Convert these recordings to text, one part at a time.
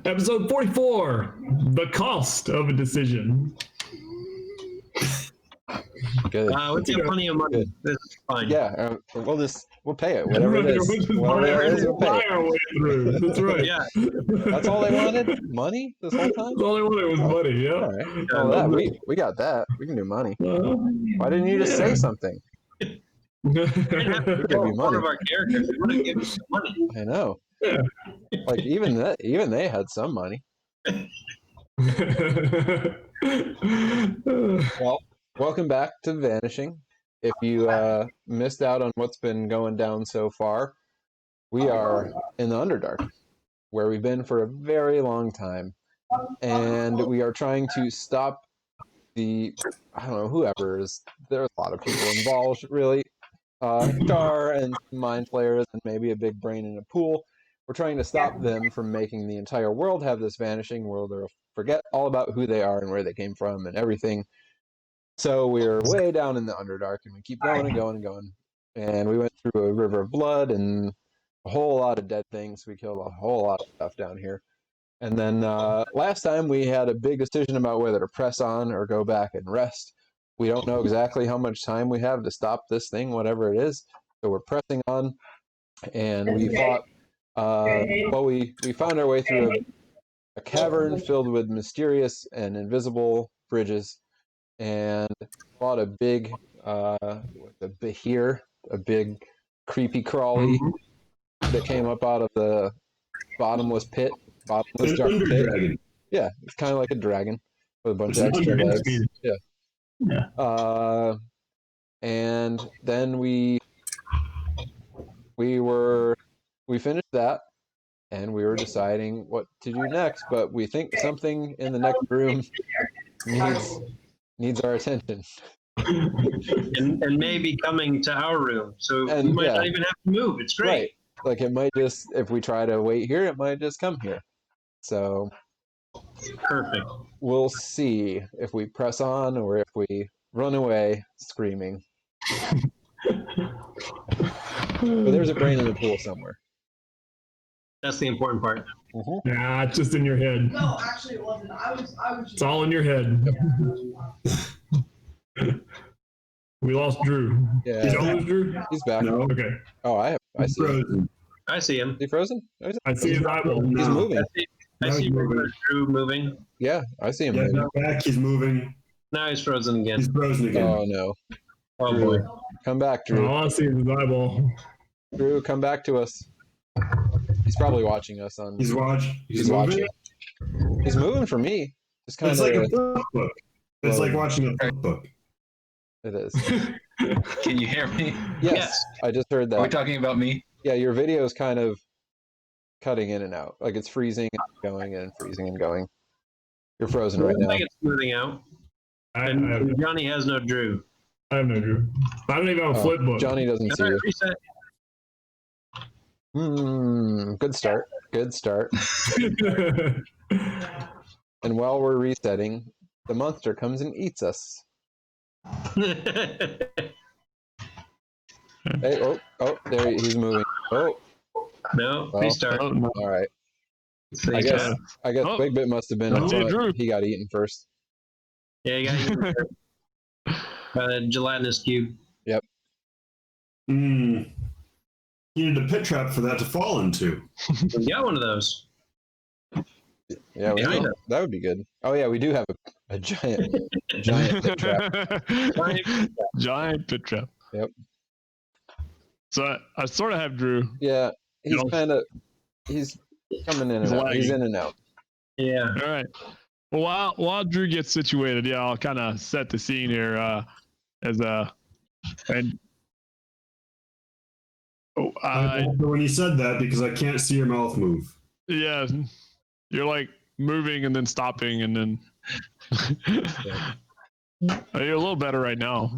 Episode 44, The Cost of a Decision. Good. We have plenty of money. Good. This is fine. Yeah, we'll pay it. Whatever it is. Whatever it is, we'll pay our way through. That's right. Yeah. That's all they wanted? Money this whole time? That's all they wanted was money, yeah. All right. Well, we got that. We can do money. Why didn't you just say something? We have to give you one money. of our characters. We want to give you some money. I know. Yeah. Like even they had some money. Well, welcome back to Vanishing. If you missed out on what's been going down so far, we are in the Underdark, where we've been for a very long time, and we are trying to stop whoever is. There's a lot of people involved, really. Star and mind flayers and maybe a big brain in a pool. We're trying to stop them from making the entire world have this vanishing world, or forget all about who they are and where they came from and everything. So we're way down in the Underdark, and we keep going and going and going. And we went through a river of blood and a whole lot of dead things. We killed a whole lot of stuff down here. And then last time we had a big decision about whether to press on or go back and rest. We don't know exactly how much time we have to stop this thing, whatever it is. So we're pressing on, and we fought. We found our way through a cavern filled with mysterious and invisible bridges, and fought a big, Behir, a big creepy crawly that came up out of the bottomless pit, bottomless dark pit. Dragon. Yeah, it's kind of like a dragon with a bunch of extra legs. Yeah. Yeah. And then we finished that, and we were deciding what to do next, but we think something in the next room needs our attention. and maybe coming to our room. So we might not even have to move. It's great. Right. Like it might just, if we try to wait here, it might just come here. So Perfect. we'll see if we press on or if we run away screaming. But there's a brain in the pool somewhere. That's the important part. Nah, it's just in your head. No, actually it wasn't. I was. It's all in your head. We lost Drew. Yeah. Did you lose Drew? He's back. No. Okay. Oh, I see him. Frozen. I see him. Is he frozen? Oh, I see his eyeball. He's moving. I see Drew moving. Yeah, I see him Yeah, moving. he's back. He's moving. Now he's frozen again. He's frozen again. Oh, no. Oh boy. Come back, Drew. All I see is his eyeball. Drew, come back to us. He's probably watching us on. He's watching. He's watching. He's moving for me. Just kind It's of. like a flip book. It's like watching a flip book. It is. Can you hear me? Yes, I just heard that. Are we talking about me? Yeah, your video is kind of cutting in and out. Like it's freezing and going and freezing and going. You're frozen right now. I think it's smoothing out. And Johnny has no Drew. I have no Drew. I don't even have a flip book. Johnny doesn't see you. Reset. Good start. Good start. And while we're resetting, the monster comes and eats us. Hey, there he's moving. Oh, No, well, restart. all right. So I you guess got- Big Bit must have been. Oh, Drew. He got eaten first. Yeah, you got a gelatinous cube. You needed a pit trap for that to fall into. We got one of those. Yeah, that would be good. Oh yeah, we do have a giant pit trap. Giant pit trap. Yep. So I sort of have Drew. Yeah, he's No. he's coming in He's and out. lagging. He's in and out. Yeah. All right. Well, while Drew gets situated, yeah, I'll kind of set the scene here When you said that, because I can't see your mouth move. yeah, you're like moving and then stopping and then you're a little better right now.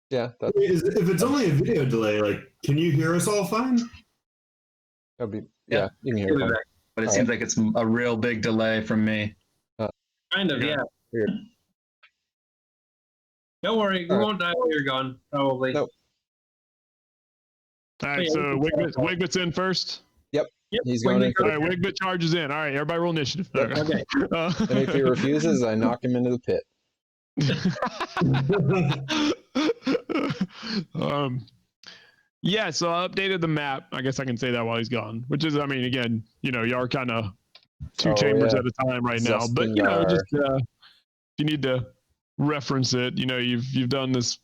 Yeah, that'd If it's only a video delay, like, can you hear us all fine? be. Yeah, you can hear Give it it. back. But it All seems like it's a real big delay from me. Kind of, yeah. Weird. Don't worry, we All right. won't die while you're gone, probably. Nope. All right, Yeah, so we can Wigbit's in first. Yep. Yep. He's going in All for right, Wigbit charges in. All right, everybody roll initiative. Yep. Okay. and if he refuses, I knock him into the pit. Yeah, so I updated the map. I guess I can say that while he's gone, which is, I mean, again, you know, you are kind of two Oh, chambers yeah. at a time right now. But you know, Zestingar. just if you need to reference it, you know, you've done this.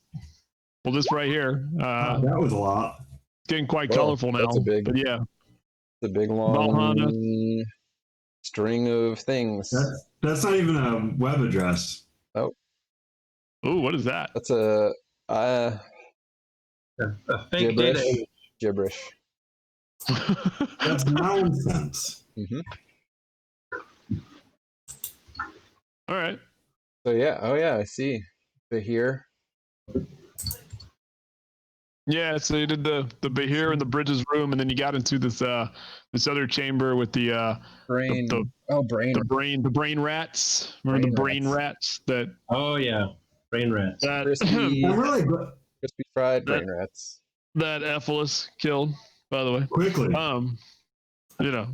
Well, this right here, That was a lot. getting quite Whoa, colorful now. that's a big- But yeah, The big Valhalla. long string of things. That's not even a web address. ooh, what is that? That's a A fake gibberish. data. Gibberish. That's nonsense. hmm All right. So yeah, oh yeah, I see. The here. Yeah, so you did the Bahir and the Bridges room, and then you got into this this other chamber with the Brain. the- Brain. the brain rats. Remember the Brain brain rats that Oh yeah, brain rats. Crispy, I'm really good. crispy fried brain rats. that Ephilis killed, by the way. Quickly. You know,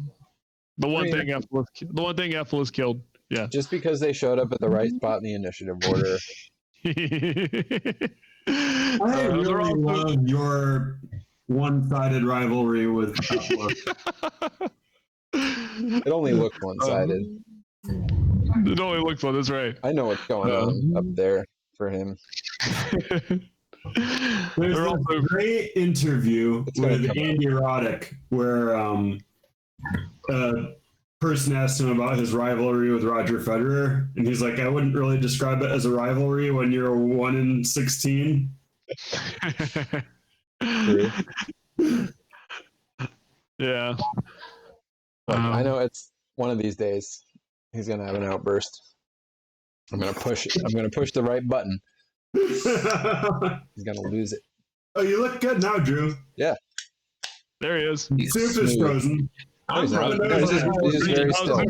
the one mean- thing Ephilis killed. Yeah. Just because they showed up at the right spot in the initiative order. I Those are really all- love your one-sided rivalry with Ephilis. It only looked one-sided. It only looks like that's right. I know what's going on up there for him. There's They're a also great interview It's gonna with come Andy Roddick where a person asked him about his rivalry with Roger Federer, and he's like, I wouldn't really describe it as a rivalry when you're 1 in 16. True. Yeah. But I know it's one of these days he's gonna have an outburst. I'm gonna push the right button. He's gonna lose it. Oh, you look good now, Drew. There he is. Soup is smooth. frozen. No, he's I'm not. proud He's of just him. very Oh, still.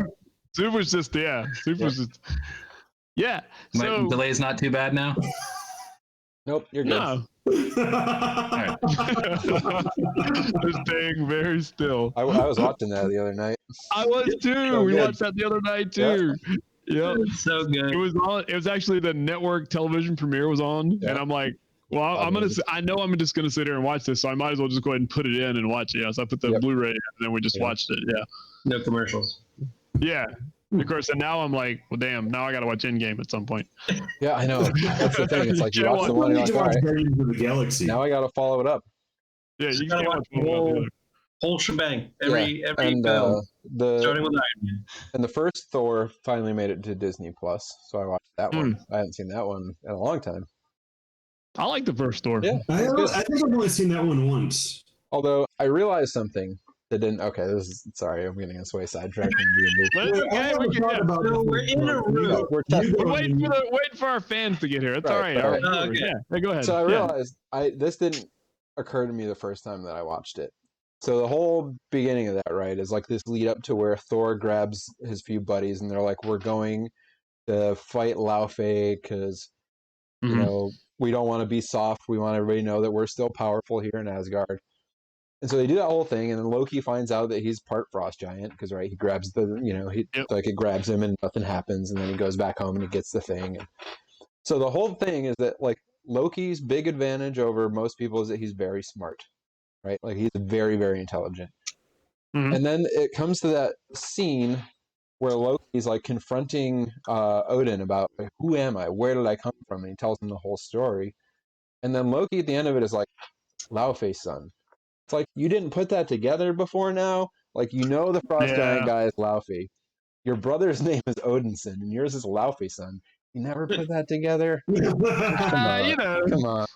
Super's just Super's just yeah. My So delay's not too bad now. Nope, you're good. no. Just staying very still. I was watching that the other night. I was too. So We good. watched that the other night too. Yep. So It good. was on. It was actually the network television premiere was on, Yeah. and I'm like, well, I'm gonna. I know I'm just gonna sit here and watch this, so I might as well just go ahead and put it in and watch it. Yeah, so I put the Yep. Blu-ray in, and then we just Yeah. watched it. Yeah, No commercials. yeah. Of course, and now I'm like, well, damn. Now I gotta watch Endgame at some point. Yeah, I know. That's the thing. It's like you Yeah, watch the I one, need you're to like, all watch right, Guardians of the Galaxy. now I gotta follow it up. Yeah, Just you gotta can't watch watch one without the other. Whole shebang. Every And film. Starting the with Iron Man. and the first Thor finally made it to Disney Plus, so I watched that one. I hadn't seen that one in a long time. I like the first Thor. Yeah. I think I've only seen that one once. Although I realized something that didn't. Okay, sorry, I'm getting us way sidetracked. But it's Wait, I okay. never We can, thought yeah. about No, this we're in a before. room. We're You testing. go- We're waiting for our fans to get here. It's all Right, right. right. Our viewers. Okay. Yeah, go ahead. So I Yeah. realized this didn't occur to me the first time that I watched it. So the whole beginning of that, right, is like this lead up to where Thor grabs his few buddies and they're like, we're going to fight Laufey because, you Mhm. know, we don't want to be soft. We want everybody to know that we're still powerful here in Asgard. And so they do that whole thing, and then Loki finds out that he's part frost giant because, right, he grabs Yep. like it grabs him and nothing happens, and then he goes back home and he gets the thing. And so the whole thing is that like Loki's big advantage over most people is that he's very smart, right? Like he's very, very intelligent. Mhm. And then it comes to that scene where Loki's like confronting Odin about like, who am I? Where did I come from? And he tells him the whole story. And then Loki at the end of it is like, Laufey's son. It's like, you didn't put that together before now? Like, you know the frost giant guy is Laufey. Your brother's name is Odinson, and yours is Laufey's son. You never put that together? You know, Come on.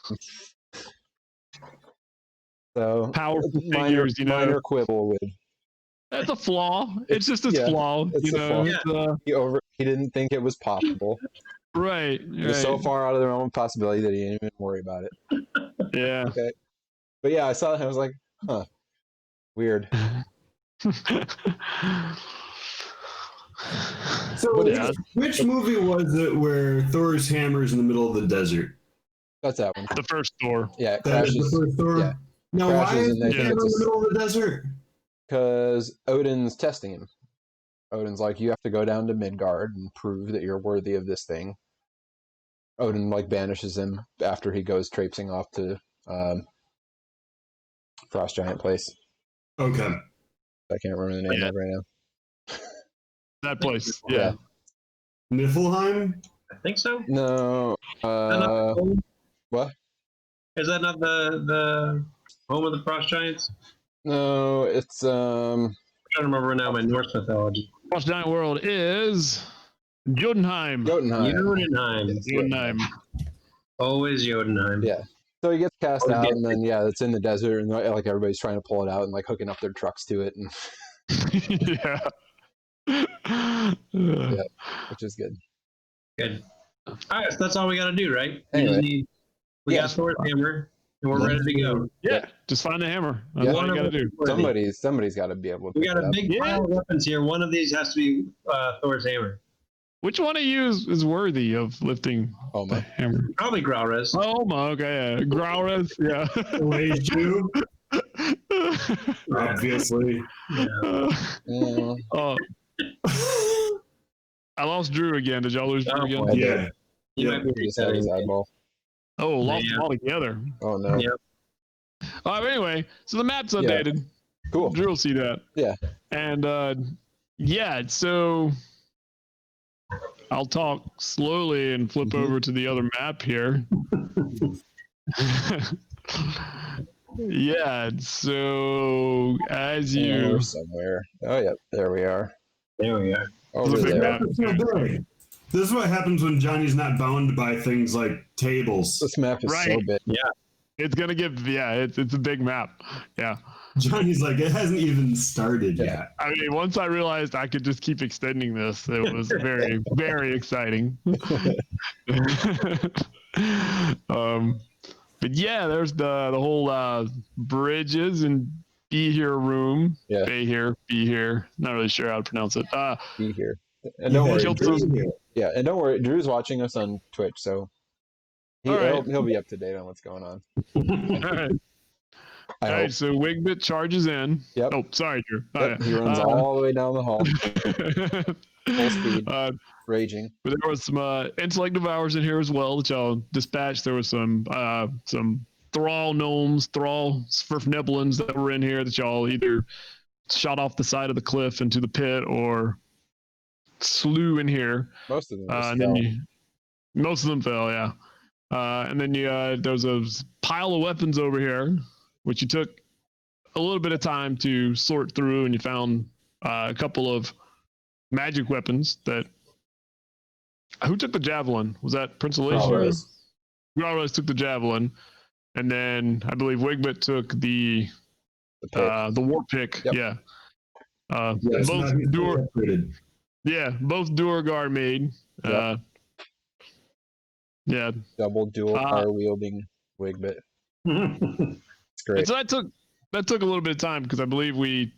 So, powerful minor, figures. You know, minor quibble with that's a flaw. It's just a yeah, flaw. it's You a know, flaw. it's, he didn't think it was possible. right. It was so far out of the realm of possibility that he didn't even worry about it. Yeah. Okay. But yeah, I saw that and I was like, huh. Weird. So, Yeah. which movie was it where Thor's hammer's in the middle of the desert? That's that one. The first Thor. Yeah, it That is crashes. the first Thor. yeah. Now, why Crashes is and the they think hammer in it's the a- middle of the desert? because Odin's testing him. Odin's like, you have to go down to Midgard and prove that you're worthy of this thing. Odin like banishes him after he goes traipsing off to Frost Giant place. Okay. I can't remember the name of it right now. That place. Yeah. Yeah. Niflheim? I think so. No. What? Is that not the home of the Frost Giants? No, it's I'm trying to remember now my Norse mythology. Frost Giant World is Jotunheim. Jotunheim. Jotunheim. Jotunheim. Always Jotunheim. Yeah. So he gets cast Always out, get- and then it's in the desert, and like everybody's trying to pull it out and like hooking up their trucks to it, and Yeah. which is good. Good. All right, so that's all we got to do, right? Anyway. We Yeah. got Thor's hammer, and we're ready to go. Yeah. Just find the hammer. That's Yeah. all you gotta do. Somebody's got to be able to. We pick got it a up. big Yeah. pile of weapons here. One of these has to be Thor's hammer. Which one of you is worthy of lifting Oh the my! hammer? Probably Growlrest. Oh my, okay, yeah. Growlers, yeah. Leiju, obviously. Oh, I lost Drew again. Did y'all lose Drew Oh, again? boy. Yeah. You Yeah, might be He just had his eyeball. Oh, lost Yeah. them all together. Oh no! Yeah. But anyway, so the map's Yeah. updated. Cool. Drew will see that. Yeah. And yeah, so I'll talk slowly and flip Mhm. over to the other map here. Yeah, so as you We're somewhere. Oh yeah, there we are. There we are. Over It's a big there. map. That's so big. This is what happens when Johnny's not bound by things like tables. This map is so Right. big. it's gonna get it's a big map. Yeah. Johnny's like, it hasn't even started Yeah. yet. I mean, once I realized I could just keep extending this, it was very, very exciting. But yeah, there's the whole bridges and be here room. Yeah. Be here. Not really sure how to pronounce it. Be here. And don't worry, killed Drew's, some- yeah, and don't worry, Drew's watching us on Twitch, so All right. he'll be up to date on what's going on. all right. I All hope. right. So Wigbit charges in. Yep. Oh, sorry, Drew. Yep, he runs all the way down the hall, full speed, raging. But there was some intellect devours in here as well that y'all dispatched. There was some thrall gnomes, thrall svirfneblins that were in here that y'all either shot off the side of the cliff into the pit or slew in here. Most of them. just And then fell. most of them fell, yeah. And then there was a pile of weapons over here, which you took a little bit of time to sort through, and you found a couple of magic weapons that. Who took the javelin? Was that Prince Alicia? Growlrest. Growlrest took the javelin, and then I believe Wigbit took the The pick. the war pick. Yep. Yeah. Yes, Both not he's Dur- upgraded. yeah, both Duergar made. Yep. Yeah. Double dual power wielding Wigbit. It's great. And so that took a little bit of time because I believe we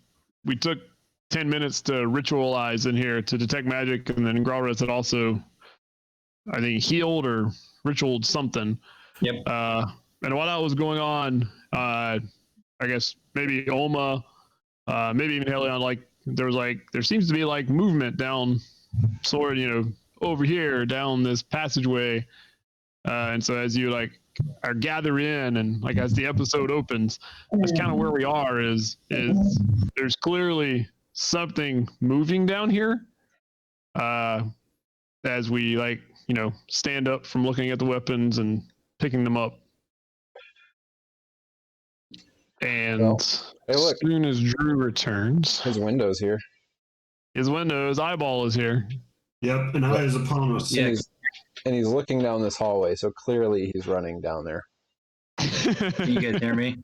took 10 minutes to ritualize in here to detect magic, and then Growlrest had also, I think, healed or ritualed something. Yep. And while that was going on, I guess maybe Oma, maybe even Helion, there seems to be like movement down, sort of, over here down this passageway. And so as you are gather in and as the episode opens, that's kind of where we are is there's clearly something moving down here. As we stand up from looking at the weapons and picking them up. And Well, hey, look. as soon as Drew returns, His window's here. his eyeball is here. Yep, and eye is upon us. And he's looking down this hallway, so clearly he's running down there. Can you guys hear me?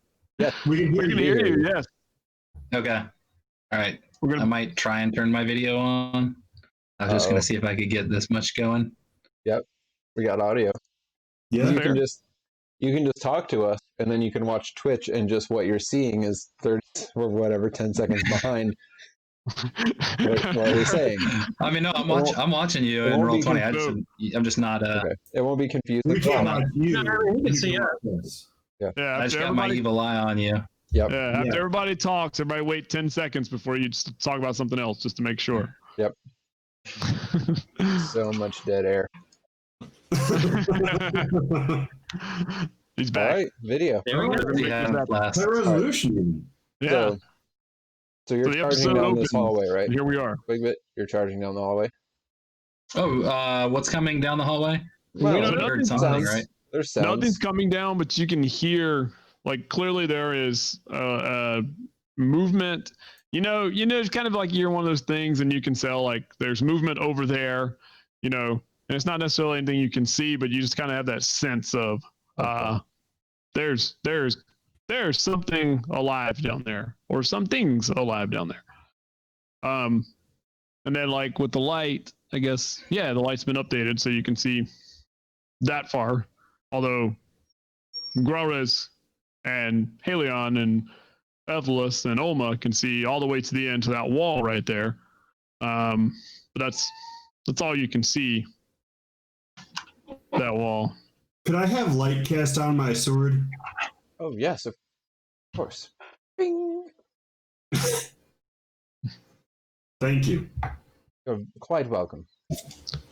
We can hear We can you. hear you, yes. Okay. All right. We're I gonna might try and turn my video on. I was just Uh-oh. gonna see if I could get this much going. We got audio. Yeah. You Fair. can just talk to us, and then you can watch Twitch, and just what you're seeing is 30 or whatever 10 seconds behind what are we saying. I mean, no, I'm It watching. I'm watching you it in won't roll be 20. confirmed. I'm just not. Okay. It won't be confusing. We can't watch you. No, we can see You us. watch us. yeah, I just so got my everybody, evil eye on you. Yep. Yeah, after Yeah. everybody talks, everybody wait 10 seconds before you just talk about something else, just to make sure. Yep. So much dead air. He's All back. right, video. There we go. Yeah, last. High resolution. Yeah. So you're the charging episode down this opens. hallway, right? Here we are. Wigbit, you're charging down the hallway. Oh, what's coming down the hallway? Well, know, I heard nothing's something, sounds- right? There's sounds. Nothing's coming down, but you can hear, like, clearly there is movement. It's kind of like you're one of those things, and you can tell, like, there's movement over there, and it's not necessarily anything you can see, but you just kind of have that sense of there's something alive down there, or some things alive down there. And then, like, with the light, I guess, the light's been updated so you can see that far. Although Graurez and Halion and Evelus and Olma can see all the way to the end to that wall right there. But that's all you can see. That wall. Could I have light cast on my sword? Oh yes, of course. Bing. Thank you. You're quite welcome.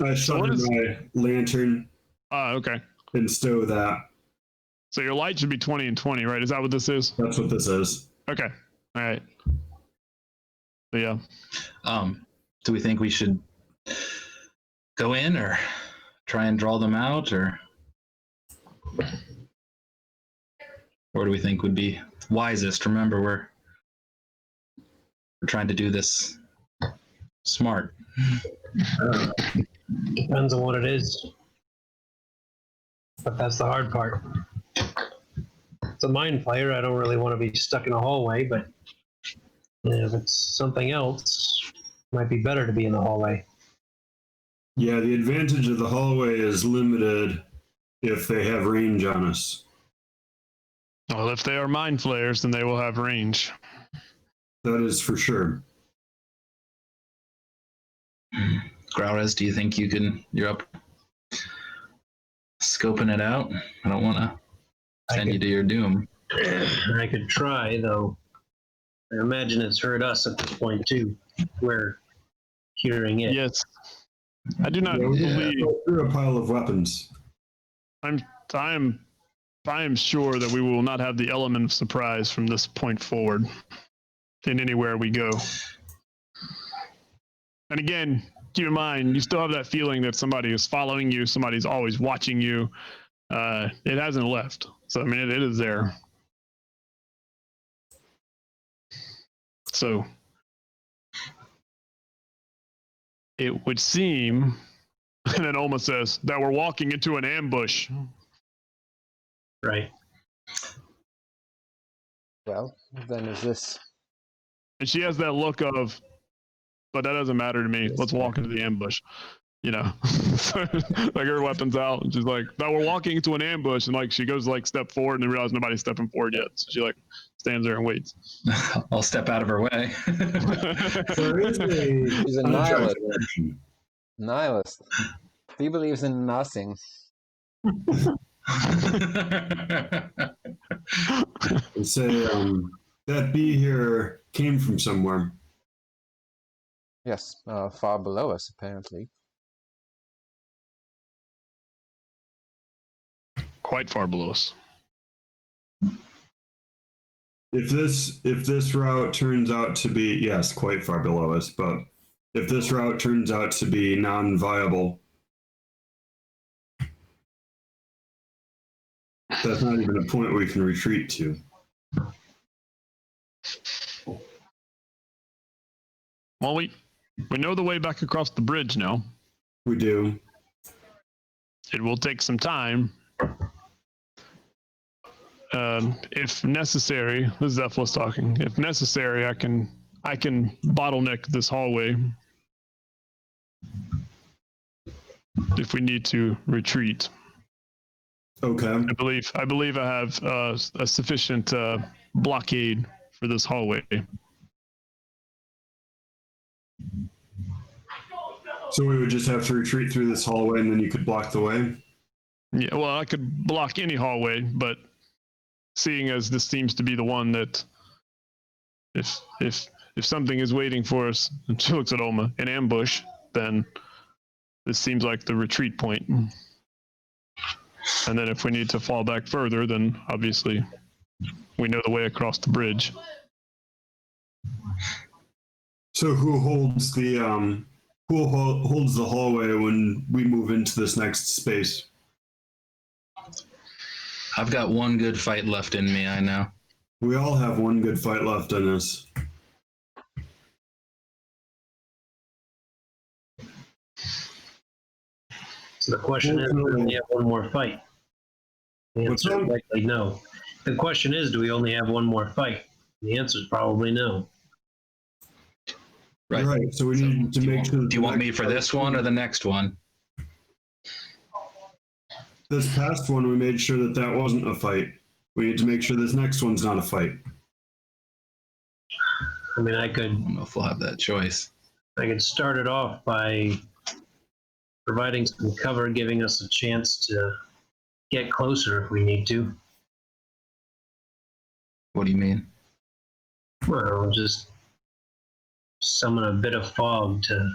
I shuttered my lantern Okay. and stow that. So your light should be 20 and 20, right? Is that what this is? That's what this is. Okay. All right. So, yeah. Do we think we should go in or try and draw them out, or do we think would be wisest? Remember, we're trying to do this smart. Depends on what it is. But that's the hard part. It's a mind player. I don't really want to be stuck in a hallway, but if it's something else, it might be better to be in the hallway. Yeah, the advantage of the hallway is limited if they have range on us. Well, if they are mind flayers, then they will have range. That is for sure. Graurez, do you think you're up scoping it out? I don't want to send you to your doom. I could try, though. I imagine it's hurt us at this point, too. We're hearing it. Yes. I do not Yeah, we believe. go through a pile of weapons. I am sure that we will not have the element of surprise from this point forward in anywhere we go. And again, keep in mind, you still have that feeling that somebody is following you, somebody's always watching you. It hasn't left. So, I mean, it is there. So, it would seem, and then Olma says, that we're walking into an ambush. Right. Well, then is this? And she has that look of, but that doesn't matter to me. Let's walk into the ambush. Like her weapon's out. And she's like, no, we're walking into an ambush. And like she goes like step forward and then realizes nobody's stepping forward yet. So she like stands there and waits. I'll step out of her way. There is a He's a nihilist. Nihilist. He believes in nothing. say that bee here came from somewhere. Yes, far below us, apparently. Quite far below us. If this route turns out to be, yes, quite far below us, but if this route turns out to be non-viable, that's not even a point we can retreat to. Well, we know the way back across the bridge now. We do. It will take some time. If necessary, this is Ephlis talking. If necessary, I can bottleneck this hallway if we need to retreat. Okay. I believe I have a sufficient blockade for this hallway. So we would just have to retreat through this hallway and then you could block the way? Yeah, well, I could block any hallway, but seeing as this seems to be the one that if something is waiting for us, and she looks at Oma, an ambush, then this seems like the retreat point. And then if we need to fall back further, then obviously we know the way across the bridge. So who holds the holds the hallway when we move into this next space? I've got one good fight left in me, I know. We all have one good fight left in us. So the question is, do we only have one more fight? The What's answer is that? likely no. The question is, do we only have one more fight? The answer is probably no. Right. So we need to do you make want, sure. that do you the want me next for fight- this one or the next one? This past one, we made sure that that wasn't a fight. We need to make sure this next one's not a fight. I mean, I I could don't know if we'll have that choice. start it off by providing some cover, giving us a chance to get closer if we need to. What do you mean? Well, just summon a bit of fog to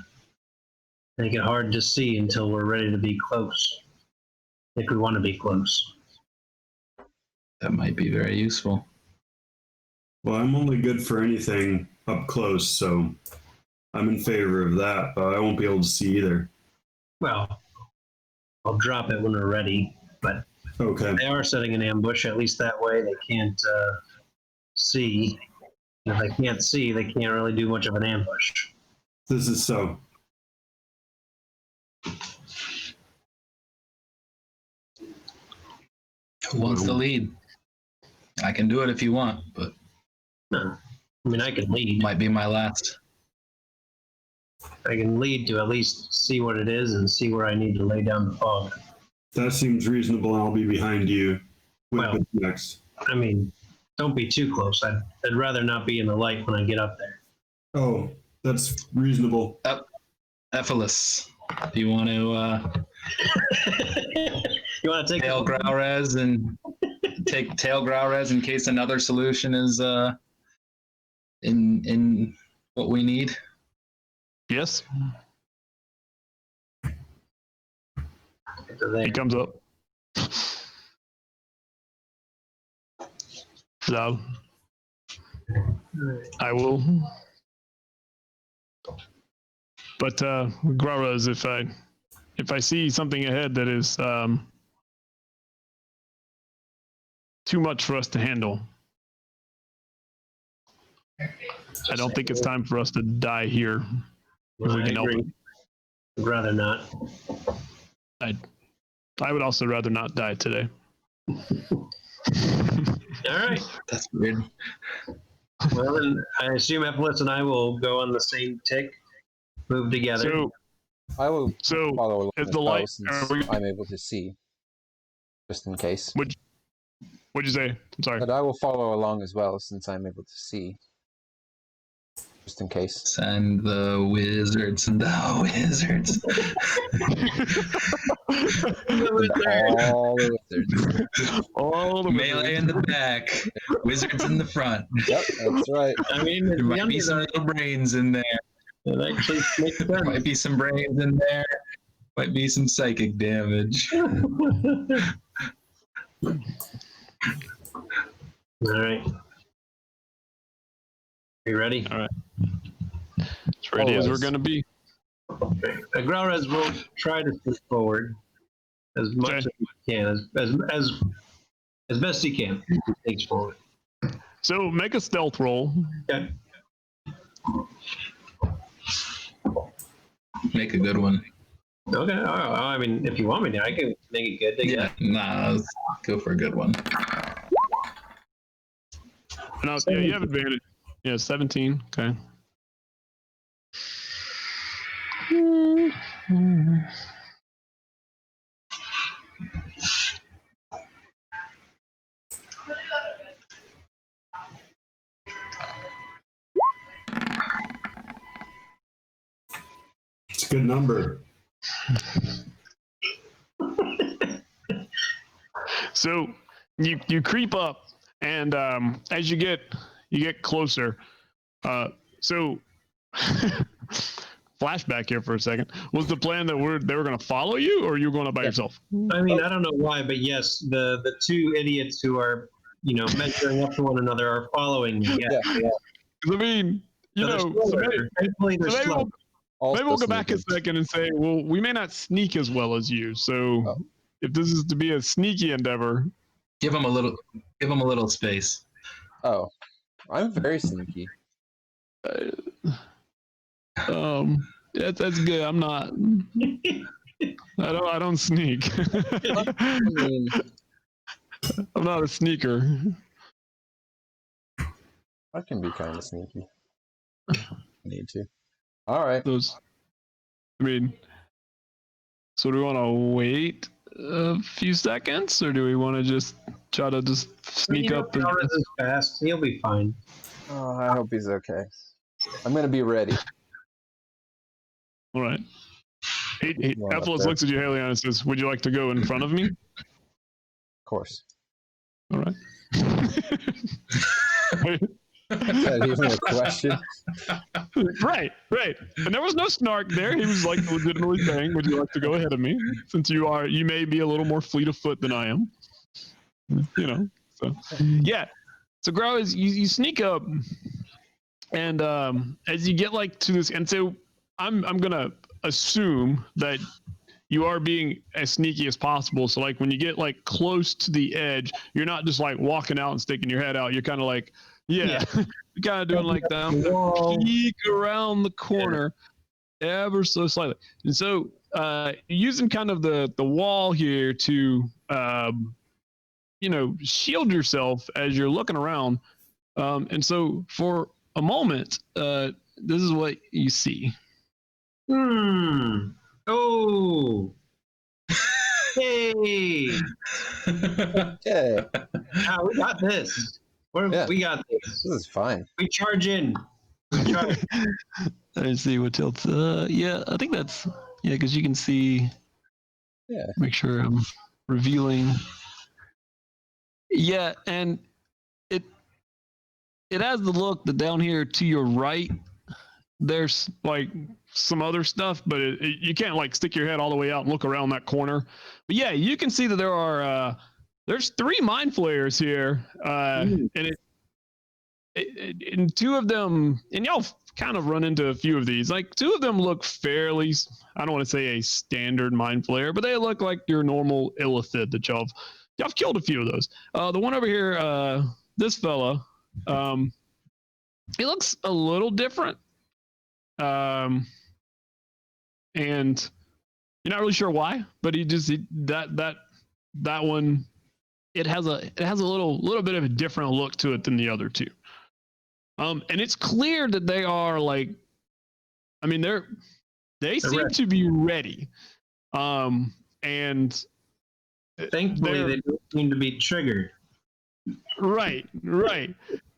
make it hard to see until we're ready to be close. If we want to be close. That might be very useful. Well, I'm only good for anything up close, so I'm in favor of that, but I won't be able to see either. Well, I'll drop it when we're ready, but Okay. they are setting an ambush. At least that way they can't see. If they can't see, they can't really do much of an ambush. This is so. Who wants the lead? I can do it if you want, but No. I mean, I can lead. might be my last. I can lead to at least see what it is and see where I need to lay down the fog. That seems reasonable, and I'll be behind you with Well- the next. I mean, don't be too close. I'd rather not be in the light when I get up there. Oh, that's reasonable. Ephelis, do you want to You want to take tail Growrez and take tail Growrez in case another solution is in what we need? Yes, there? he comes up. So I will. But Graraz, if I see something ahead that is too much for us to handle, I don't think it's time for us to die here. If we can help it. I'd rather not. I would also rather not die today. All right. That's weird. Well, then I assume Ephelis and I will go on the same tick, move together. So, I will so follow along is as the well, light? since Are we, I'm able to see, just in case. what'd you say? I'm sorry. But I will follow along as well, since I'm able to see, just in case. Send the wizards and the wizards. All the wizards. All the Melee in the back, wizards in the front. Yep, that's right. I mean, There might the be some little brains in there. it actually makes There sense. might be some brains in there. Might be some psychic damage. All right. You ready? As ready as we're Always. going to be. Growrez will try to push forward as much Okay. as he can, as best he can. He takes forward. So make a stealth roll. Okay. Make a good one. Okay. I mean, if you want me to, I can make it good. Yeah, nah, let's go for a good one. No, yeah, you have advantage. Yeah, 17. Okay. It's a good number. So you creep up, and as you get closer, So flashback here for a second. Was the plan that they were going to follow you, or you were going up by yourself? I mean, I don't know why, but yes, the two idiots who are, measuring up to one another are following me. Yeah. 'Cause I mean, So they're slower. Thankfully, they're maybe slow. maybe we'll go back a sneaking. second and say, well, we may not sneak as well as you. So Oh. if this is to be a sneaky endeavor, Give him a little space. Oh, I'm very sneaky. that's good. I'm not. I don't sneak. I mean, I'm not a sneaker. I can be kind of sneaky. Need to. All right. I mean, so do we want to wait a few seconds, or do we want to just try to just sneak up? Torres is fast. He'll be fine. Oh, I hope he's okay. I'm gonna be ready. All right. Well, Ephilis there. looks at you, Halion, and says, "Would you like to go in front of me?" Of course. All right. Is that even a question? Right. And there was no snark there. He was like legitimately saying, "Would you like to go ahead of me? Since you may be a little more fleet of foot than I am." So yeah. So Grow, is you sneak up, and as you get like to this, and so I'm gonna assume that you are being as sneaky as possible. So like when you get like close to the edge, you're not just like walking out and sticking your head out. You're kind of like, you're kind of doing like that. I'm gonna peek around the corner ever so slightly. And so using kind of the wall here to shield yourself as you're looking around. And so for a moment, this is what you see. Oh. Hey. Yeah, We got this. Yeah. We got this. this is fine. We charge in. We charge. Let's see what else. Yeah, I think that's because you can see. Yeah. Make sure I'm revealing. Yeah, and it has the look that down here to your right, there's like some other stuff, but you can't like stick your head all the way out and look around that corner. But yeah, you can see that there are there's 3 mind flayers here, and and 2 of them, and y'all kind of run into a few of these. Like 2 of them look fairly, I don't want to say a standard mind flayer, but they look like your normal illithid that y'all killed a few of those. The one over here, this fella, he looks a little different. And you're not really sure why, but that one, it has a little bit of a different look to it than the other 2. And it's clear that they are like, I mean, they seem ready. to be ready. And Thankfully, they don't seem to be triggered. right.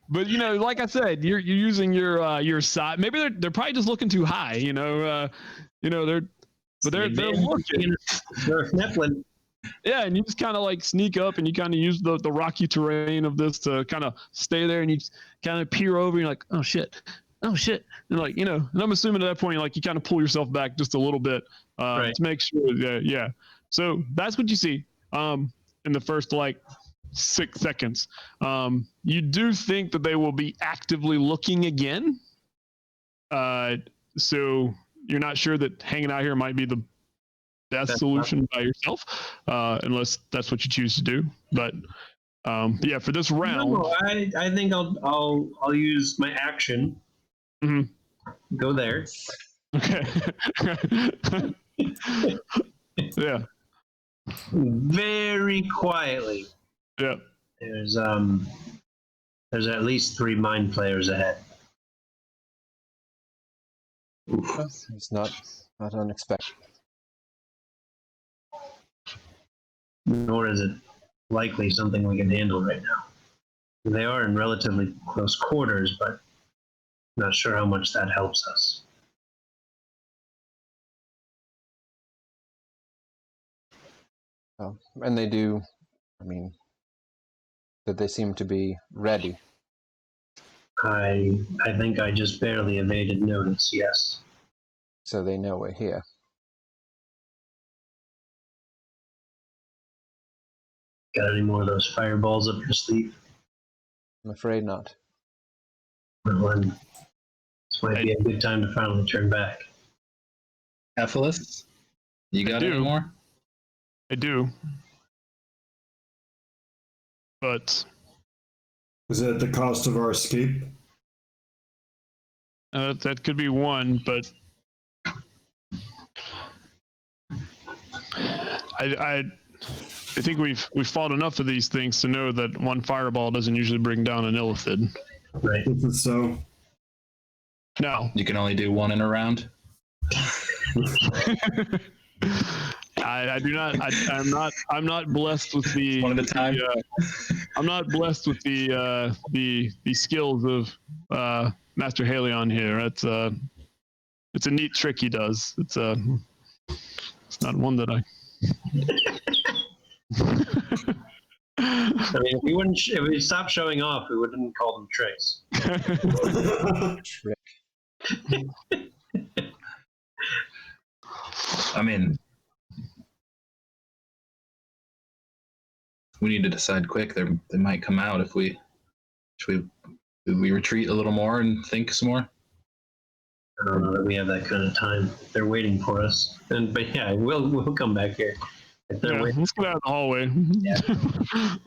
But like I said, you're using your side. Maybe they're probably just looking too high. They're looking. They're Nephilim. Yeah, and you just kind of like sneak up, and you kind of use the rocky terrain of this to kind of stay there, and you kind of peer over, and you're like, oh shit, and like and I'm assuming at that point, like you kind of pull yourself back just a little bit Right. to make sure that So that's what you see in the first like 6 seconds. You do think that they will be actively looking again. So you're not sure that hanging out here might be the best solution by yourself, unless that's what you choose to do. But yeah, for this round, No, I think I'll use my action. Mhm. Go there. Okay. Yeah. Very quietly. Yeah. There's at least 3 mind players ahead. It's not unexpected. Nor is it likely something we can handle right now. They are in relatively close quarters, but not sure how much that helps us. And they do. I mean, that they seem to be ready. I think I just barely evaded notice, yes. So they know we're here. Got any more of those fireballs up your sleeve? I'm afraid not. Well, then, this might be a good time to finally turn back. Ephesus, you got any do. more? I do. But Is it at the cost of our escape? that could be one, but I think we've fought enough of these things to know that one fireball doesn't usually bring down an illithid. Right. Is it so? No. You can only do one in a round. I do not. I'm not blessed with the One at a time. I'm not blessed with the skills of Master Halion here. It's a neat trick he does. It's not one that I. I mean, if we stopped showing off, we wouldn't call them tricks. Trick. I mean, we need to decide quick. They might come out if we should we retreat a little more and think some more. I don't know that we have that kind of time. They're waiting for us, but yeah, we'll come back here. If they're Yeah, waiting, let's get out of the hallway.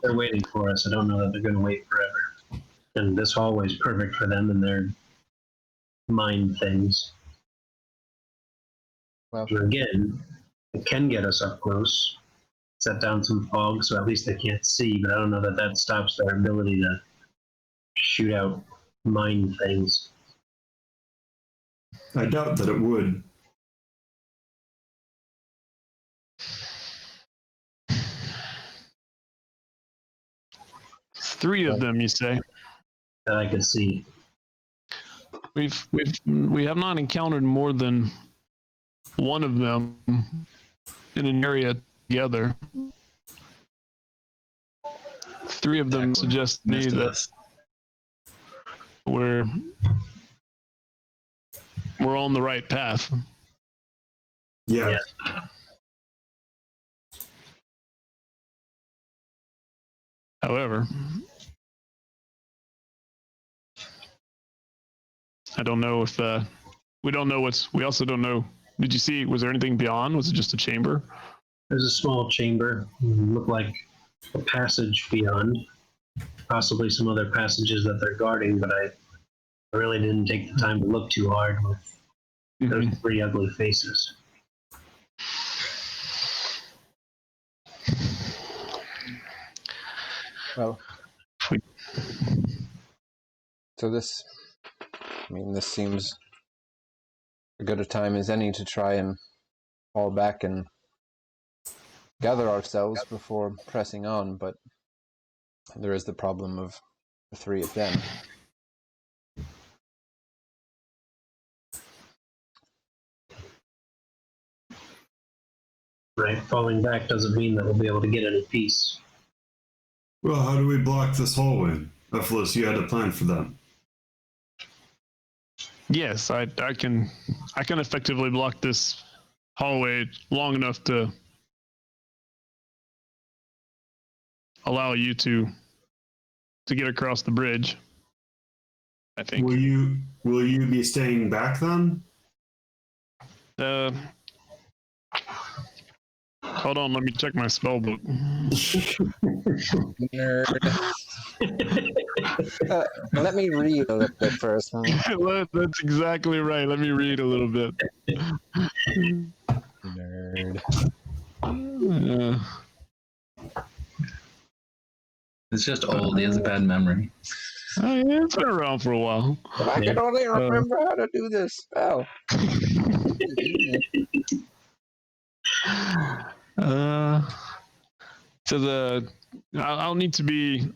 they're waiting for us. I don't know that they're going to wait forever. And this hallway is perfect for them and their mind things. Well, And again, it can get us up close, set down some fog, so at least they can't see. But I don't know that that stops their ability to shoot out mind things. I doubt that it would. Three of them, you say? That I could see. We have not encountered more than one of them in an area together. Three of them suggest to me Missed that us. we're on the right path. Yeah. Yeah. However, I don't know if we don't know we also don't know. Did you see? Was there anything beyond? Was it just a chamber? There's a small chamber. Looked like a passage beyond. Possibly some other passages that they're guarding, but I really didn't take the time to look too hard with those three ugly faces. well. So this seems as good a time as any to try and fall back and gather ourselves before pressing on, but there is the problem of the three of them. Right? Falling back doesn't mean that we'll be able to get any peace. Well, how do we block this hallway? Ephesus, you had a plan for that. Yes, I can effectively block this hallway long enough to allow you to get across the bridge. I think. Will you be staying back then? Hold on, let me check my spell book. Nerd. Let me read a little bit first. Huh? That's exactly right. Let me read a little bit. Nerd. It's just old. He has a bad memory. Oh, yeah, it's been around for a while. If I could only remember how to do this spell. So I'll need to be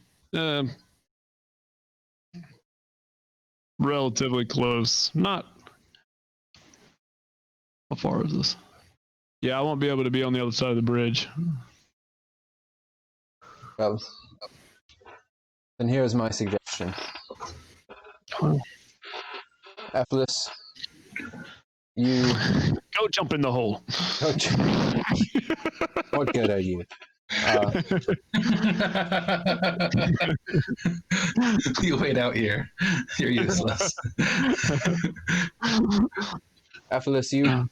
relatively close. Not how far is this? Yeah, I won't be able to be on the other side of the bridge. Well, then here's my suggestion. Ephesus, you Go jump in the hole. what good are you? You wait out here. You're useless. Ephesus, you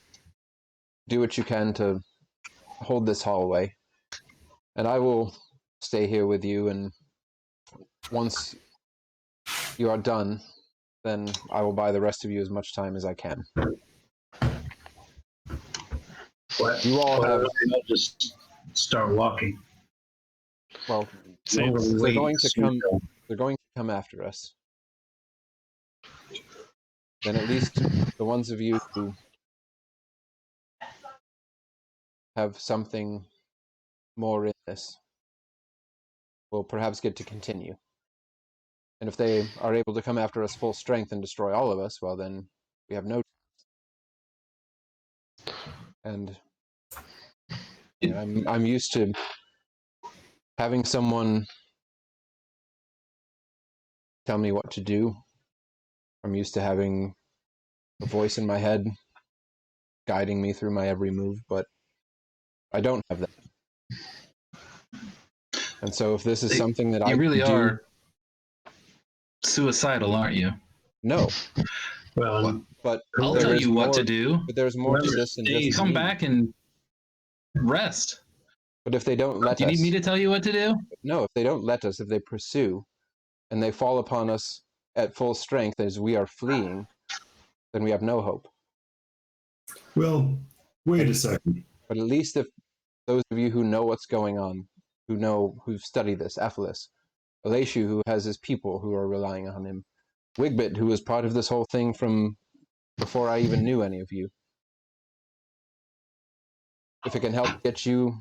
do what you can to hold this hallway, and I will stay here with you, and once you are done, then I will buy the rest of you as much time as I can. What? You all have, I'll just start walking. well, Seems- they're Wait, going to soon come. go. They're going to come after us. Then at least the ones of you who have something more in this will perhaps get to continue. And if they are able to come after us full strength and destroy all of us, well then we have no chance. And you know, I'm used to having someone tell me what to do. I'm used to having a voice in my head guiding me through my every move, but I don't have that. And so if this is something that I You really can do, are suicidal, aren't you? no. Well, But I'll there tell is you what more- to do. But there's more to Whoever this than stays- just Come me. back and rest. But if they don't let Do you us, need me to tell you what to do? no, if they don't let us, if they pursue, and they fall upon us at full strength as we are fleeing, then we have no hope. Well, wait a second. But at least if those of you who know what's going on, who've studied this, Ephesus, Elishu, who has his people who are relying on him, Wigbit, who was part of this whole thing from before I even knew any of you. If it can help get you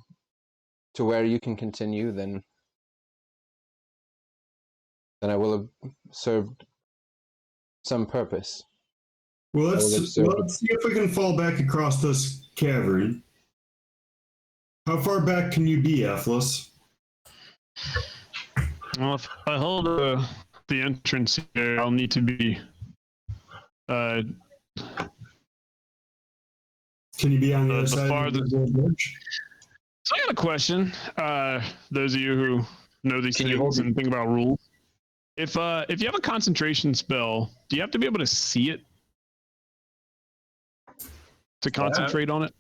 to where you can continue, then I will have served some purpose. Well, I will let's observe. see if we can fall back across this cavern. How far back can you be, Ephesus? Well, if I hold the entrance here, I'll need to be. Can you be on the other The side farthest- of the bridge? So I got a question. Those of you who know these Can you things hold and think about rules, if you have a concentration spell, do you have to be able to see it to concentrate on it?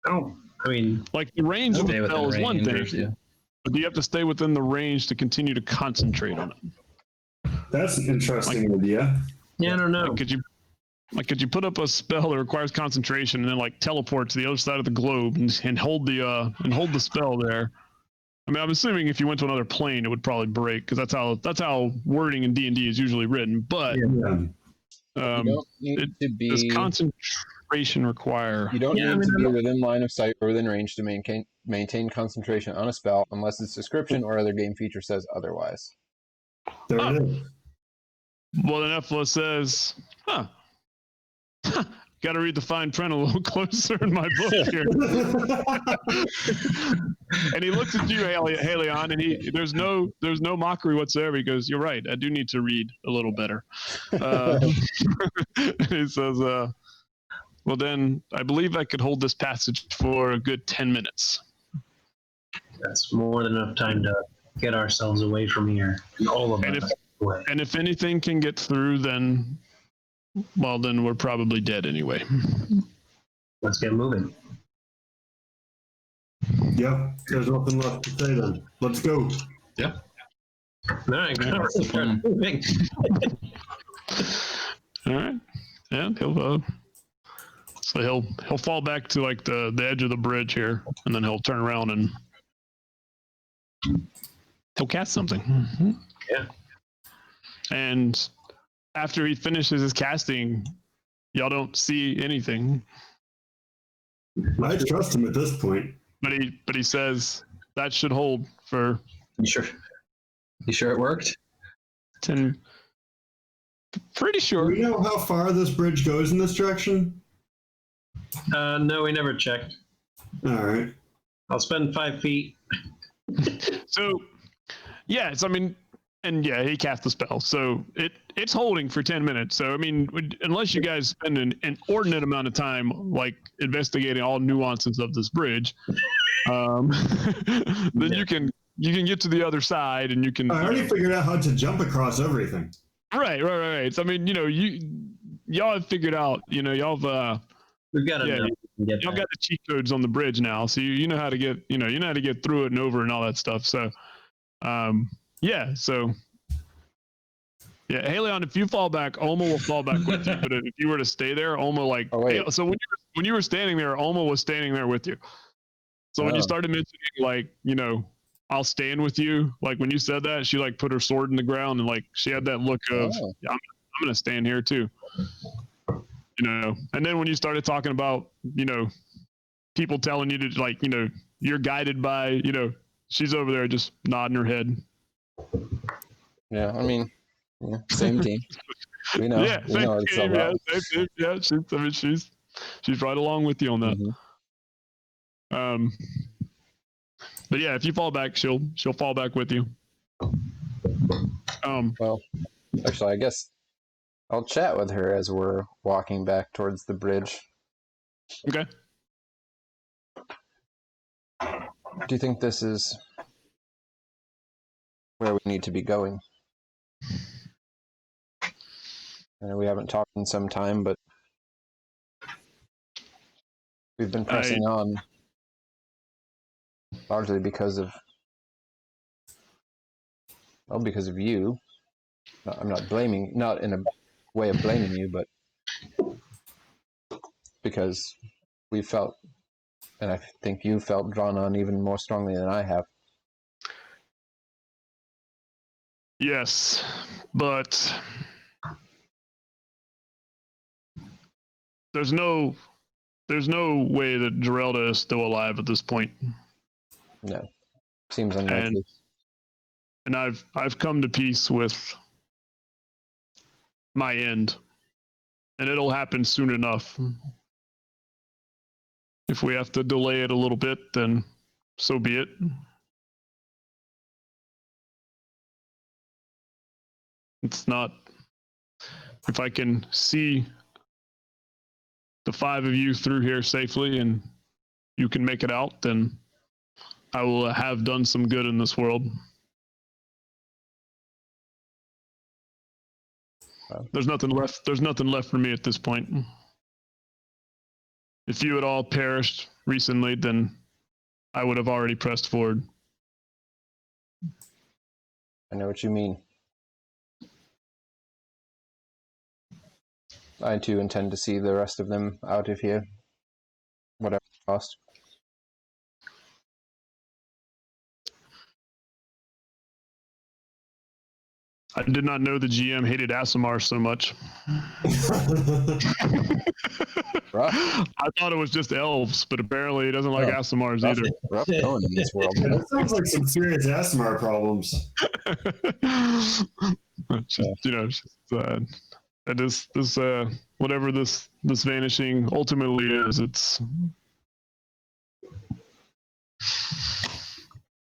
oh, I mean, Like the range of Stay the within spell is one range, thing, yeah. but do you have to stay within the range to continue to concentrate on it? That's an interesting idea. yeah, I don't know. Could you put up a spell that requires concentration and then like teleport to the other side of the globe and hold the spell there? I mean, I'm assuming if you went to another plane, it would probably break because that's how wording in D&D is usually written. But Yeah. You don't need to does be. concentration require? You don't Yeah, I need mean, to I be don't- within line of sight or within range to maintain concentration on a spell unless its description or other game feature says otherwise. There Oh. it is. Well, then Ephilis says, "Huh, got to read the fine print a little closer in my book here." And he looks at you, Halion, and there's no mockery whatsoever. He goes, "You're right. I do need to read a little better." He says, "Well, then I believe I could hold this passage for a good 10 minutes." That's more than enough time to get ourselves away from here. And all of And us if- away. And if anything can get through, then we're probably dead anyway. Let's get moving. Yep. There's nothing left to say then. Let's go. All right, That's the plan. moving. All right, and he'll fall back to like the edge of the bridge here, and then he'll turn around and he'll cast something. Yeah. And after he finishes his casting, y'all don't see anything, I trust him at this point. but he says that should hold for You sure? You sure it worked? 10. Pretty Do sure. we know how far this bridge goes in this direction? No, we never checked. All right. I'll spend 5 feet. So, yes, I mean, And yeah, he cast the spell, so it's holding for 10 minutes. So I mean, unless you guys spend an inordinate amount of time like investigating all nuances of this bridge, then you can get to the other side and you can. I already figured out how to jump across everything. Right. So I mean, y'all have figured out, y'all have We've got yeah, enough to get y'all back. got the cheat codes on the bridge now, so you know how to get you know how to get through it and over and all that stuff. So, yeah. So, yeah, Halion, if you fall back, Oma will fall back with you. But if you were to stay there, Oma like Oh, wait. so when you were standing there, Oma was standing there with you. So when you Oh. started mentioning like I'll stand with you, like when you said that, she like put her sword in the ground and like she had that look of Oh. yeah, I'm gonna stand here too. And then when you started talking about, people telling you to like, you're guided by, she's over there just nodding her head. Yeah, I mean, same team. We know. Yeah, we know how to sell that. yeah, she's right along with you on that. Mhm. But yeah, if you fall back, she'll fall back with you. Well, actually, I guess I'll chat with her as we're walking back towards the bridge. Okay. Do you think this is where we need to be going? I know we haven't talked in some time, but we've been pressing on largely because of you. I'm not in a way of blaming you, but because we felt, and I think you felt drawn on even more strongly than I have. Yes, but there's no way that Gerelda is still alive at this point. No, seems unlikely. And I've come to peace with my end, and it'll happen soon enough. If we have to delay it a little bit, then so be it. It's not. If I can see the 5 of you through here safely and you can make it out, then I will have done some good in this world. There's nothing left. There's nothing left for me at this point. If you had all perished recently, then I would have already pressed forward. I know what you mean. I too intend to see the rest of them out of here, whatever the cost. I did not know the GM hated Asimar so much. Rough. I thought it was just elves, but apparently he doesn't like Oh, Asimars rough, either. rough going in this world. That sounds like some serious Asmar problems. Whatever this vanishing ultimately is, it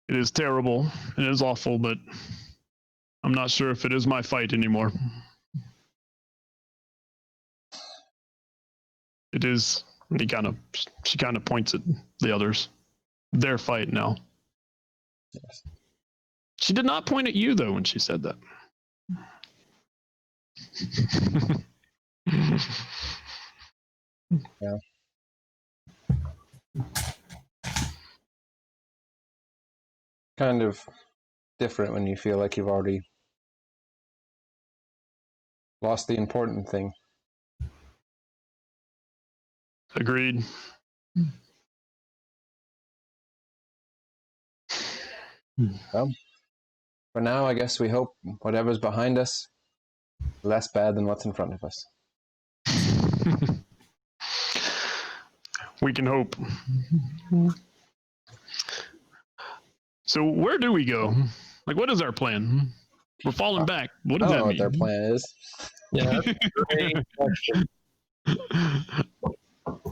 is terrible. It is awful, but I'm not sure if it is my fight anymore. It is. She kind of points at the others. Their fight now. Yes. She did not point at you though when she said that. Yeah. Kind of different when you feel like you've already lost the important thing. Agreed. Well, for now, I guess we hope whatever's behind us is less bad than what's in front of us. We can hope. So where do we go? Like, what is our plan? We're falling back. What I does don't know that what their mean? plan is. Yeah, that's a great question.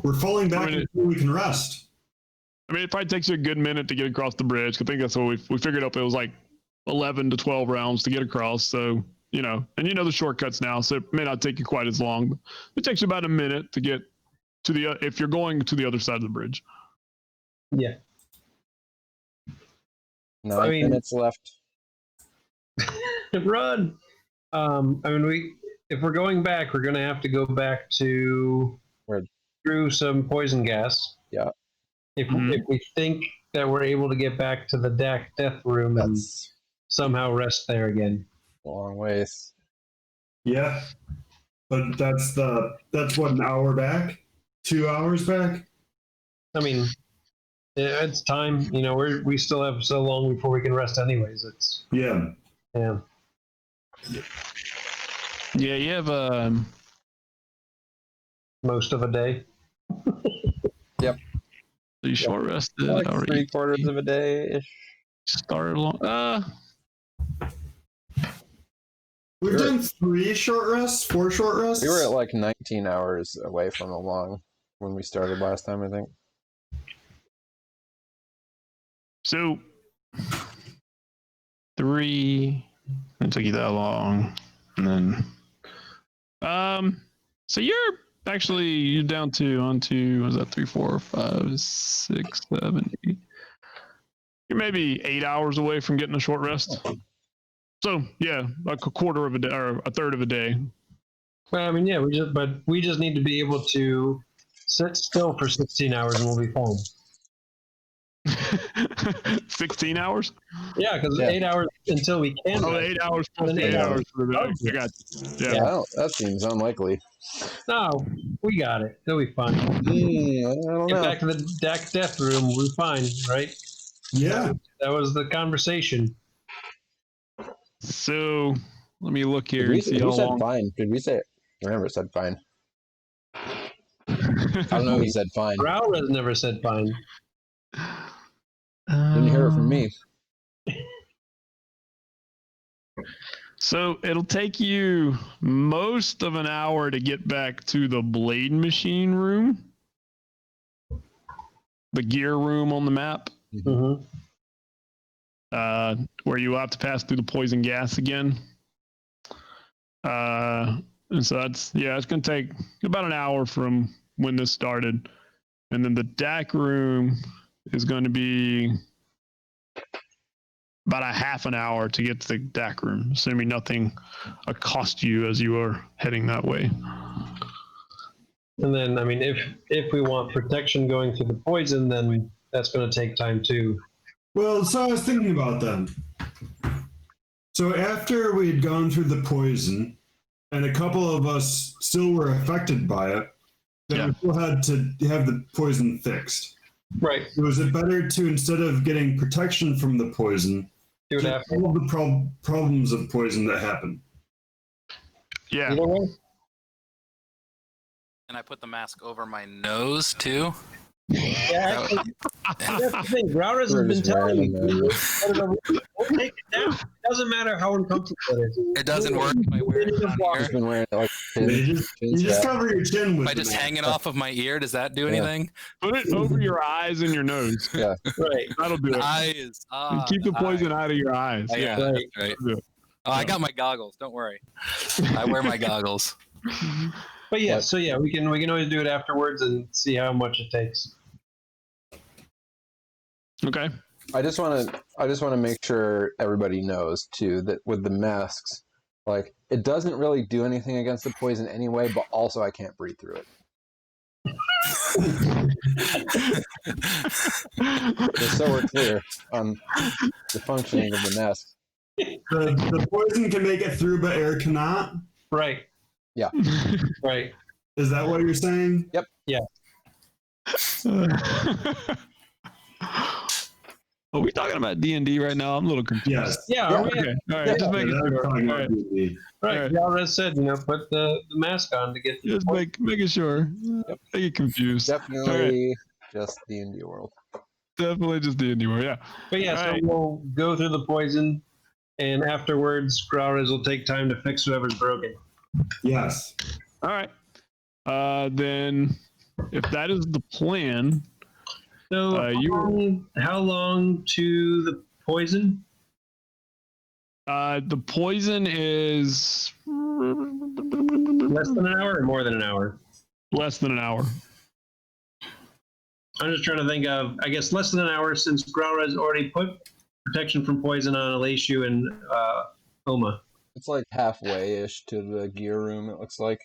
We're falling back I mean, until we can rest. I mean, it probably takes you a good minute to get across the bridge. I think that's what we figured out. It was like 11 to 12 rounds to get across. So, you know, and you know the shortcuts now, so it may not take you quite as long. But it takes you about a minute to get to the if you're going to the other side of the bridge. Yeah. 9 minutes left. Run. I mean, if we're going back, we're going to have to go back to through some poison gas. Yeah. If we think that we're able to get back to the death room and somehow rest there again. Long ways. Yeah, but that's what, an hour back, 2 hours back. I mean, it's time. You know, we still have so long before we can rest. Anyways, it's Yeah. Yeah. Yeah, you have most of a day. Yep. So you short rested. Like or 3/4 of a day ish. started long. We've done 3 short rests, 4 short rests. We were at like 19 hours away from a long when we started last time, I think. So 3. It took you that long, and then so you're down to was that 3, 4, 5, 6, 7, 8. You're maybe 8 hours away from getting a short rest. So yeah, like a quarter of a day or a third of a day. Well, I mean, yeah, we just need to be able to sit still for 16 hours and we'll be fine. 16 hours? Yeah, because 8 hours until we can. Oh, 8 hours plus Then 8 8 hours for the hours. I got you. Yeah. Yeah, that seems unlikely. No, we got it. It'll be fine. I don't Get know. back to the death room. We're fine, right? Yeah. That was the conversation. So let me look here We and see how said long. fine. Did we say? I remember it said fine. I don't know who said fine. Raul never said fine. Didn't hear it from me. So it'll take you most of an hour to get back to the blade machine room, the gear room on the map, Mm-hmm. where you have to pass through the poison gas again. And so it's going to take about an hour from when this started. And then the DAC room is going to be about a half an hour to get to the DAC room, assuming nothing accosts you as you are heading that way. And then, I mean, if we want protection going through the poison, then that's going to take time too. Well, so I was thinking about that. So after we had gone through the poison, and a couple of us still were affected by it, then we still had to have the poison fixed. Right. Was it better to, instead of getting protection from the poison, Do it to after. solve the problems of poison that happen? Yeah. Either way. And I put the mask over my nose too. Yeah, actually, that's the thing. Raurez has We're been just telling me. random, We'll take it down. Doesn't matter how uncomfortable it is. It doesn't work if I wear it down I've here. been wearing it like You just cover your chin with If I just the hang it mask. off of my ear, does that do Yeah. anything? Put it over your eyes and your nose. Yeah. Right. That'll do it. Eyes. And keep the poison out of your eyes. Oh, yeah, Yeah. that's right. Yeah. Oh, I got my goggles. Don't worry. I wear my goggles. But yeah, What? so yeah, we can always do it afterwards and see how much it takes. Okay. I just want to make sure everybody knows too that with the masks, like it doesn't really do anything against the poison anyway, but also I can't breathe through it. Just so we're clear on the functioning of the mask. The poison can make it through, but air cannot. Right. Yeah. Right. Is that what you're saying? Yep. Yeah. Are we talking about D&D right now? I'm a little confused. Yes. Yeah. Yeah. Are we Okay. All right. Yeah, Just make Yeah, it that's sure. talking All about right. D&D. Right. Alright. Raurez said, put the mask on to get. Just making sure. Yep. I get confused. Definitely just D&D world. Definitely just D&D more. Yeah. But yeah, so Alright. we'll go through the poison, and afterwards, Raurez will take time to fix whatever's broken. Yes. All right. Then, if that is the plan, So you- how long to the poison? The poison is Less than an hour or more than an hour? less than an hour. I'm just trying to think of, I guess, less than an hour since Growlrez already put protection from poison on Elishu and Oma. It's like halfway-ish to the gear room, it looks like.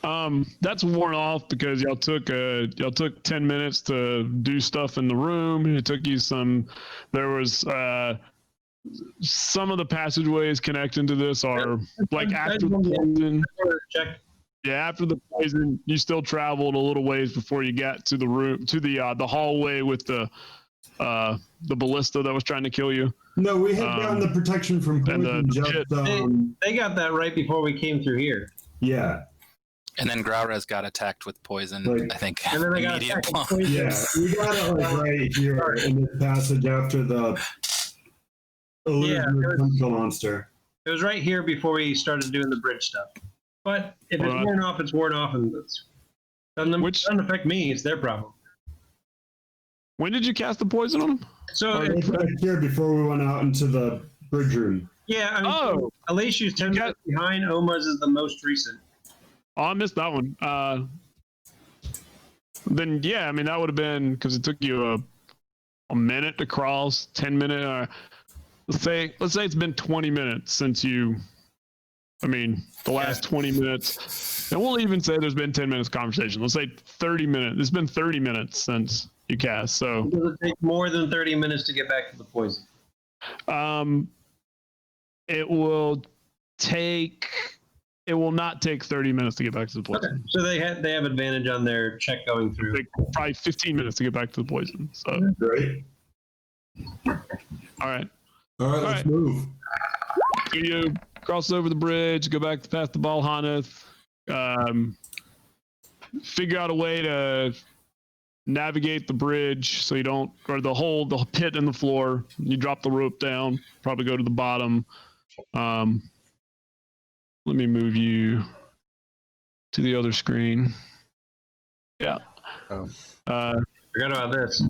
That's worn off because y'all took 10 minutes to do stuff in the room. It took you some. There was some of the passageways connecting to this are like after the poison. Check. Yeah, after the poison, you still traveled a little ways before you got to the room, to the hallway with the ballista that was trying to kill you. No, we had gotten the protection from and poison the just. They got that right before we came through here. Yeah. And then Growlrez got attacked with poison, Like- I think. And then they got immediate attacked with blow. poison. Yeah, we got it like right here in the passage after the illusion Yeah, of the monster. It was right here before we started doing the bridge stuff. But if it's Alright. worn off, it's worn off, and it doesn't affect me. It's their problem. When did you cast the poison on him? So, It was right here before we went out into the bridge room. yeah, I mean, Oh. Elishu's 10 You minutes behind. Oma's is the most recent. Oh, I missed that one. Then yeah, I mean that would have been because it took you a minute to cross, 10 minutes. Let's say it's been 20 minutes since you. I mean, the last 20 minutes, and we'll even say there's been 10 minutes of conversation. Let's say 30 minutes. It's been 30 minutes since you cast. So, Does it take more than 30 minutes to get back to the poison? it will take. It will not take 30 minutes to get back to the poison. Okay. So they have advantage on their check going through. Take probably 15 minutes to get back to the poison. So, Right? all right. All right, let's right. move. So you cross over the bridge, go back past the Valhaneth, figure out a way to navigate the bridge so you don't, or the pit in the floor. You drop the rope down, probably go to the bottom. Let me move you to the other screen. Yeah. Oh. Forgot about this.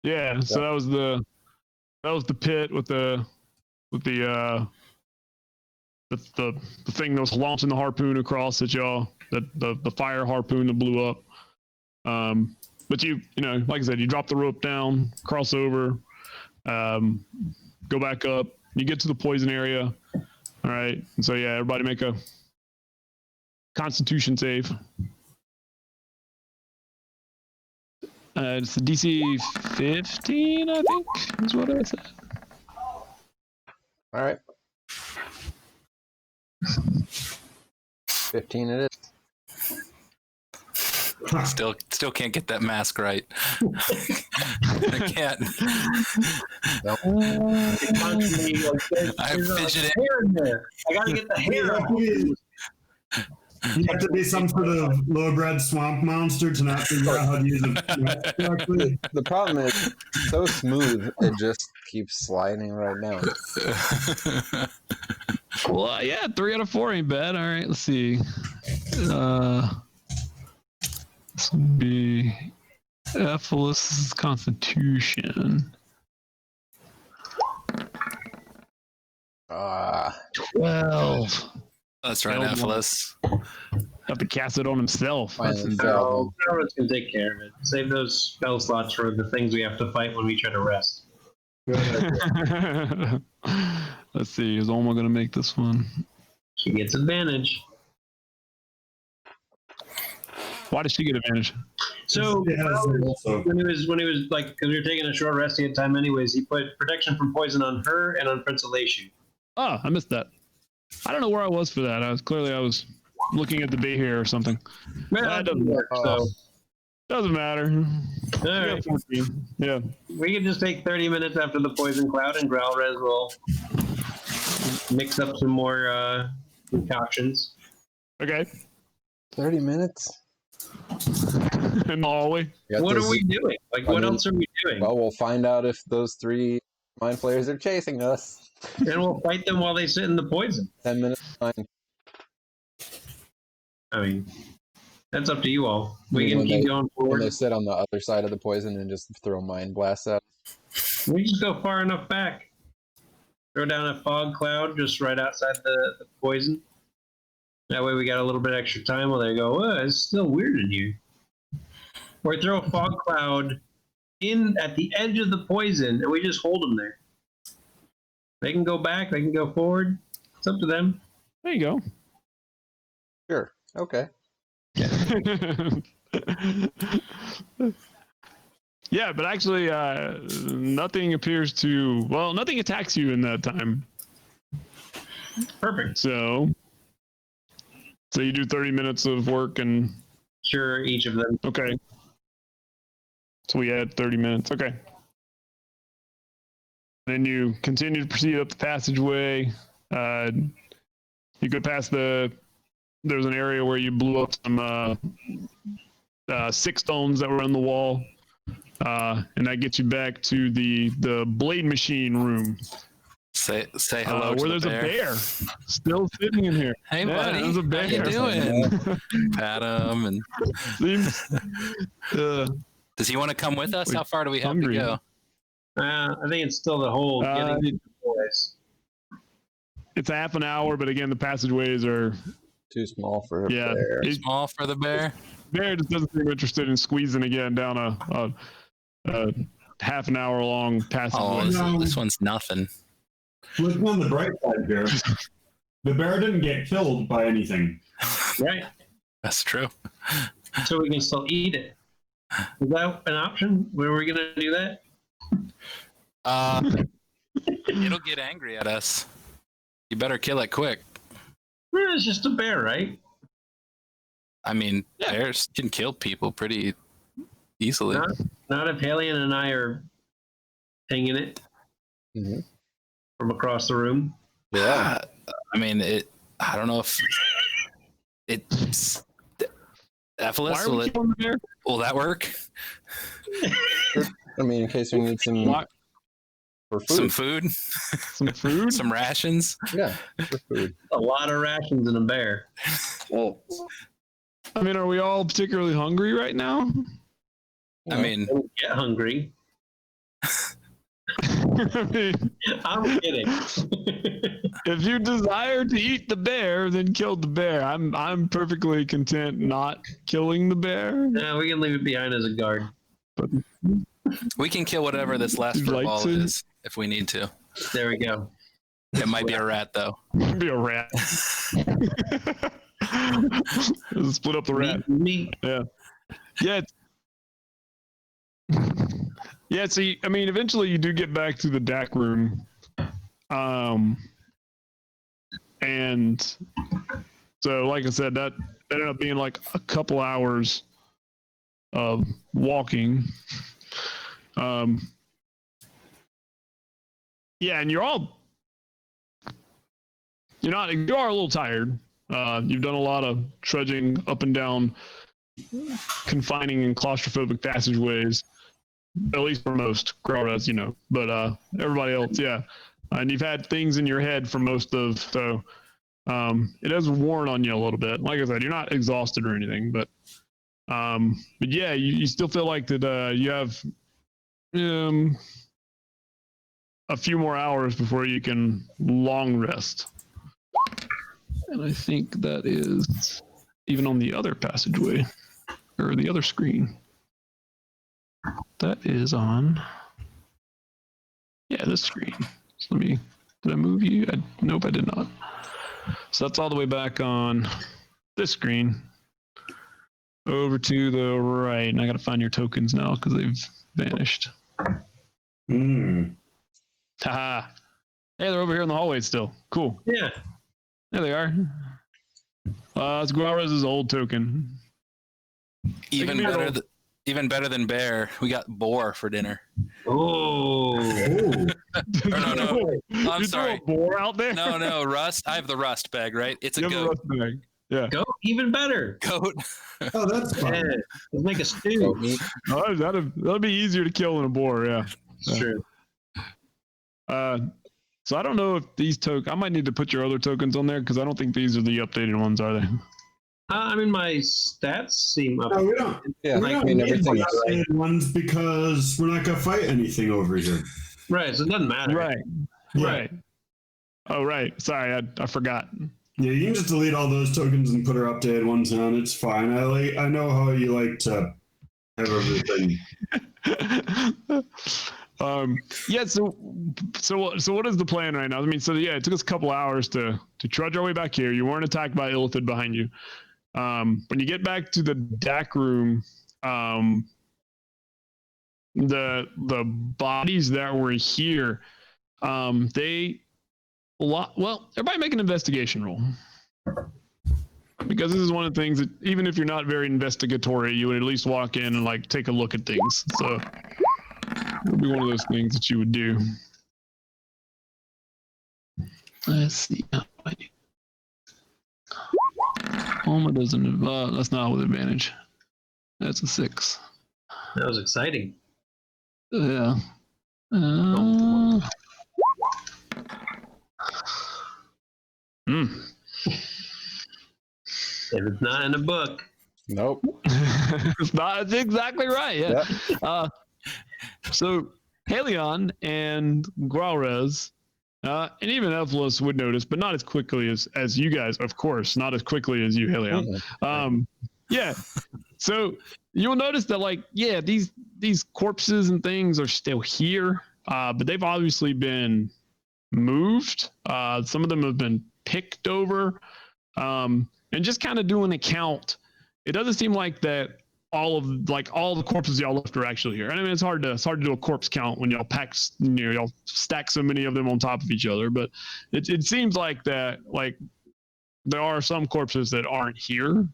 Yeah. So that was the pit with the thing that was launching the harpoon across at y'all, the fire harpoon that blew up. But you know, like I said, you drop the rope down, cross over, go back up. You get to the poison area. All right. And so yeah, everybody make a Constitution save. It's the DC 15, I think, is what I said. All right. 15 it is. Still can't get that mask right. I can't. I'm fidgeting. I gotta get the hair. You have to be some sort of low-bred swamp monster to not figure out how to use it correctly. The problem is, it's so smooth, it just keeps sliding right now. Well, yeah, 3 out of 4 ain't bad. All right, let's see. This would be Ephelus's Constitution. 12. That's right, Failed one. Ephesus. Have to cast it on himself. Finally, So Growlrez can take care of it. Save those spell slots for the things we have to fight when we try to rest. Let's see. Is Olma going to make this one? She gets advantage. Why does she get advantage? So It has it also. when he was like, because we were taking a short rest, he had time anyways. He put protection from poison on her and on Prince Elishu. Oh, I missed that. I don't know where I was for that. I was looking at the bay here or something. That doesn't work. So Doesn't matter. all right. 14. Yeah. We can just take 30 minutes after the poison cloud, and Growlrez will mix up some more concoctions. Okay. 30 minutes? In the hallway. You got What those- are we doing? Like, what else are we doing? Well, we'll find out if those 3 mind flayers are chasing us. And we'll fight them while they sit in the poison. 10 minutes. Fine. I mean, that's up to you all. We When can keep they- going When they forward. sit on the other side of the poison and just throw mind blasts at. We just go far enough back. Throw down a fog cloud just right outside the poison. That way we got a little bit extra time while they go, oh, it's still weird in here. Or throw a fog cloud in at the edge of the poison and we just hold them there. They can go back, they can go forward. It's up to them. There you go. Sure. Okay. Yeah, but actually, nothing appears to. Well, nothing attacks you in that time. Perfect. So you do 30 minutes of work and. Sure, each of them. Okay. So we had 30 minutes. Okay. Then you continue to proceed up the passageway. You go past there's an area where you blew up some 6 stones that were on the wall. And that gets you back to the blade machine room. Say hello to where the there's bear. a bear still sitting in here. Hey, Yeah, buddy. there's a bear. How you doing? Pat him. And Seems, does he want to come with us? How far do we have hungry. to go? I think it's still the whole getting to the boys. it's a half an hour, but again, the passageways are Too small for a yeah. bear. Small for the bear. Bear just doesn't seem interested in squeezing again down a half an hour long passageway. Oh, this one's nothing. Looking on the bright side here, the bear didn't get killed by anything. Right. That's true. So we can still eat it. Is that an option? Were we going to do that? It'll get angry at us. You better kill it quick. It's just a bear, right? I mean, bears can kill people pretty easily. Not if Halion and I are pinging it from across the room. Yeah. I mean, I don't know if it's. Why Ephesus, are we killing the bear? will that work? I mean, in case we need some Why- for food. Some food? Some food? Some rations? Yeah, for food. A lot of rations in a bear. Well, I mean, are we all particularly hungry right now? I mean, Don't get hungry. I mean, I'm kidding. if you desire to eat the bear, then kill the bear. I'm perfectly content not killing the bear. Yeah, we can leave it behind as a guard. we can kill whatever this last You'd like furball to? is if we need to. There we go. It might be a rat, though. Be a rat. Split up the rat. Meat. Yeah. Yeah. Yeah, see, I mean, eventually you do get back to the DAC room. And so, like I said, that ended up being like a couple hours of walking. Yeah, and you are a little tired. You've done a lot of trudging up and down confining and claustrophobic passageways, at least for most Growlers, but everybody else, yeah. And you've had things in your head for most of, so it has worn on you a little bit. Like I said, you're not exhausted or anything, but yeah, you still feel like that you have a few more hours before you can long rest. And I think that is even on the other passageway, or the other screen. That is on, this screen. So did I move you? Nope, I did not. So that's all the way back on this screen. Over to the right, and I gotta find your tokens now because they've vanished. Haha. Hey, they're over here in the hallway still. Cool. Yeah. There they are. It's Guarez's old token. Even better than bear. We got boar for dinner. Oh. No. I'm you sorry. Throw a boar out there? No, rust. I have the rust bag, right? It's a You have a goat. rust bag. Yeah. Goat, even better. Goat. Oh, that's fun. Yeah. Let's make a goat stew. meat. Oh, that'd be easier to kill than a boar. Yeah. It's true. So I don't know if these tokens. I might need to put your other tokens on there because I don't think these are the updated ones, are they? I mean, my stats seem up. No, we don't. Yeah, We I don't mean, need everything the is updated ones because we're not gonna fight anything over here. Right, so it doesn't matter. Right. Yeah. Right. Oh, right. Sorry, I forgot. Yeah, you can just delete all those tokens and put our updated ones on. It's fine. I know how you like to have everything. Yeah. So what is the plan right now? I mean, so yeah, it took us a couple hours to trudge our way back here. You weren't attacked by Illithid behind you. When you get back to the DAC room, the bodies that were here, well, everybody make an investigation roll. Because this is one of the things that, even if you're not very investigatory, you would at least walk in and like take a look at things. So it'll be one of those things that you would do. Let's see. Alma doesn't. That's not with advantage. That's a 6. That was exciting. Yeah. If it's not in a book. Nope. It's not. That's exactly right. Yeah. Yep. So Helion and Gralrez, and even Evelus would notice, but not as quickly as you guys, of course, not as quickly as you, Helion. Yeah. So you'll notice that, like, yeah, these corpses and things are still here, but they've obviously been moved. Some of them have been picked over, and just kind of doing a count. It doesn't seem like that all the corpses y'all left are actually here. And I mean, it's hard to do a corpse count when y'all y'all stack so many of them on top of each other. But it seems like that, like, there are some corpses that aren't here.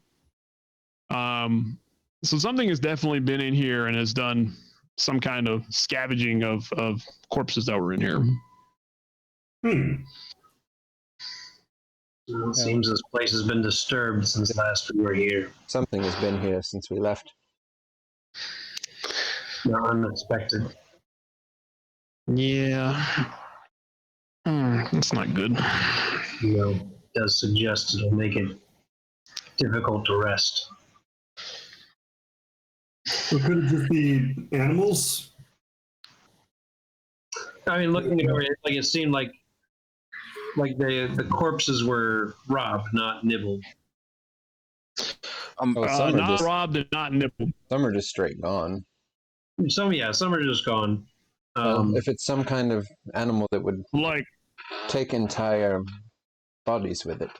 So something has definitely been in here and has done some kind of scavenging of corpses that were in here. It seems this place has been disturbed since last we were here. Something has been here since we left. Not unexpected. Yeah. That's not good. You know, it does suggest it'll make it difficult to rest. So could it just be animals? I mean, looking at it, like it seemed like the corpses were robbed, not nibbled. Some are Not just, robbed and not nibbled. some are just straight gone. Some are just gone. If it's some kind of animal that would Like, take entire bodies with it.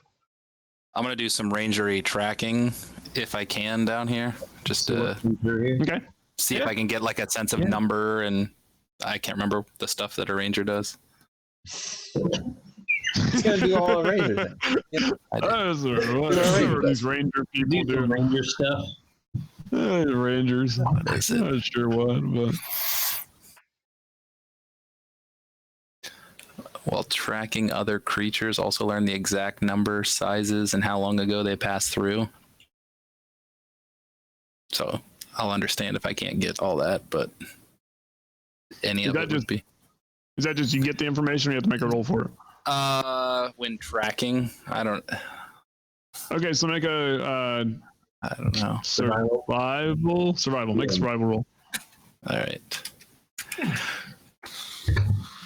I'm gonna do some rangery tracking if I can down here, just to okay. see if I can get like a sense of number, and I can't remember the stuff that a ranger does. It's gonna do all the ranger things. Yep. Whatever these ranger people do. Ranger stuff. Rangers. What is it? Not sure what, but While tracking other creatures, also learn the exact number, sizes, and how long ago they passed through. So I'll understand if I can't get all that, but any of it would be. Is that just you get the information or you have to make a roll for it? When tracking, I don't. Okay, so make a I don't know. survival. Make a survival roll. All right.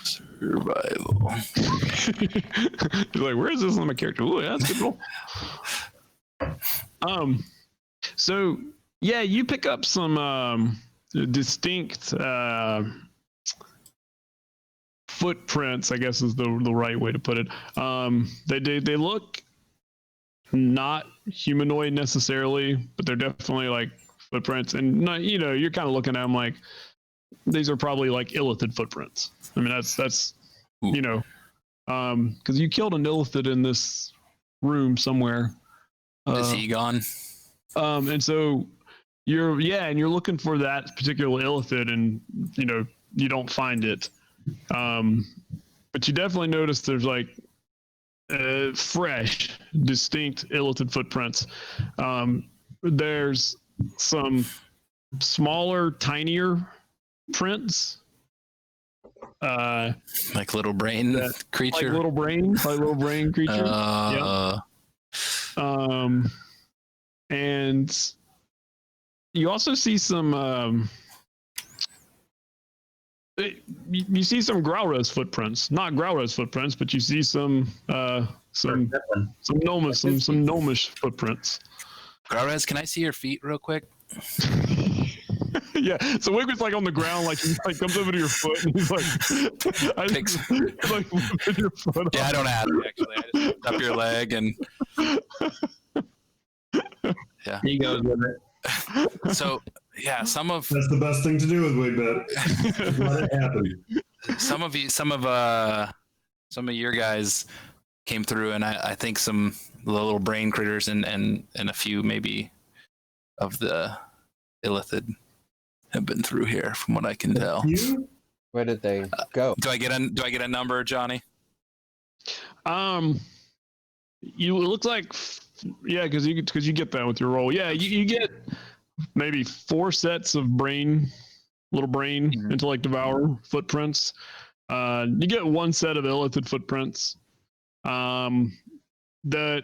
Survival. You're like, where is this on my character? Oh, yeah, that's a good roll. So yeah, you pick up some distinct footprints, I guess is the right way to put it. They look not humanoid necessarily, but they're definitely like footprints. And not, you're kind of looking at them like these are probably like Illithid footprints. I mean, that's Ooh. Because you killed an Illithid in this room somewhere. Is he gone? And so you're looking for that particular Illithid, and you don't find it. But you definitely notice there's like fresh, distinct Illithid footprints. There's some smaller, tinier prints. Like little brain creature? Like little brain creature. Yeah. And you also see some You see some Growlers footprints, not Growlers footprints, but you see some gnomish footprints. Growlers, can I see your feet real quick? Yeah, so Wigwit's like on the ground, like he like comes over to your foot, and he's like, like moving your foot. Yeah, I don't ask actually. I just lift up your leg and yeah. He goes with it. So yeah, some of That's the best thing to do with Wigbet. Let it happen. some of your guys came through, and I think some little brain critters and a few maybe of the Illithid have been through here, from what I can tell. You? Where did they go? Do I get a number, Johnny? It looks like, yeah, because you get that with your roll. Yeah, you get maybe 4 sets of little brain intellect devour footprints. You get 1 set of Illithid footprints. The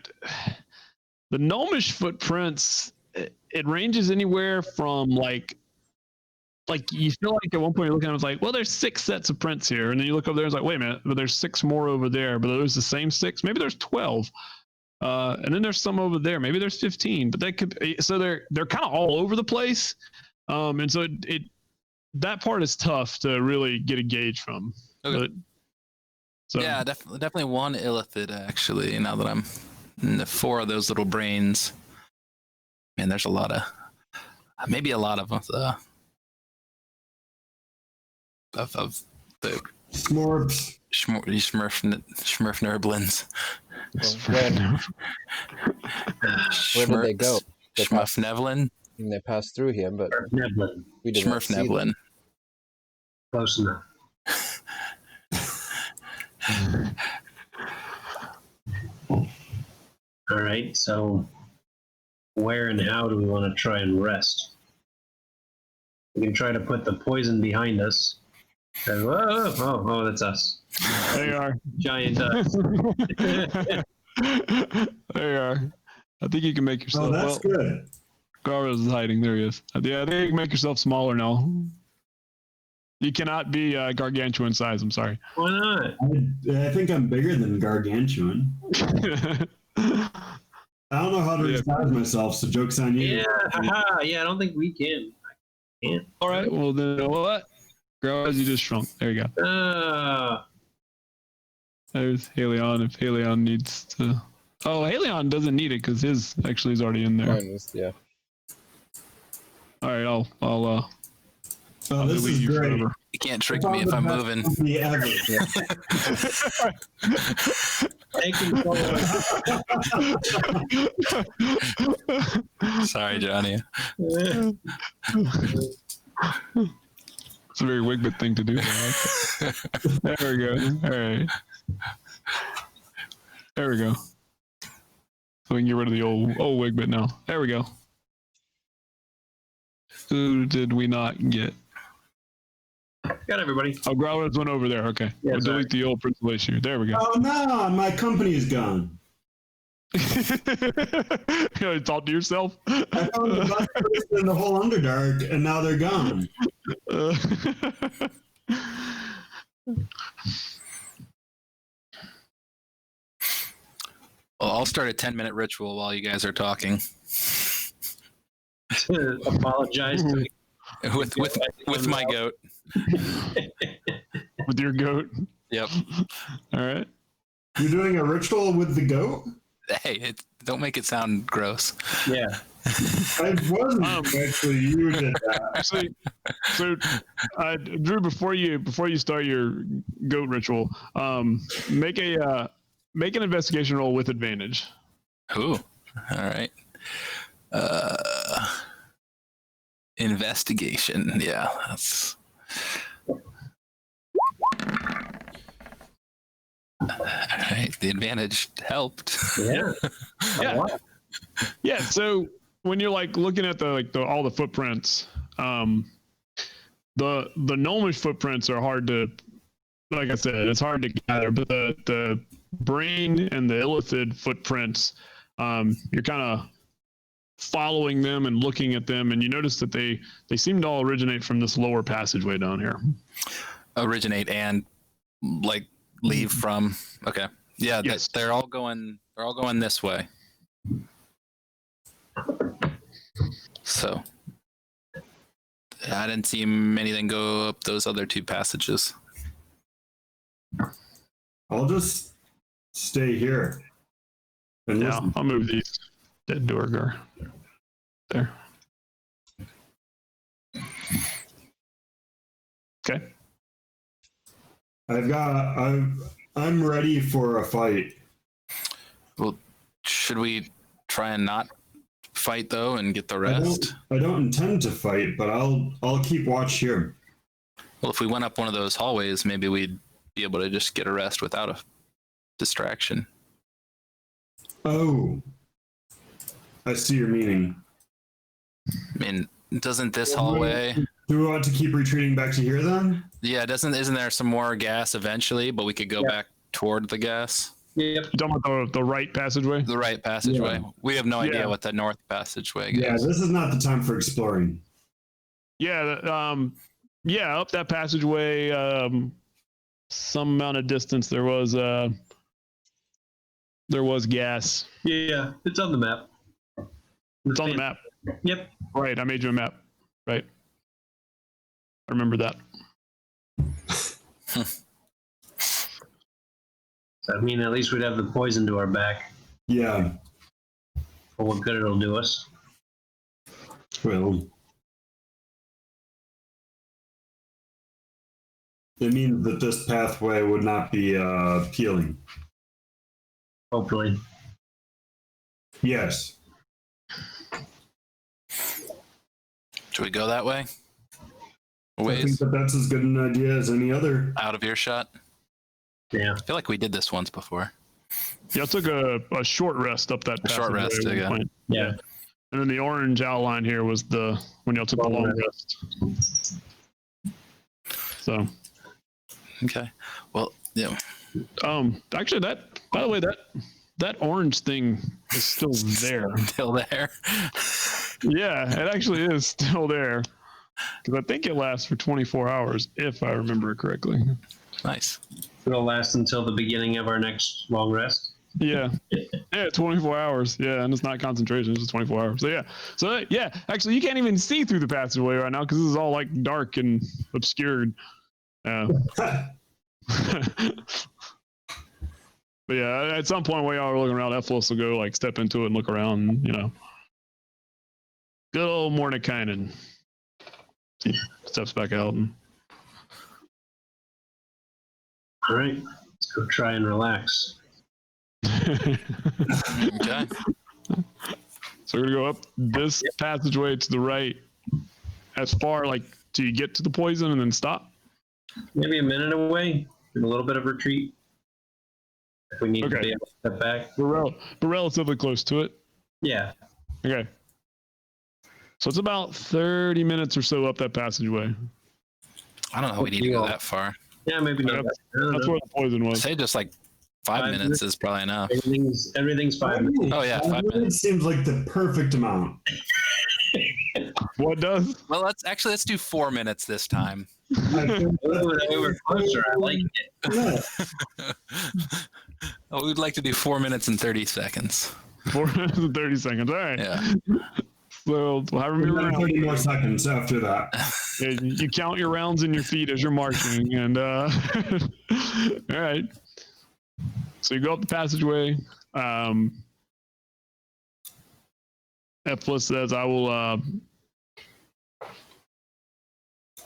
gnomish footprints, it ranges anywhere from like you feel like at one point you're looking at it, it's like, well, there's 6 sets of prints here, and then you look over there, it's like, wait a minute, but there's 6 more over there, but those the same 6, maybe there's 12, and then there's some over there, maybe there's 15, but they could, so they're kind of all over the place, and so that part is tough to really get a gauge from. Okay. But, so Yeah, definitely 1 Illithid actually. Now that I'm in the 4 of those little brains, man, there's a lot of the Smorps. Smurf Nerblins. Where did they go? They Smurf Nevlin. They passed through here, but Neblin. we did not Smurf see them. Nevlin. Close enough. All right, so where and how do we want to try and rest? We can try to put the poison behind us. And, oh, that's us. there you are. Giant us. There you are. I think you can make yourself. Oh, that's good. Garros is hiding. There he is. Yeah, I think you can make yourself smaller now. You cannot be gargantuan size. I'm sorry. Why not? I think I'm bigger than gargantuan. I don't know how to resize myself, so joke's on you. Yeah, haha, yeah, I don't think we can. I can't. All right. Well, then you know what? Garros, you just shrunk. There you go. There's Haleon. If Haleon needs to. Oh, Haleon doesn't need it because his actually is already in there. Yeah. All right. I'll Oh, I'll this delete is you great. forever. You can't trick me if I'm moving. Ever. Take control. Sorry, Johnny. It's a very Wigbit thing to do. There we go. All right. There we go. So we can get rid of the old Wigbit now. There we go. Who did we not get? Got everybody. Oh, Growlers went over there. Okay. Yeah, We'll delete the old principal issue. There we go. Oh no, my company is gone. You talk to yourself. I found the best person in the whole Underdark, and now they're gone. Well, I'll start a 10-minute ritual while you guys are talking. Apologize to with my goat. With your goat. Yep. All right. You're doing a ritual with the goat? Hey, don't make it sound gross. Yeah. I wasn't actually. You did that. Actually, so Drew, before you start your goat ritual, make an investigation roll with advantage. Ooh. All right. Investigation. Yeah, that's. All right, the advantage helped. Yeah. Yeah. Yeah. So when you're like looking at all the footprints, the gnomish footprints are hard to, like I said, it's hard to gather. But the brain and the illithid footprints, you're kind of following them and looking at them, and you notice that they seem to all originate from this lower passageway down here. originate and like leave from? Okay. Yeah, Yes. they're all going this way. So I didn't see anything go up those other two passages. I'll just stay here. And Yeah, listen. I'll move these dead Duergar. There. Okay. I'm ready for a fight. Well, should we try and not fight though and get the rest? I don't intend to fight, but I'll keep watch here. Well, if we went up one of those hallways, maybe we'd be able to just get a rest without a distraction. Oh, I see your meaning. I mean, doesn't this hallway? Do we want to keep retreating back to here then? Yeah, isn't there some more gas eventually? But we could go back toward the gas. Yep. You talking about the right passageway? The right passageway. Yeah. We have no idea Yeah. what the north passageway goes. Yeah, this is not the time for exploring. Yeah, yeah, up that passageway, some amount of distance there was gas. Yeah, it's on the map. It's on the map. Yep. Right, I made you a map. Right. I remember that. I mean, at least we'd have the poison to our back. Yeah, For what good it'll do us. well, it means that this pathway would not be appealing. Hopefully. Yes. Should we go that way? I think Ways that that's as good an idea as any other. out of earshot. Yeah. I feel like we did this once before. Yeah, I took a short rest up that A short passageway rest, at one yeah. point. Yeah. And then the orange outline here was when y'all took the long rest. So, Okay. Well, yeah. actually, by the way, that orange thing is still there. Still there. Yeah, it actually is still there because I think it lasts for 24 hours, if I remember it correctly. Nice. It'll last until the beginning of our next long rest. Yeah, 24 hours. Yeah, and it's not concentration; it's just 24 hours. So yeah, actually, you can't even see through the passageway right now because this is all like dark and obscured. But yeah, at some point while y'all are looking around, Ephilos will go like step into it and look around. And, good old Mordekainen. He steps back out and. All right. Let's go try and relax. Okay. So we're gonna go up this passageway to the right, as far like till you get to the poison and then stop. Maybe a minute away. A little bit of retreat. If we need to Okay. be able to step back. We're relatively close to it. Yeah. Okay. So it's about 30 minutes or so up that passageway. I don't know. We need to go that far. Yeah, maybe not. That's I don't That's know. where the poison I'd was. say just like 5 minutes is probably enough. Everything's 5 minutes. Oh, yeah, 5 minutes. Seems like the perfect amount. What does? Well, let's do 4 minutes this time. Oh, we were closer. I like it. Yeah. Oh, we'd like to do 4 minutes and 30 seconds. 4 minutes and 30 seconds. All right. Yeah. So however many rounds, 30 more seconds after that. yeah, you count your rounds in your feet as you're marching, and all right. So you go up the passageway. Ephilos says,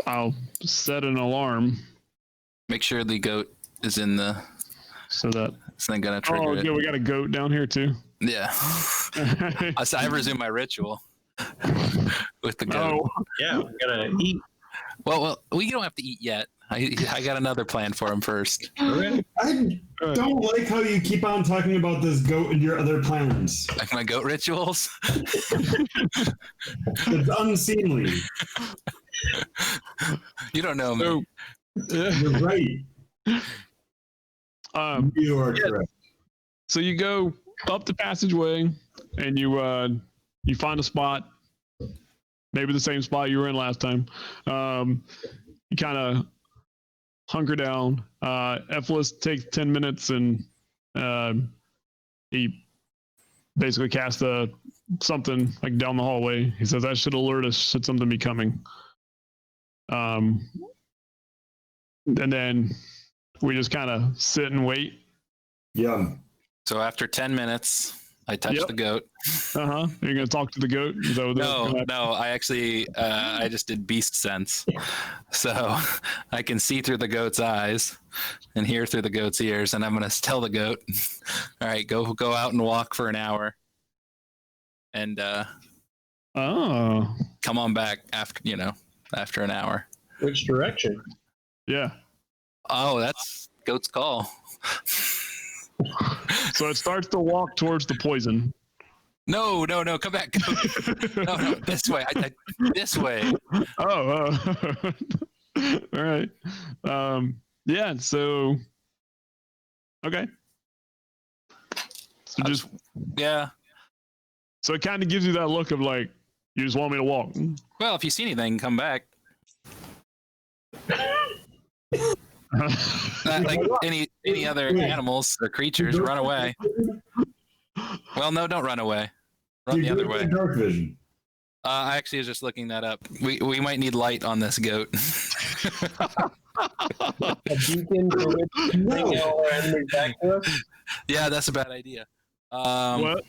I'll set an alarm Make sure the goat is in the. so that. It's not gonna trigger Oh, it. yeah, we got a goat down here too. Yeah. I resume my ritual with the goat. Oh, Yeah, we gotta eat. Well, we don't have to eat yet. I got another plan for him first. Okay. I don't like how you keep on talking about this goat and your other plans. Like my goat rituals. It's unseemly. You don't know me. You're right. You are correct. So you go up the passageway and you find a spot, maybe the same spot you were in last time. You kind of hunker down. Ephesus takes 10 minutes and he basically casts something like down the hallway. He says that should alert us should something be coming. And then we just kind of sit and wait. Yeah. So after 10 minutes, I touch Yep. the goat. You're gonna talk to the goat? Is that what that's gonna happen? No, I actually, I just did beast sense. So I can see through the goat's eyes and hear through the goat's ears. And I'm going to tell the goat, all right, go out and walk for an hour. And come on back after an hour. Which direction? Yeah. Oh, that's goat's call. So it starts to walk towards the poison. No, come back. No, this way. This way. All right. Yeah. So. Okay. So just Yeah. so it kind of gives you that look of like you just want me to walk. Well, if you see anything, come back. Like any other animals or creatures, run away. Well, no, don't run away. Run the other way. Dark vision. I actually was just looking that up. We might need light on this goat. A beacon for which to bring all our enemies back to us? Yeah, that's a bad idea. What?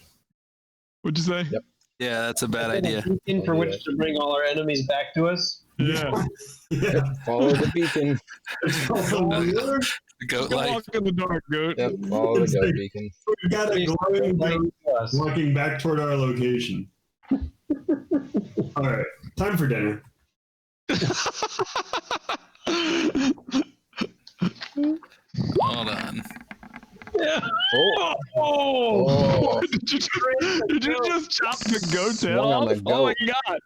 What'd you say? Yep. Yeah, that's a bad idea. A beacon for which to bring all our enemies back to us? Yeah. Yeah. Follow the beacon. It's called the lure. Goat Go light. walk in the dark, goat. Yep, follow the goat beacon. We got a glowing Back goat to us. walking back toward our location. All right, time for dinner. Hold on. Oh, Oh! Oh. Did you just chop the goat's head Swung on off? the Oh my goat. god!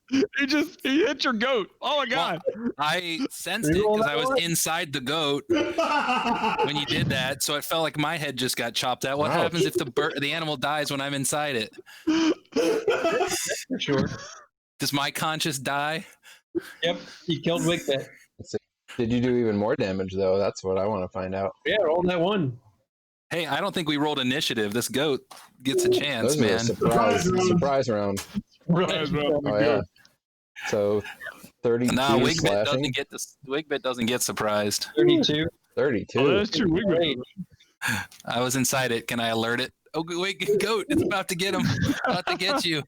He hit your goat. Oh my god! I sensed it because I was inside the goat when you did that, so it felt like my head just got chopped out. What Ouch. happens if the animal dies when I'm inside it? For sure. Does my conscience die? Yep, you killed Wigbit. Did you do even more damage though? That's what I want to find out. Yeah, roll that one. Hey, I don't think we rolled initiative. This goat gets a chance, Those are a man. surprise round. Right, bro. Oh yeah. So 32 No, Wigbit slashing. doesn't get this. Wigbit doesn't get surprised. 32. 32. Oh, that's true. We Great. I was inside it. Can I alert it? Oh, wait, goat! It's about to get him. About to get you.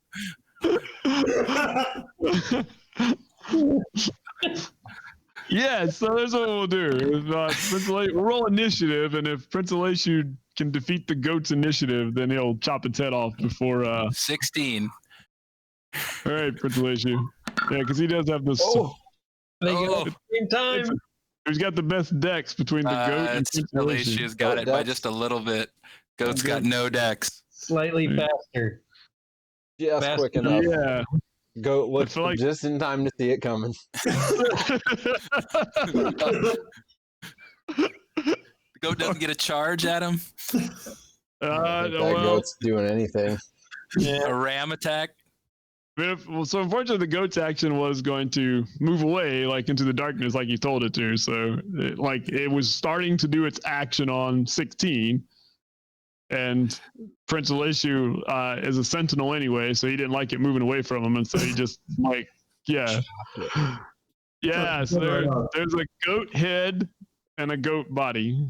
Yeah, so there's what we'll do. We'll roll initiative, and if Prince Elishu can defeat the goat's initiative, then he'll chop its head off before. 16. All right, Prince Elishu. Yeah, because he does have this. Oh, They go Oh. at the same time. He's got the best dex between the goat and It's Prince Alicia's got it by just a little bit. Goat's got no dex. Slightly faster. just Fast quick enough. enough. Yeah. Goat looked feel like- just in time to see it coming. The goat doesn't get a charge at him. I don't think that well, goat's doing anything. A ram attack. so unfortunately, the goat's action was going to move away, like into the darkness, like you told it to. So, it was starting to do its action on 16, and Prince Elishu is a sentinel anyway, so he didn't like it moving away from him, and so he just yeah. So there's a goat head and a goat body.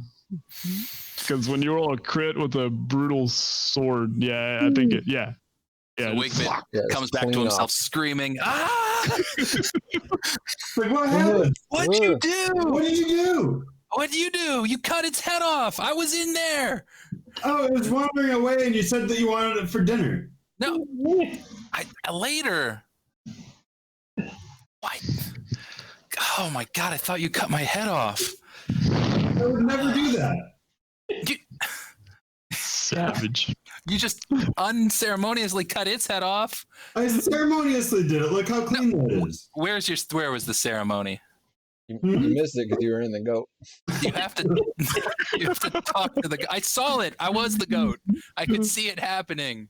Because when you roll a crit with a brutal sword, I think it, yeah. So Wigbit Yeah, it's comes back to clean himself off. screaming, "Ah! Like, what happened? What'd you do? What did you do? What'd you do? You cut its head off. I was in there." Oh, it was wandering away, and you said that you wanted it for dinner. No, I later. What? Oh my god! I thought you cut my head off. I would never do that. Savage. You just unceremoniously cut its head off. I ceremoniously did it. Look how clean that is. Where was the ceremony? You missed it because you were in the goat. You have to talk to the goat. I saw it. I was the goat. I could see it happening.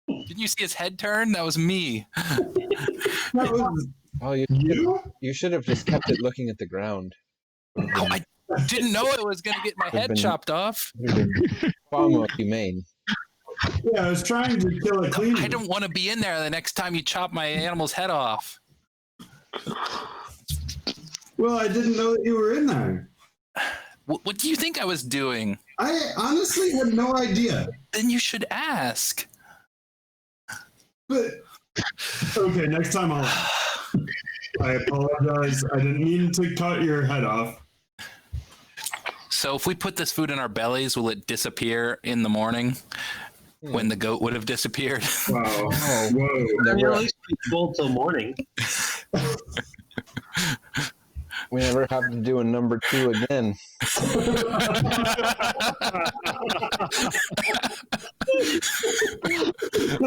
Didn't you see his head turn? That was me. That was Oh, you? you should have just kept it looking at the ground. Oh, didn't know I was going to get my head been- chopped off. Far more humane. Yeah, I was trying to kill it clean. I don't want to be in there the next time you chop my animal's head off. Well, I didn't know that you were in there. What do you think I was doing? I honestly had no idea. Then you should ask. But okay, next time I apologize. I didn't mean to cut your head off. So if we put this food in our bellies, will it disappear in the morning when the goat would have disappeared? Wow. Oh. Whoa. You'll at least be full till morning. We never have to do a number 2 again.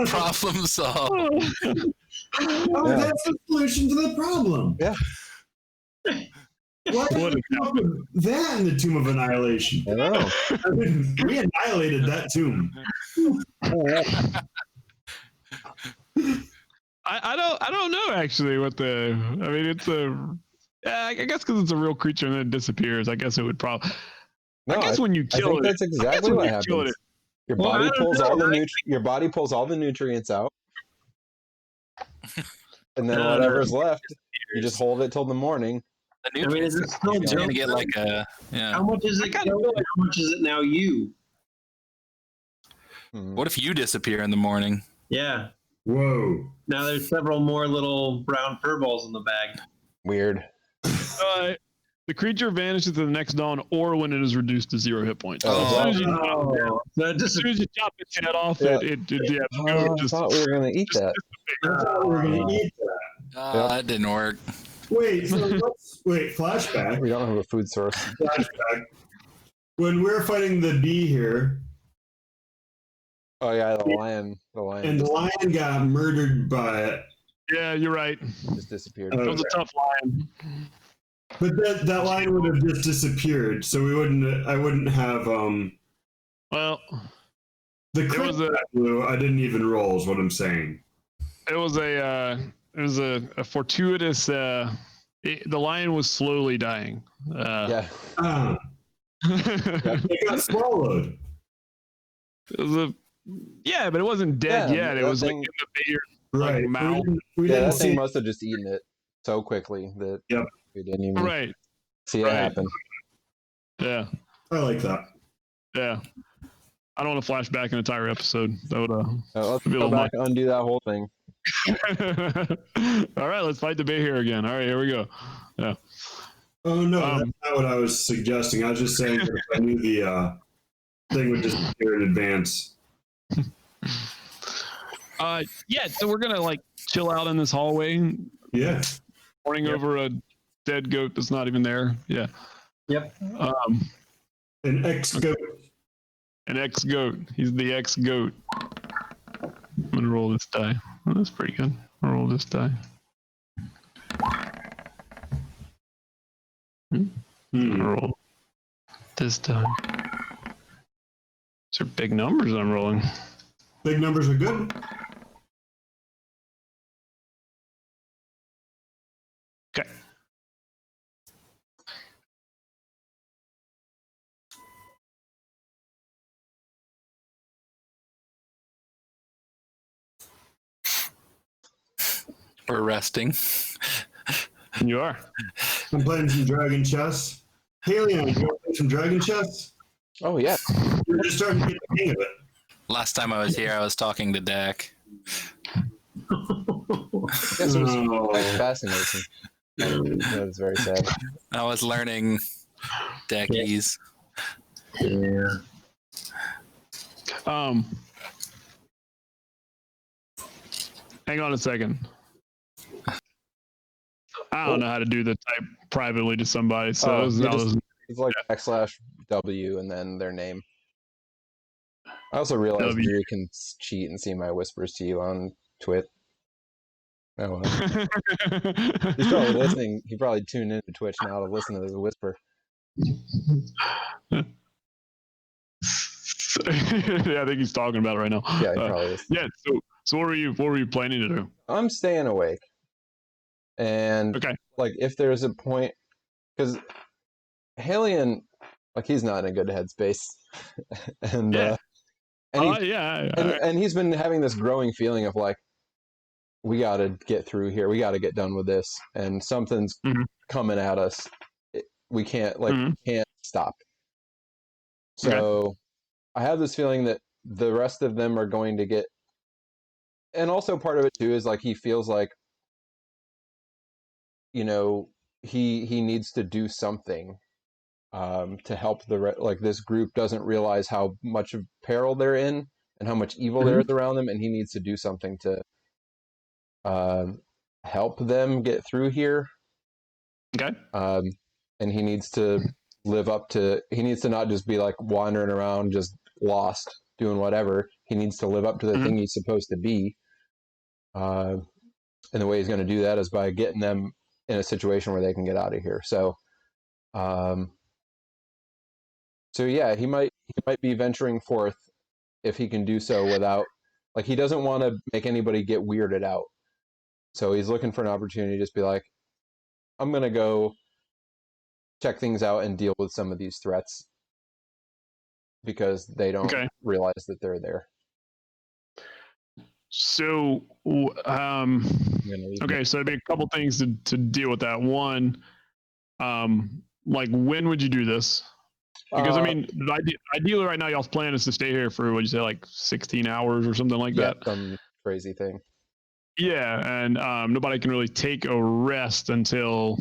Problem solved. Oh, Yeah. that's the solution to the problem. Yeah. Why did we come up with that in the Tomb of Annihilation? I don't know. I mean, we annihilated that tomb. I don't know actually what the. I mean, it's a. Yeah, I guess because it's a real creature and then it disappears. I guess it would probably. No, I guess when you I kill think it, that's exactly when what you kill happens. it- Your Well, body I don't pulls know, all the right? your body pulls all the nutrients out, and then No, whatever's left, you just hold it till the morning. The I mean, is it still You're gonna junk? get like a How much is it? kinda Goat, and how much is it now? You? Hmm. What if you disappear in the morning? Yeah. Whoa. Now there's several more little brown fur balls in the bag. Weird. The creature vanishes to the next dawn, or when it is reduced to 0 hit points. Oh, As soon as you, Oh, so it as just soon as you chop its head off, Yeah. the Oh, goat I just thought we were gonna eat that. I thought we were gonna eat that. That didn't work. Wait, so flashback. We don't have a food source. Flashback. When we're fighting the bee here, Oh yeah, the lion. The lion and the lion got murdered by it. Yeah, you're right. just disappeared. It was a tough lion. But that line would have just disappeared, so we wouldn't. I wouldn't have Well, the It crit was a- that blew. I didn't even roll. Is what I'm saying. it was a fortuitous. The lion was slowly dying. Yeah. Ah, it got swallowed. It was a. Yeah, but it wasn't dead Yeah, yet. It that was thing- like in the Bayer. Right. We mouth. we Yeah, didn't that thing see. must have just eaten it so quickly that Yep. we didn't even Right. see it Right. happen. Yeah. I like that. Yeah. I don't want to flash back an entire episode. That would Let's Be a go little back and undo that whole thing. All right, let's fight the Bay here again. All right, here we go. Oh no, Um, that's not what I was suggesting. I was just saying that if I knew the thing would disappear in advance. Yeah, so we're gonna like chill out in this hallway, Yeah. mourning over a dead goat that's not even there. Yeah. Yep. An ex-goat. An ex-goat. He's the ex-goat. I'm gonna roll this die. Oh, that's pretty good. I'll roll this die. I'm Hmm. gonna roll this die. These are big numbers I'm rolling. Big numbers are good. Okay. We're resting. You are. I'm playing some Dragon Chess. Haley, you want to play some Dragon Chess? Oh yeah. We're just starting to get the hang of it. Last time I was here, I was talking to Dak. Yes, it was Oh. quite fascinating. That was very sad. I was learning Dakies. Yeah. Hang on a second. I don't know how to do the type privately to somebody, so Oh, that was- you that just- was- It's like /W and then their name. I also realized W. Drew can cheat and see my whispers to you on Twit. Oh well. He's probably listening. He probably tuned into Twitch now to listen to the whisper. yeah, I think he's talking about it right now. Yeah, he Uh, probably is. yeah. So what were you planning to do? I'm staying awake. And Okay. like if there's a point, because Halion, like he's not in a good headspace, and Yeah. and, Yeah. and he's been having this growing feeling of like, we got to get through here, we got to get done with this, and something's Mhm. coming at us. We can't Mhm. can't stop. So I have this feeling that the rest of them are going to get, and also part of it too is like he feels like, you know, he needs to do something to help like this group doesn't realize how much of peril they're in and how much evil there is around them, and he needs to do something to help them get through here. Okay. And he needs to live up to, he needs to not just be like wandering around just lost doing whatever. He needs to live up to the thing he's supposed to be. And the way he's going to do that is by getting them in a situation where they can get out of here. So yeah, he might be venturing forth if he can do so without, like, he doesn't want to make anybody get weirded out. So he's looking for an opportunity to just be like, I'm going to go check things out and deal with some of these threats because they don't realize that they're there. So, okay, so there'd be a couple things to deal with that. One, like, when would you do this? Because I mean, ideally right now, y'all's plan is to stay here for, what'd you say, like 16 hours or something like that? Some crazy thing. Yeah, and nobody can really take a rest until,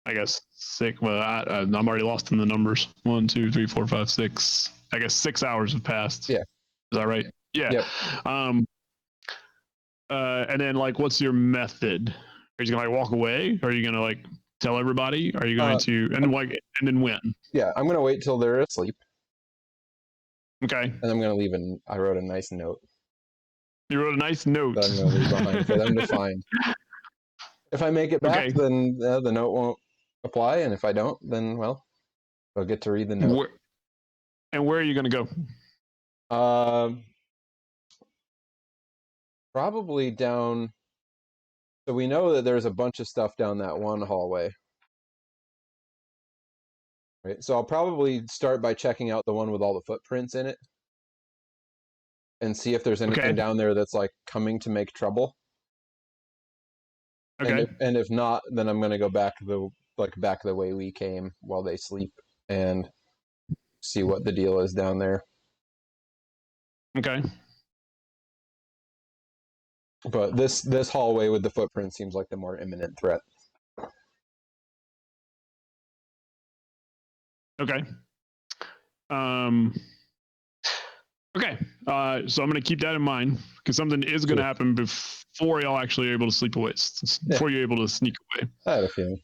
I guess 6. Well, I'm already lost in the numbers. 1, 2, 3, 4, 5, 6. I guess 6 hours have passed. Yeah. Is that right? Yeah. Yep. And then, like, what's your method? Are you gonna like walk away? Are you gonna like tell everybody? Are you going to and then when? Yeah, I'm gonna wait till they're asleep. Okay. And I'm gonna leave I wrote a nice note. You wrote a nice note. That I'm gonna leave behind for them to find. If I make it back, then the note won't apply, and if I don't, then well, they'll get to read the note. Where are you gonna go? Probably down. So we know that there's a bunch of stuff down that one hallway. Right. So I'll probably start by checking out the one with all the footprints in it and see if there's anything down there that's like coming to make trouble. Okay. And if not, then I'm gonna go back the way we came while they sleep and see what the deal is down there. Okay. But this hallway with the footprint seems like the more imminent threat. Okay. Okay. So I'm gonna keep that in mind because something is gonna happen before y'all actually are able to sleep away. Before you're able to sneak away. I had a feeling.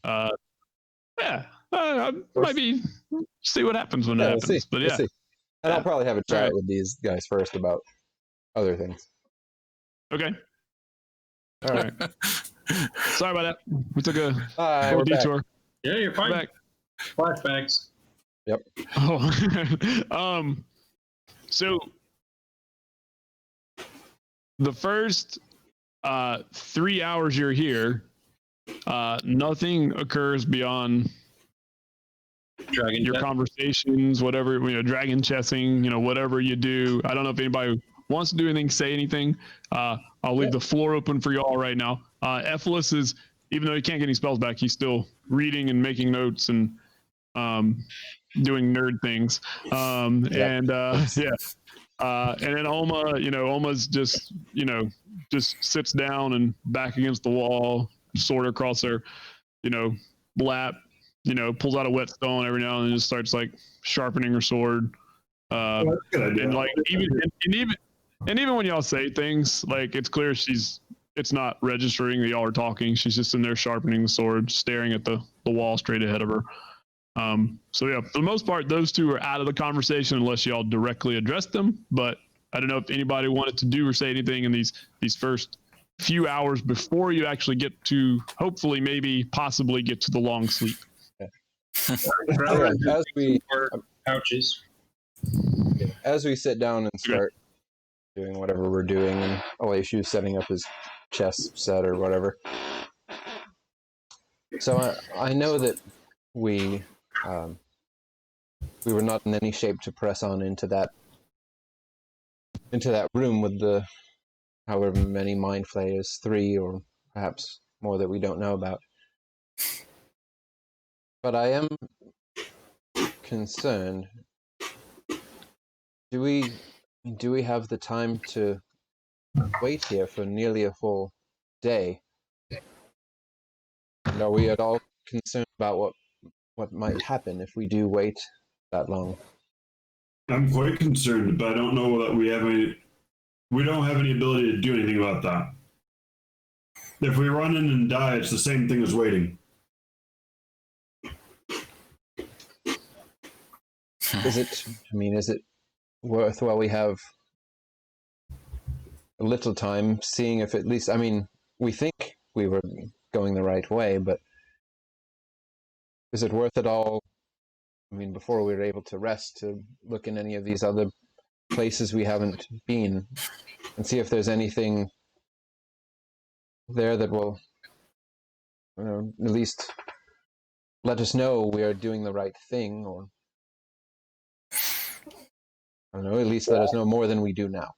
Might be. See what happens when that happens. We'll see. But we'll see. And I'll probably have a chat with these guys first about other things. Okay. All right. Sorry about that. We took a we're detour. Back. Yeah, you're fine. Back. Flashbacks. Yep. Oh. So the first 3 hours you're here, nothing occurs beyond your conversations, whatever, dragon chessing, whatever you do. I don't know if anybody wants to do anything, say anything. I'll leave the floor open for y'all right now. Ephelis is, even though he can't get any spells back, he's still reading and making notes and doing nerd things. And then Oma, Oma's just sits down and back against the wall, sword across her, lap, pulls out a whetstone every now and then, just starts like sharpening her sword. And like even when y'all say things, like it's clear it's not registering that y'all are talking. She's just in there sharpening the sword, staring at the wall straight ahead of her. So yeah, for the most part, those two are out of the conversation unless y'all directly address them. But I don't know if anybody wanted to do or say anything in these first few hours before you actually get to, hopefully, maybe, possibly get to the long sleep. As we sit down and start doing whatever we're doing, and Alashu's setting up his chess set or whatever. So I know that we were not in any shape to press on into that room with the however many mind flayers, 3 or perhaps more that we don't know about. But I am concerned. Do we have the time to wait here for nearly a full day? And are we at all concerned about what might happen if we do wait that long? I'm quite concerned, but I don't know that we don't have any ability to do anything about that. If we run in and die, it's the same thing as waiting. Is it worth while we have a little time seeing if at least, we think we were going the right way, but is it worth it all? Before we were able to rest, to look in any of these other places we haven't been and see if there's anything there that will, at least let us know we are doing the right thing, or I don't know, at least let us know more than we do now.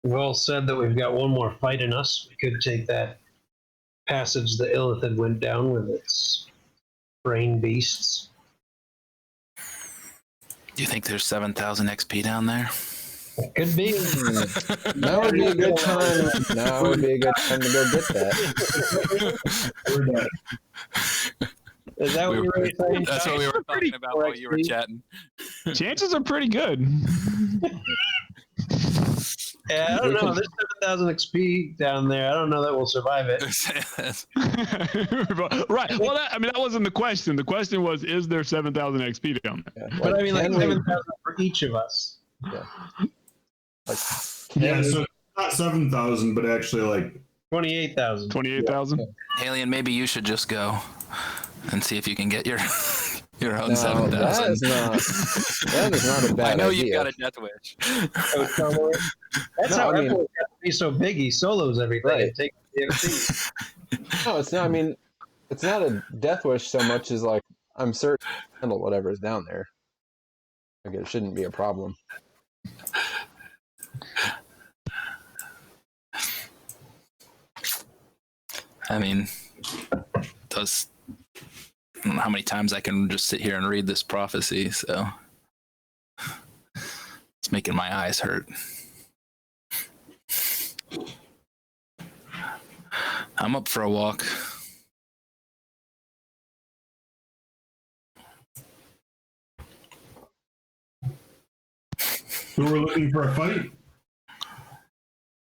We've all said that we've got one more fight in us. We could take that passage that Illithid went down with its brain beasts. Do you think there's 7,000 XP down there? It could be. Now would be a good time. Now would be a good time to go get that. Is that what you were saying? That's what we were talking about while you were chatting. Chances are pretty good. Yeah, I don't know. There's 7,000 XP down there. I don't know that we'll survive it. Right. Well, that wasn't the question. The question was, is there 7,000 XP down there? Yeah, But 7,000 for each of us. Yeah. So it's not 7,000, but actually 28,000. 28,000? Alien, maybe you should just go and see if you can get your own No, 7,000. that is not a bad I know idea. you've got a death wish. That's No, how I mean- Apple got to be so big. He solos everything. Right. And takes the DMC. No, it's not. It's not a death wish so much as I'm certain to handle whatever is down there. It shouldn't be a problem. I don't know how many times I can just sit here and read this prophecy, so it's making my eyes hurt. I'm up for a walk. So we're looking for a fight?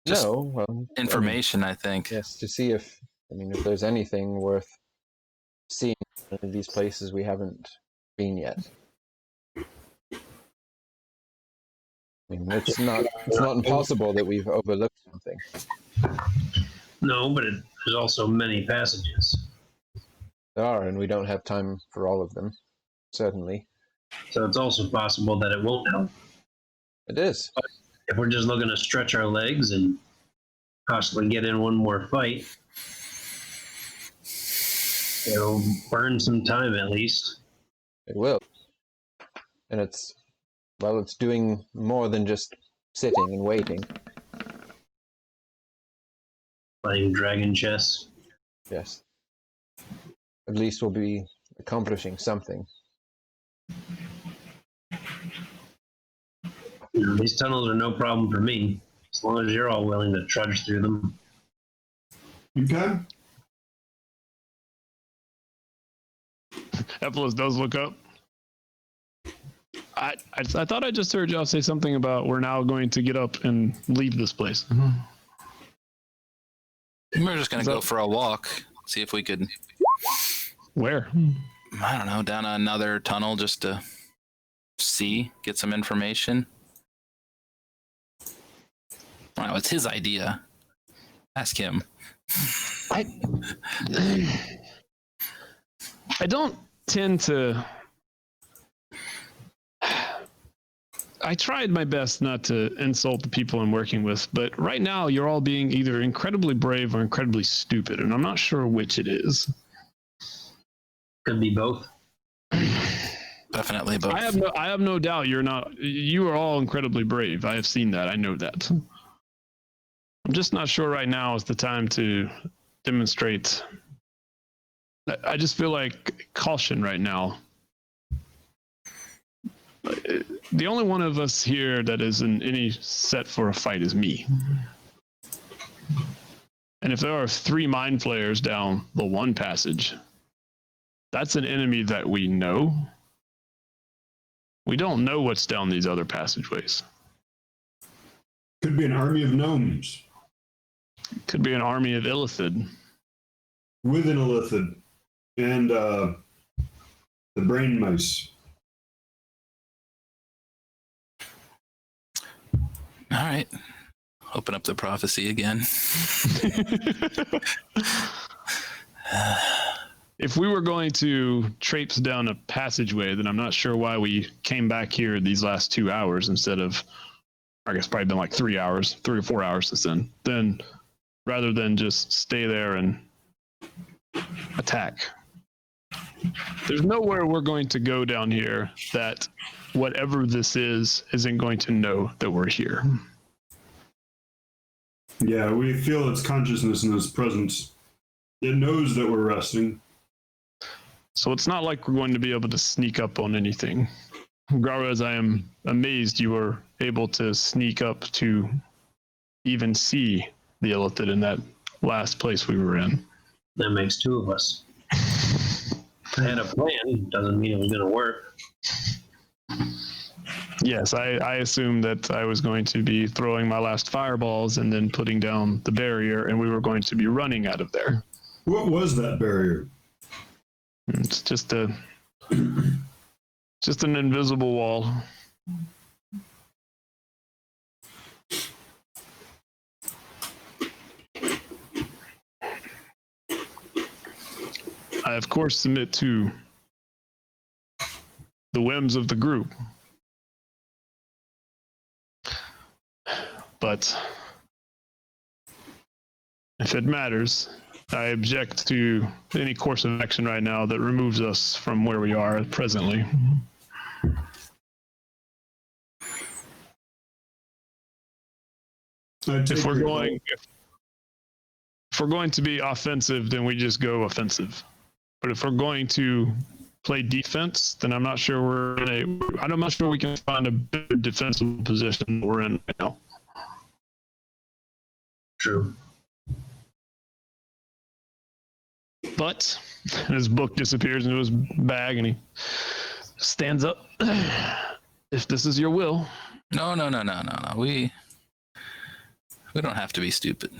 Just No, well, Information, I think. yes, to see if there's anything worth seeing in any of these places we haven't been yet. It's not impossible that we've overlooked something. No, but there's also many passages. There are, and we don't have time for all of them. Certainly, So it's also possible that it won't help. it is. If we're just looking to stretch our legs and possibly get in one more fight, it'll burn some time at least. It will, and it's doing more than just sitting and waiting. Playing dragon chess. Yes. At least we'll be accomplishing something. These tunnels are no problem for me, as long as you're all willing to trudge through them. Okay. Ephelis does look up. I thought I just heard y'all say something about we're now going to get up and leave this place. We're just going to go for a walk, see if we could, Where? I don't know, down another tunnel just to get some information. Wow, it's his idea. Ask him. I don't tend to. I tried my best not to insult the people I'm working with, but right now you're all being either incredibly brave or incredibly stupid, and I'm not sure which it is. Could be both. Definitely both. I have no doubt you are all incredibly brave. I have seen that. I know that. I'm just not sure right now is the time to demonstrate. I just feel like caution right now. The only one of us here that is in any set for a fight is me. And if there are 3 mind flayers down the one passage, that's an enemy that we know. We don't know what's down these other passageways. Could be an army of gnomes. Could be an army of Illithid. With an Illithid. And the brain mouse. All right. Open up the prophecy again. If we were going to traipse down a passageway, then I'm not sure why we came back here these last 2 hours instead of, I guess, probably been like 3 hours, 3 or 4 hours since then. Then, rather than just stay there and attack. There's nowhere we're going to go down here that whatever this isn't going to know that we're here. Yeah, we feel its consciousness and its presence. It knows that we're resting. So it's not like we're going to be able to sneak up on anything. Graraz, I am amazed you were able to sneak up to even see the Illithid in that last place we were in. That makes 2 of us. I had a plan, doesn't mean it was going to work. Yes, I assumed that I was going to be throwing my last fireballs and then putting down the barrier, and we were going to be running out of there. What was that barrier? It's just an invisible wall. I, of course, submit to the whims of the group. But if it matters, I object to any course of action right now that removes us from where we are presently. If we're going to be offensive, then we just go offensive. But if we're going to play defense, then I'm not sure I'm not sure we can find a better defensive position than we're in right now. True. But his book disappears into his bag and he stands up. If this is your will. No. We don't have to be stupid.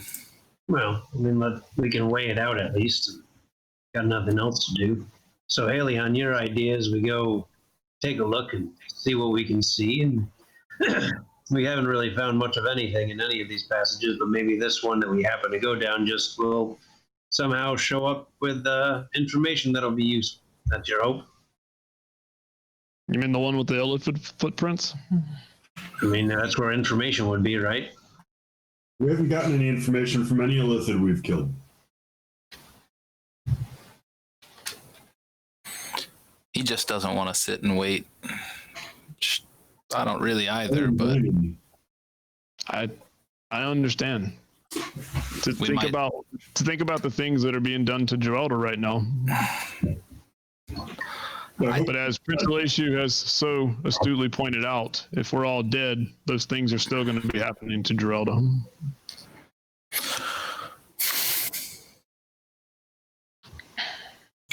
Well, I mean, we can weigh it out at least. Got nothing else to do. So, Halion, your idea is we go take a look and see what we can see. And we haven't really found much of anything in any of these passages, but maybe this one that we happen to go down just will somehow show up with information that'll be useful. That's your hope? You mean the one with the Illithid footprints? I mean, that's where information would be, right? We haven't gotten any information from any Illithid we've killed. He just doesn't want to sit and wait. I don't really either, but I understand. To think about the things that are being done to Geralda right now. But as Prince Alaciu has so astutely pointed out, if we're all dead, those things are still going to be happening to Geralda.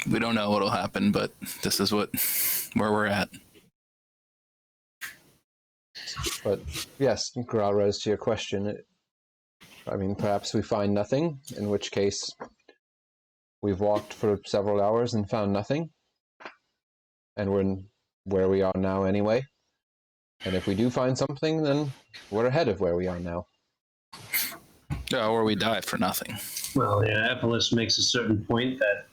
we don't know what'll happen, but this is where we're at. But yes, Graraz, to your question, I mean, perhaps we find nothing, in which case we've walked for several hours and found nothing, and we're in where we are now anyway. And if we do find something, then we're ahead of where we are now. Yeah, or we die for nothing. Well, yeah, Ephesus makes a certain point that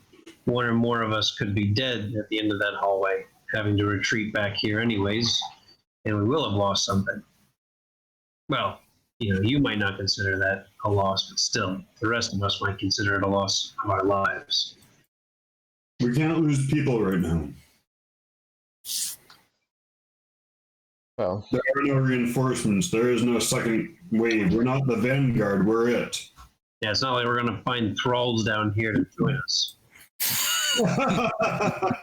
one or more of us could be dead at the end of that hallway, having to retreat back here anyways, and we will have lost something. Well, you might not consider that a loss, but still, the rest of us might consider it a loss of our lives. We can't lose people right now. Well, There are no reinforcements. There is no second wave. We're not the vanguard. We're it. Yeah, it's not like we're gonna find thralls down here to join us. That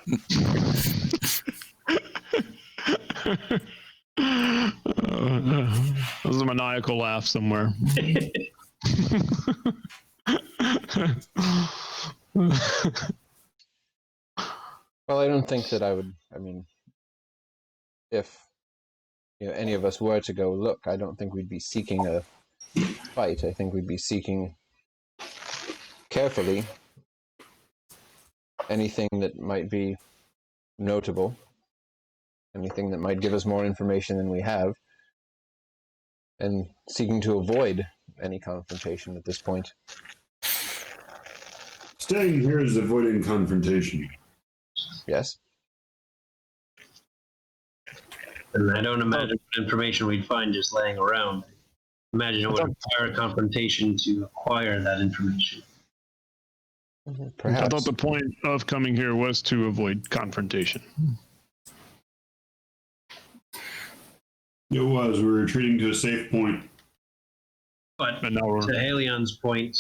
was a maniacal laugh somewhere. well, I don't think that I would. I mean, if any of us were to go look, I don't think we'd be seeking a fight. I think we'd be seeking carefully anything that might be notable, anything that might give us more information than we have, and seeking to avoid any confrontation at this point. Staying here is avoiding confrontation. Yes? And I don't imagine what information we'd find just laying around. Imagine it would require a confrontation to acquire that information. Perhaps. I thought the point of coming here was to avoid confrontation. It was. We were retreating to a safe point. But And now we're to Halion's point,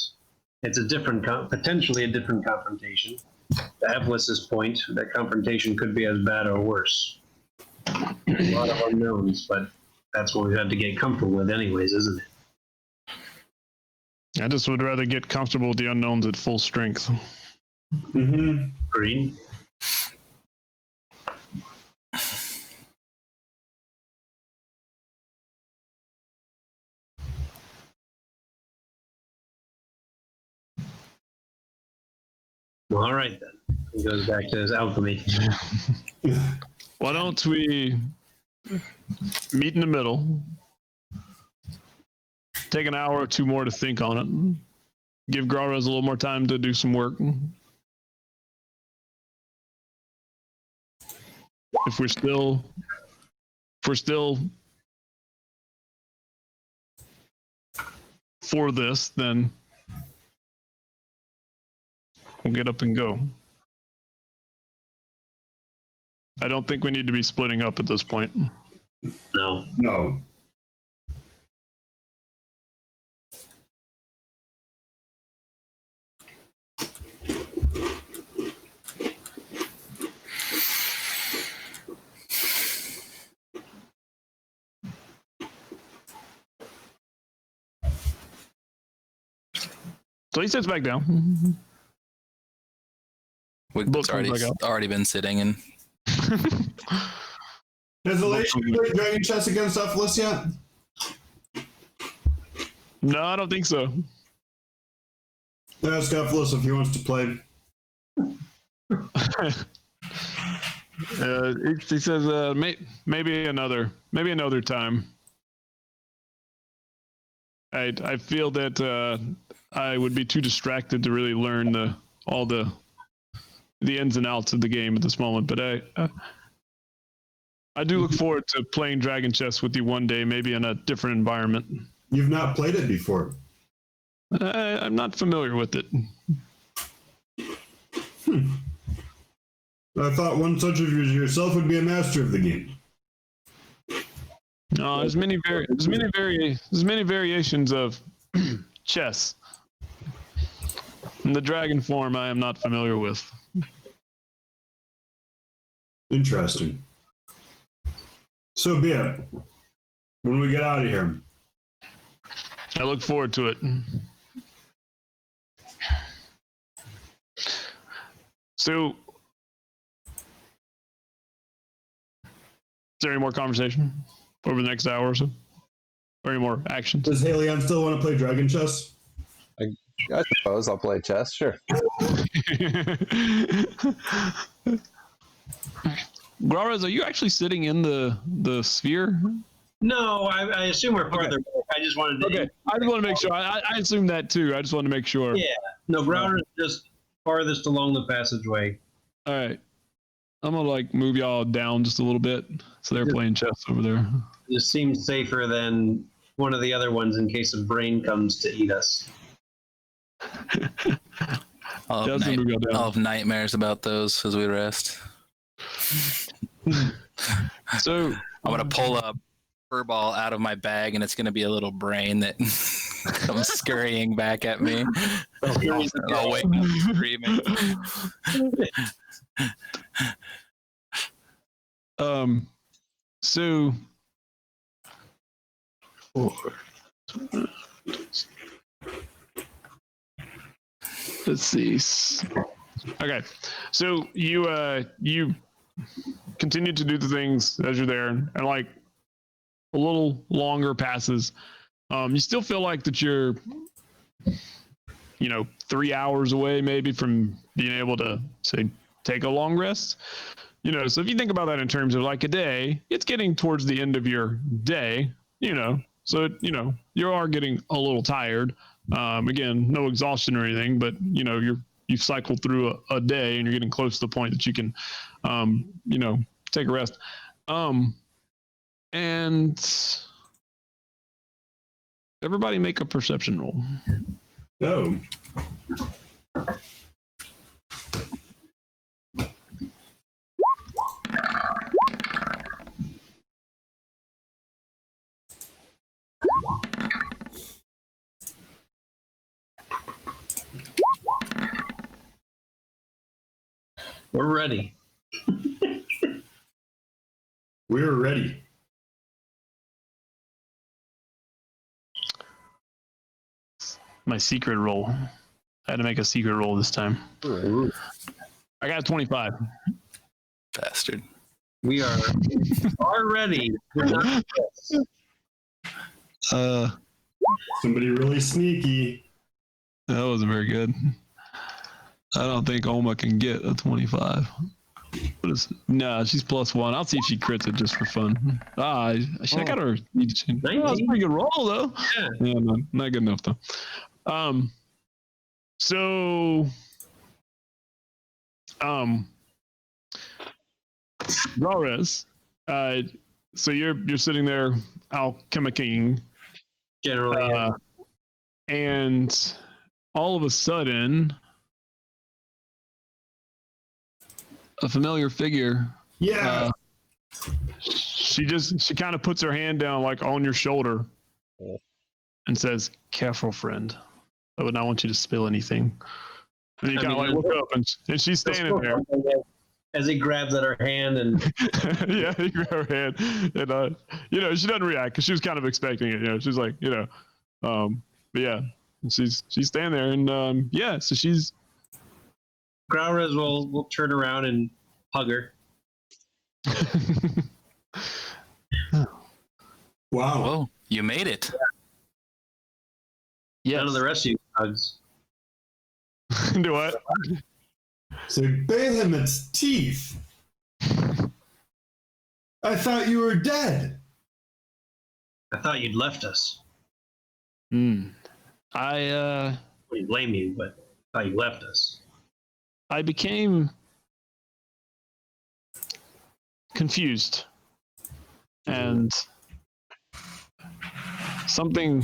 it's a different, potentially a different confrontation. To Evelys's point, that confrontation could be as bad or worse. A lot of unknowns, but that's what we've had to get comfortable with anyways, isn't it? I just would rather get comfortable with the unknowns at full strength. Mm-hmm. Agreed. Well, all right then. He goes back to his alchemy. Why don't we meet in the middle? Take an hour or two more to think on it. Give Graraz a little more time to do some work. If we're still for this, then we'll get up and go. I don't think we need to be splitting up at this point. No. No. So he sits back down. Wigbook's already been sitting and Has the lady played Dragon Chess against Evelys yet? No, I don't think so. Ask Evelys if he wants to play. He says maybe another time. I feel that I would be too distracted to really learn all the ins and outs of the game at this moment. But I do look forward to playing Dragon Chess with you one day, maybe in a different environment. You've not played it before. I'm not familiar with it. I thought one such as yourself would be a master of the game. No, there's many variations of chess. And the dragon form I am not familiar with. Interesting. So be it. When we get out of here. I look forward to it. So, is there any more conversation over the next hour or so? Or any more actions? Does Halion still want to play Dragon Chess? I suppose I'll play chess, sure. Graraz, are you actually sitting in the sphere? No, I assume we're farther back. I just wanted to. Okay, I just want to make sure. I assume that too. I just want to make sure. Yeah. No, Growler's just farthest along the passageway. All right. I'm gonna move y'all down just a little bit, so they're playing chess over there. It just seems safer than one of the other ones in case a brain comes to eat us. I'll have nightmares about those as we rest. So I'm gonna pull a fur ball out of my bag, and it's gonna be a little brain that comes scurrying back at me. I'll wake up screaming. So let's see. Okay, so you continue to do the things as you're there, and like a little longer passes. You still feel like that you're, 3 hours away maybe from being able to say take a long rest. So if you think about that in terms of like a day, it's getting towards the end of your day. So you are getting a little tired. Again, no exhaustion or anything, but you've cycled through a day and you're getting close to the point that you can, take a rest. And everybody make a perception roll. Oh. We're ready. We're ready. My secret roll. I had to make a secret roll this time. Ooh. I got a 25. Bastard. We are ready. We're not Somebody really sneaky. That wasn't very good. I don't think Oma can get a 25. No, she's +1. I'll see if she crits it just for fun. I got her. That's a pretty good roll though. Yeah. Yeah, no, not good enough though. So, Rores, so you're sitting there alchemicking, generally. and all of a sudden, a familiar figure. Yeah. She kind of puts her hand down like on your shoulder and says, "Careful, friend. I would not want you to spill anything." And you kind of like look up and she's standing there. As he grabs at her hand and yeah, he grabbed her hand and she doesn't react because she was kind of expecting it. She's like, but yeah, and she's standing there and so she's. Growrez will turn around and hug her. Wow. Whoa, you made it. Yes. None of the rest of you hugs. Do what? So bathe him its teeth. I thought you were dead. I thought you'd left us. I wouldn't blame you, but I thought you left us. I became confused and something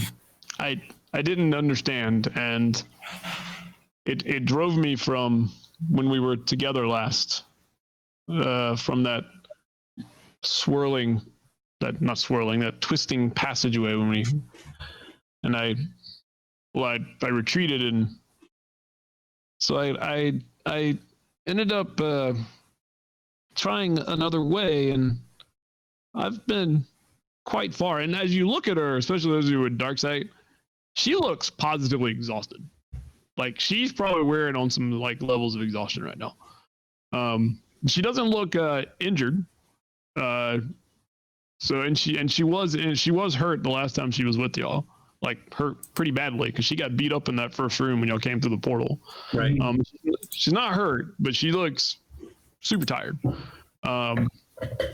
I didn't understand, and it drove me from when we were together last, from that that twisting passageway I retreated, and so I ended up trying another way, and I've been quite far. And as you look at her, especially those of you with dark sight, she looks positively exhausted. Like she's probably wearing on some like levels of exhaustion right now. She doesn't look injured. She was hurt the last time she was with y'all. Like hurt pretty badly because she got beat up in that first room when y'all came through the portal. Right. She's not hurt, but she looks super tired. Come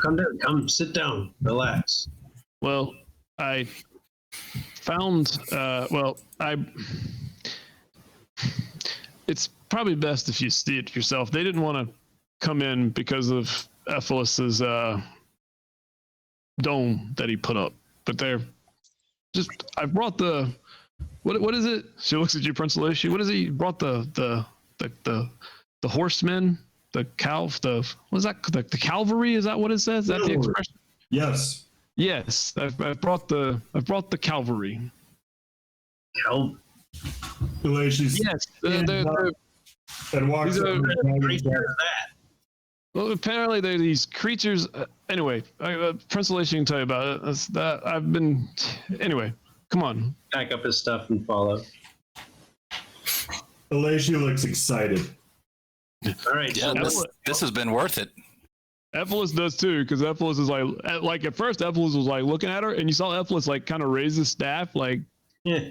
down. Come sit down. Relax. Well, I found. It's probably best if you see it yourself. They didn't want to come in because of Ephelus's dome that he put up, but they're just. I brought the. What is it? She looks at you, Prince Aloysius. What is it? You brought the horsemen what is that? The cavalry? Is that what it says? Is that the Cavalry. expression? Yes. Yes, I've brought the cavalry. Hell, She's Yes, and walks these up are- to the dragon. crazy is that? well, apparently they're these creatures. Anyway, Prince Elation can tell you about it. That's that I've been. Anyway, come on. Pack up his stuff and follow. Alacia looks excited. All right. Yeah, So this has been worth it. Ephelis does too, because Ephelis is like at first Ephelis was like looking at her, and you saw Ephelis like kind of raise his staff, like, yeah.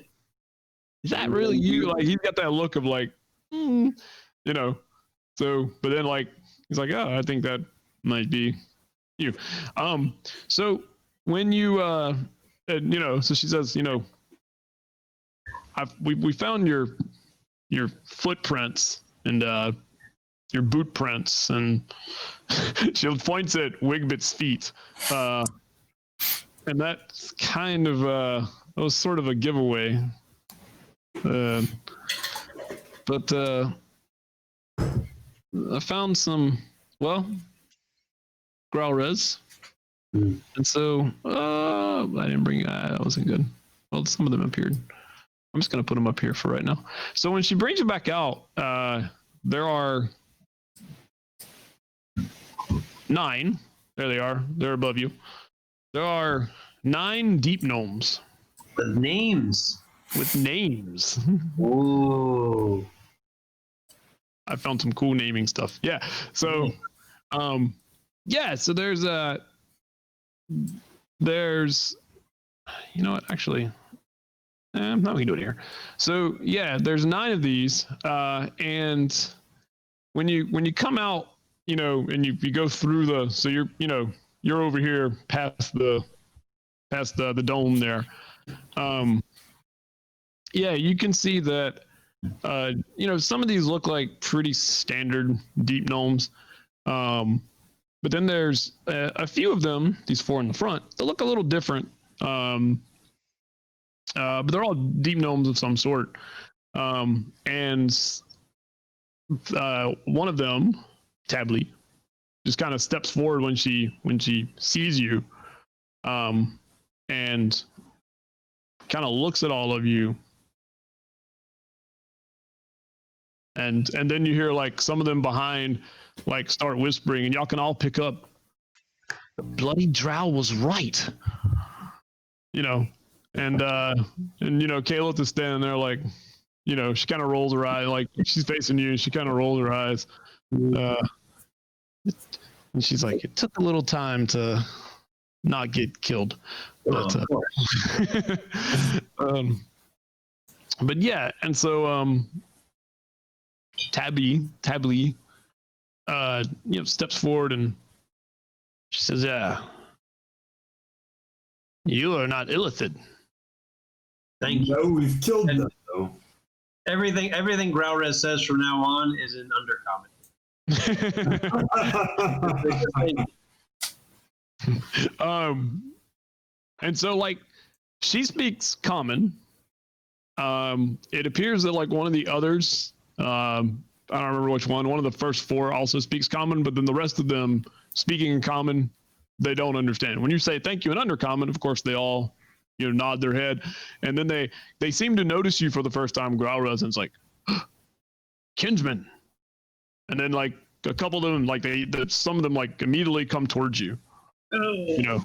is that really you? Like he's got that look of like, you know. So, but then like he's like, oh, I think that might be you. So when you and, you know, so she says, you know, we found your footprints and your boot prints, and she points at Wigbit's feet, and that's kind of that was sort of a giveaway. But I found some, well, Growlres, and so I didn't bring. That wasn't good. Well, some of them appeared. I'm just gonna put them up here for right now. So when she brings it back out, there are 9. There they are. They're above you. There are 9 deep gnomes The names. with names. Ooh. I found some cool naming stuff. Yeah. So, yeah. So there's you know what? Actually, no, we can do it here. So yeah, there's 9 of these, and when you come out, you know, and you go through so you're over here past the dome there. Yeah, you can see that. You know, some of these look like pretty standard deep gnomes, but then there's a few of them. These 4 in the front, they look a little different. But they're all deep gnomes of some sort. And one of them, Tabli, just kind of steps forward when she sees you, and kind of looks at all of you. And then you hear like some of them behind like start whispering, and y'all can all pick up, the bloody drow was right. You know, and you know, Caleb is standing there like, you know, she kind of rolls her eye, like she's facing you, she kind of rolls her eyes. And she's like, it took a little time to not get killed. But, but yeah, and so Tabli, you know, steps forward and she says, "Yeah, you are not Illithid." Thank you. No, we've killed them though. Everything Growlres says from now on is in undercommon. And so like she speaks common. It appears that like one of the others, I don't remember which one of the first 4 also speaks common, but then the rest of them speaking in common, they don't understand. When you say thank you in undercommon, of course they all, you know, nod their head, and then they seem to notice you for the first time, Growlres, and it's like, kinsman. And then like a couple of them, like some of them like immediately come towards you. You know.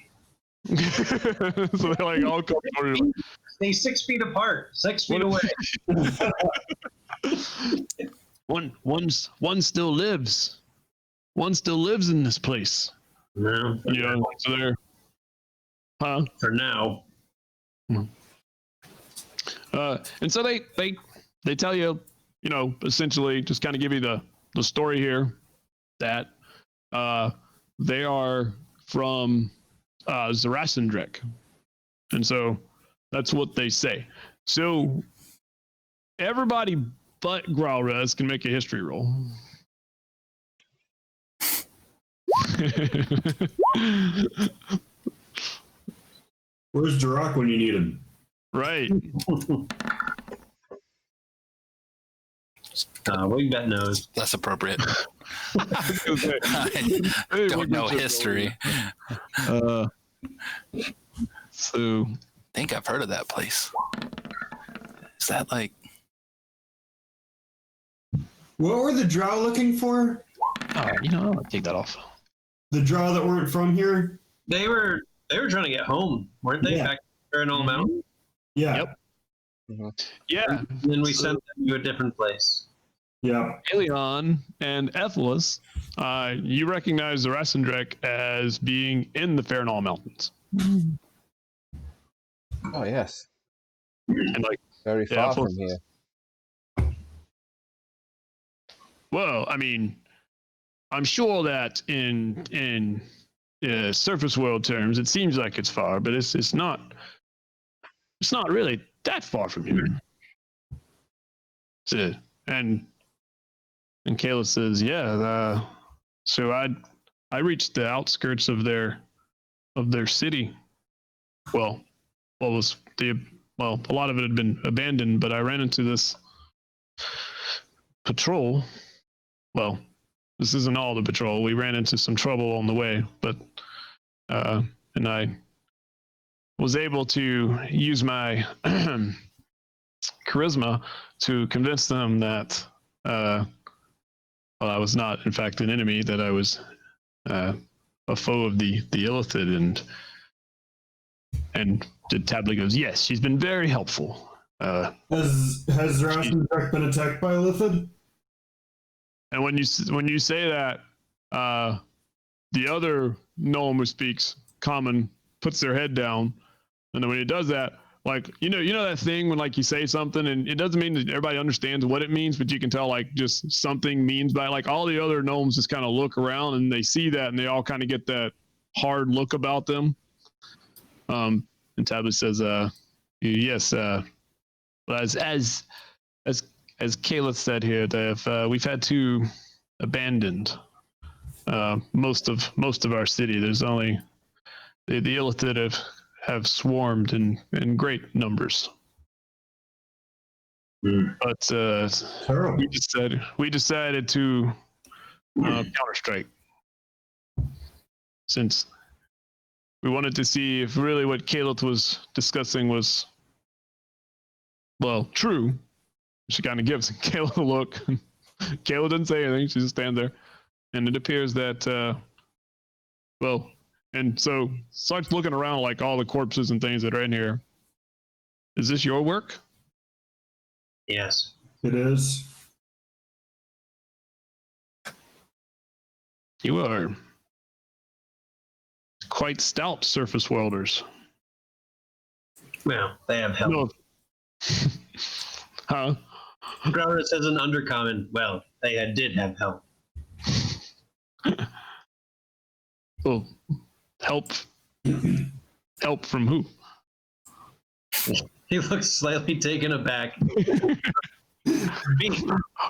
So they like all come towards you. Stay 6 feet apart, 6 feet away. One still lives. One still lives in this place. No, You know, so they're, huh? for now. And so they tell you, you know, essentially just kind of give you the story here that they are from Zarasindrek. And so that's what they say. So everybody but Growlres can make a history roll. Where's Duroc when you need him? Right. Wigbet knows. Less appropriate. I was gonna say, I don't know history. So I think I've heard of that place. Is that like? What were the drow looking for? I'll take that off. The drow that weren't from here? They were trying to get home, weren't they? Yeah. Back to Farinal Mountain. Yeah. Yep. Yeah, And then we sent them to a different place. Yeah. Aelion and Ethelis, you recognize the Rassendrek as being in the Farinal Mountains. Oh yes, And like, very Yeah, far from Ethelis- here. well, I mean, I'm sure that in surface world terms, it seems like it's far, but it's not. It's not really that far from here. So, and Kayla says, "Yeah, so I reached the outskirts of their city. Well, a lot of it had been abandoned, but I ran into this patrol. Well, this isn't all the patrol. We ran into some trouble on the way, but and I was able to use my charisma to convince them that I was not, in fact, an enemy, that I was a foe of the Illithid, and Tablet goes, yes, she's been very helpful. Has Rassendrek been attacked by Illithid? And when you say that, the other gnome who speaks common puts their head down, and then when he does that, like you know that thing when like you say something and it doesn't mean that everybody understands what it means, but you can tell like just something means by like all the other gnomes just kind of look around and they see that and they all kind of get that hard look about them. And Tablet says, yes, as Kayla said here, we've had to abandon most of our city. There's only the Illithid have swarmed in great numbers. But Terrible. we decided to counterstrike, since we wanted to see if really what Kayla was discussing was, well, true. She kind of gives Kayla a look. Kayla didn't say anything. She just stands there. And it appears that, and so starts looking around like all the corpses and things that are in here. Is this your work? Yes. It is. You are quite stout surface welders. Well, they have help. No. Huh? Growler says an undercommon. Well, they did have help. Well, help from who? He looks slightly taken aback. Me.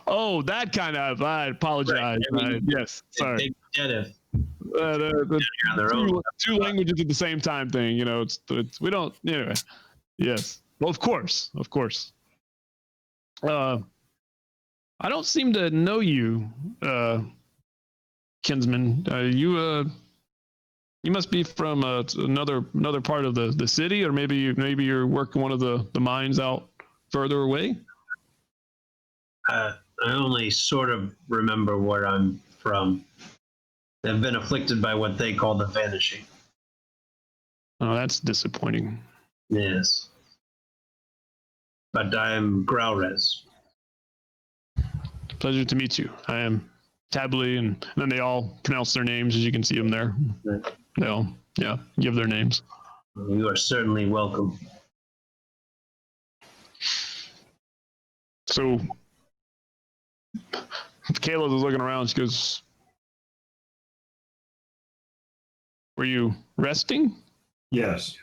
Oh, that kind of. I apologize. Right, I mean, yes, sorry. They dead if The on their own. two languages at the same time thing. It's we don't. Anyway, yes. Well, of course. I don't seem to know you, kinsman. You must be from another part of the city, or maybe you're working one of the mines out further away. I only sort of remember where I'm from. I've been afflicted by what they call the vanishing. Oh, that's disappointing. Yes. But I'm Growrez. Pleasure to meet you. I am Tably, and then they all pronounce their names, as you can see them there. They all, give their names. You are certainly welcome. So Kayla was looking around. She goes, "Were you resting?" Yes.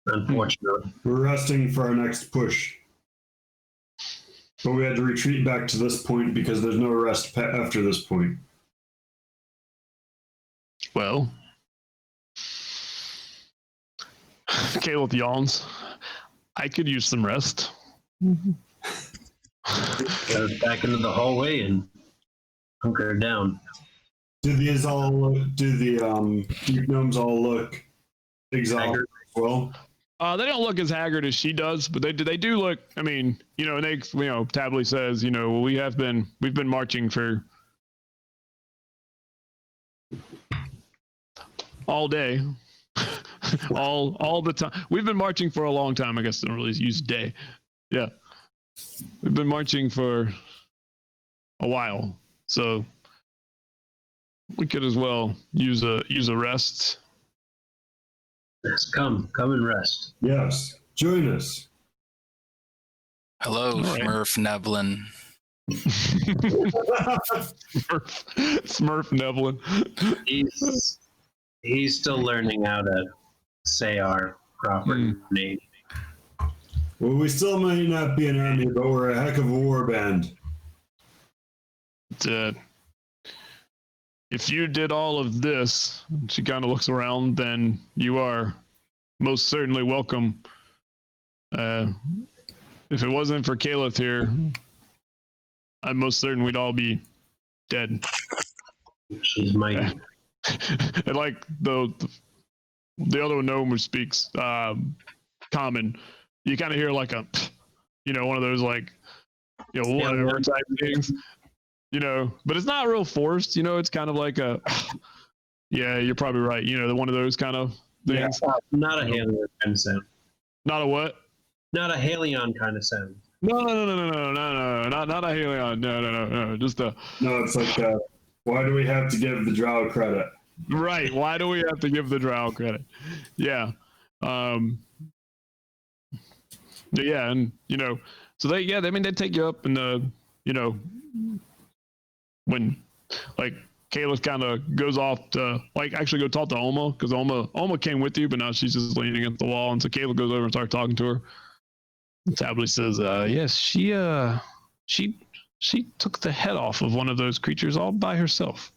Unfortunately. We're resting for our next push. But we had to retreat back to this point because there's no rest after this point. Well, Caleb yawns. I could use some rest. Got it back into the hallway and hunker down. Do these all look? Do the deep gnomes all look exhausted as well? They don't look as haggard as she does, but they do look. I mean, you know, and they, you know, Tably says, you know, we've been marching for all day, all the time. We've been marching for a long time. I guess I don't really use day. Yeah, we've been marching for a while, so we could as well use a rest. Yes, come and rest. Yes. Join us. Hello, All right. Smurf Nevlin. Smurf Nevlin. He's still learning how to say our proper name. Well, we still might not be an army, but we're a heck of a war band. If you did all of this, she kind of looks around, then you are most certainly welcome. If it wasn't for Caliph here, I'm most certain we'd all be dead. She's mighty. And like the other gnome who speaks common, you kind of hear like a, you know, one of those like, you know, whatever type things. You know, but it's not real forced, you know, it's kind of like a, yeah, you're probably right. You know, one of those kind of things. Yeah, not a Halion kind of sound. Not a what? Not a Halion kind of sound. No, not a Halion. No. Just a. No, it's like, why do we have to give the drow credit? Right. Why do we have to give the drow credit? Yeah. Yeah, and you know, so they take you up and you know, when like Caliph kind of goes off to like actually go talk to Oma, because Oma came with you, but now she's just leaning against the wall, and so Caliph goes over and starts talking to her. And Tably says, yes, she took the head off of one of those creatures all by herself.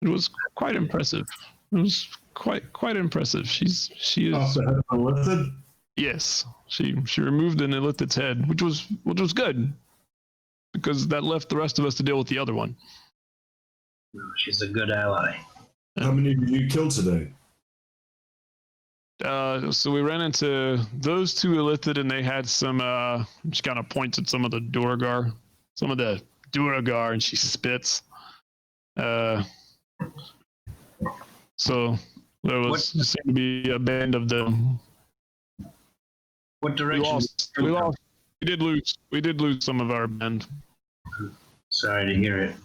It was quite impressive. It was quite impressive. She is. Off the head of Illithid? Yes, she removed an Illithid's head, which was good, because that left the rest of us to deal with the other one. She's a good ally. How many did you kill today? So we ran into those two Illithid, and they had some. She kind of points at some of the Duergar, and she spits. So there seemed to be a band of them. What direction? We did lose some of our band. Sorry to hear it.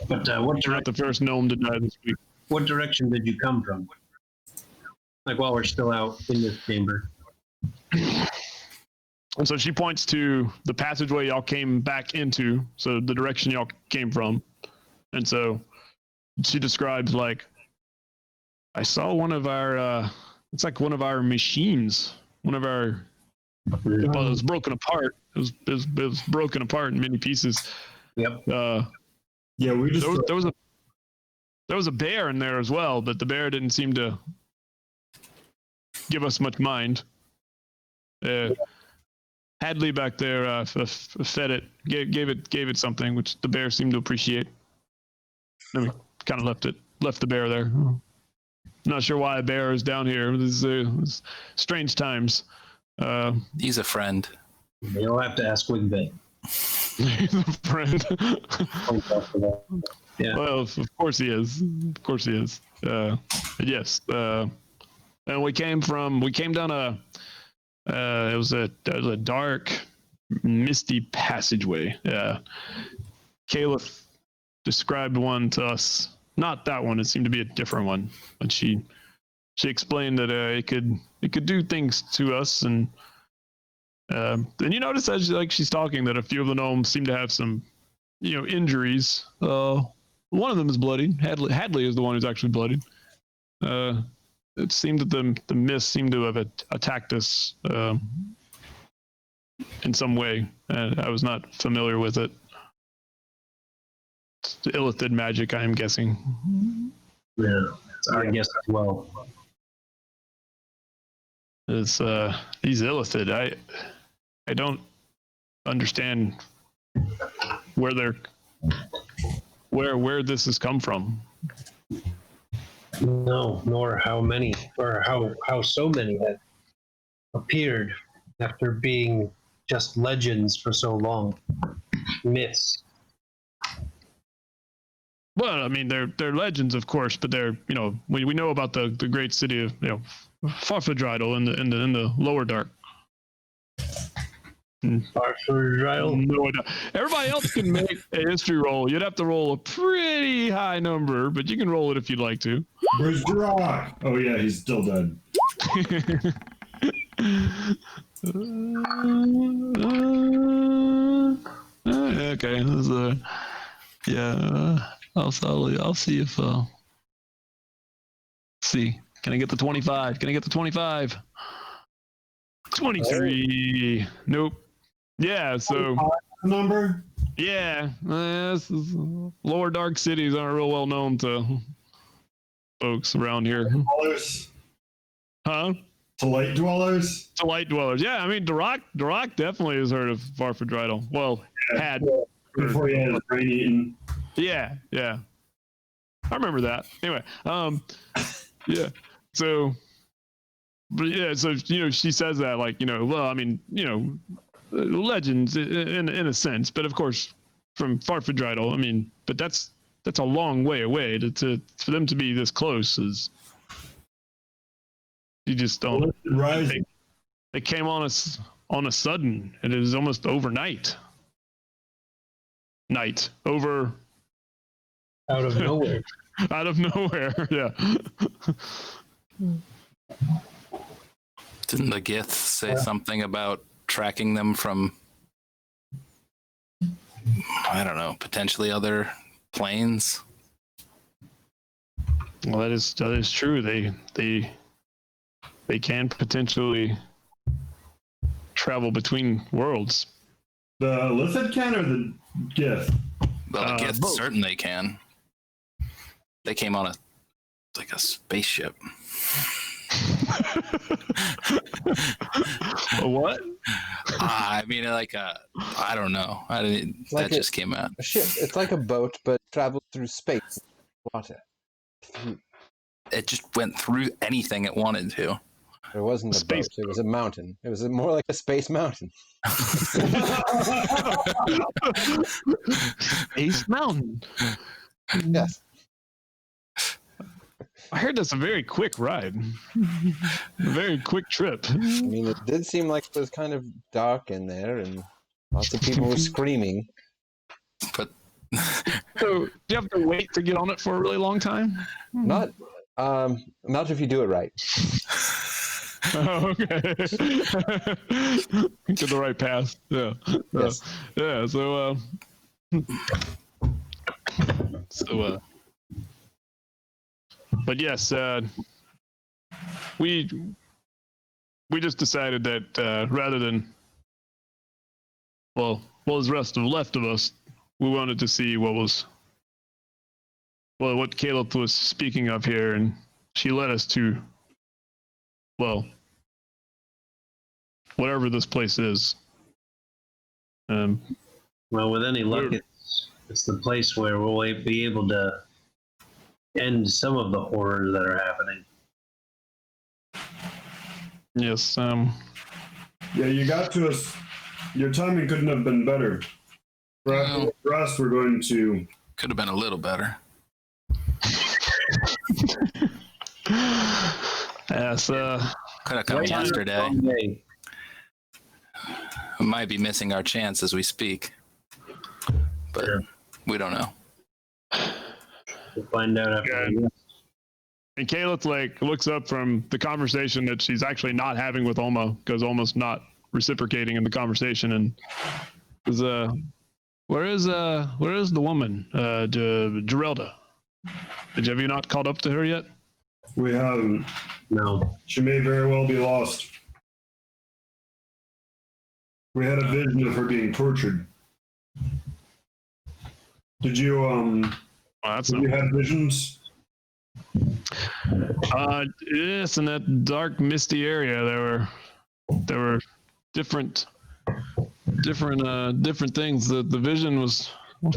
But what You're not the first gnome to die this week. What direction did you come from? Like while we're still out in this chamber. And so she points to the passageway y'all came back into, so the direction y'all came from. And so she describes like, I saw one of our, it's like one of our machines, one of our, well, it was broken apart. It was broken apart in many pieces. Yep. Yeah, we just. There was a bear in there as well, but the bear didn't seem to give us much mind. Hadley back there fed it, gave it something, which the bear seemed to appreciate. And we kind of left the bear there. Not sure why a bear is down here. This is strange times. He's a friend. You'll have to ask Wigbit. He's a friend. Yeah. Well, of course he is. Of course he is. Yes. And we came down it was a dark, misty passageway. Caliph described one to us. Not that one. It seemed to be a different one. But she explained that it could do things to us, and you notice as she's talking that a few of the gnomes seem to have some, injuries. One of them is bloodied. Hadley is the one who's actually bloodied. It seemed that the mist seemed to have attacked us in some way, and I was not familiar with it. It's Illithid magic, I am guessing. Yeah, it's our guess as well. It's these Illithid. I don't understand where this has come from. No, nor how many, or how so many have appeared after being just legends for so long. Myths. Well, I mean, they're legends, of course, but they're, you know, we know about the great city of, you know, Farfadrydle in the lower dark. Farfadrydle? No idea. Everybody else can make a history roll. You'd have to roll a pretty high number, but you can roll it if you'd like to. Where's Duroc? Oh yeah, he's still dead. Okay, this is yeah. I'll see if see. Can I get the 25? Can I get the 25? 23. Nope. Yeah, so Number? yeah, lower dark cities aren't real well known to folks around here. Dwellers? Huh? To light dwellers? To light dwellers. Yeah, I mean Duroc definitely has heard of Farfadrydle. Well, had Before he had his brain eaten. Yeah. I remember that. Anyway, yeah. So, but yeah, so you know, she says that like, you know, well, I mean, you know, legends in a sense, but of course, from Farfadrydle, I mean, but that's a long way away to for them to be this close is. You just don't. Rising. They came on us on a sudden, and it was almost overnight. Out Out of nowhere. Out of nowhere, yeah. Didn't the Gith say something about tracking them from, I don't know, potentially other planes? Well, that is true. They can potentially travel between worlds. The Lithid can or the Gith? Well, the Gith both. certainly can. They came on a spaceship. A what? I mean, I don't know. That just came out. A ship. It's like a boat, but travels through space. Water. It just went through anything it wanted to. It wasn't a Space boat. It was a mountain. It was more like a space mountain. Ace Mountain. Yes. I heard that's a very quick ride. A very quick trip. I mean, it did seem like it was kind of dark in there, and lots of people were screaming. But So, do you have to wait to get on it for a really long time? Not if you do it right. Oh, okay. Get the right path. Yeah. Yes. Yeah. So, but yes, we just decided that rather than what was left of us, we wanted to see what Caleb was speaking of here, and she led us to, whatever this place is. Well, with any luck, it's the place where we'll be able to end some of the horrors that are happening. Yes. Yeah, you got to us. Your timing couldn't have been better. For us, we're going to. could have been a little better. Yes. Could have come yesterday. We might be missing our chance as we speak, but we don't know. We'll find out after. Okay. And Caleb looks up from the conversation that she's actually not having with Alma, because Alma's not reciprocating in the conversation, and is where is the woman, Gerelda? Have you not caught up to her yet? We haven't. No. She may very well be lost. We had a vision of her being tortured. Did you you had visions? Yes, in that dark, misty area, there were different different things. The vision was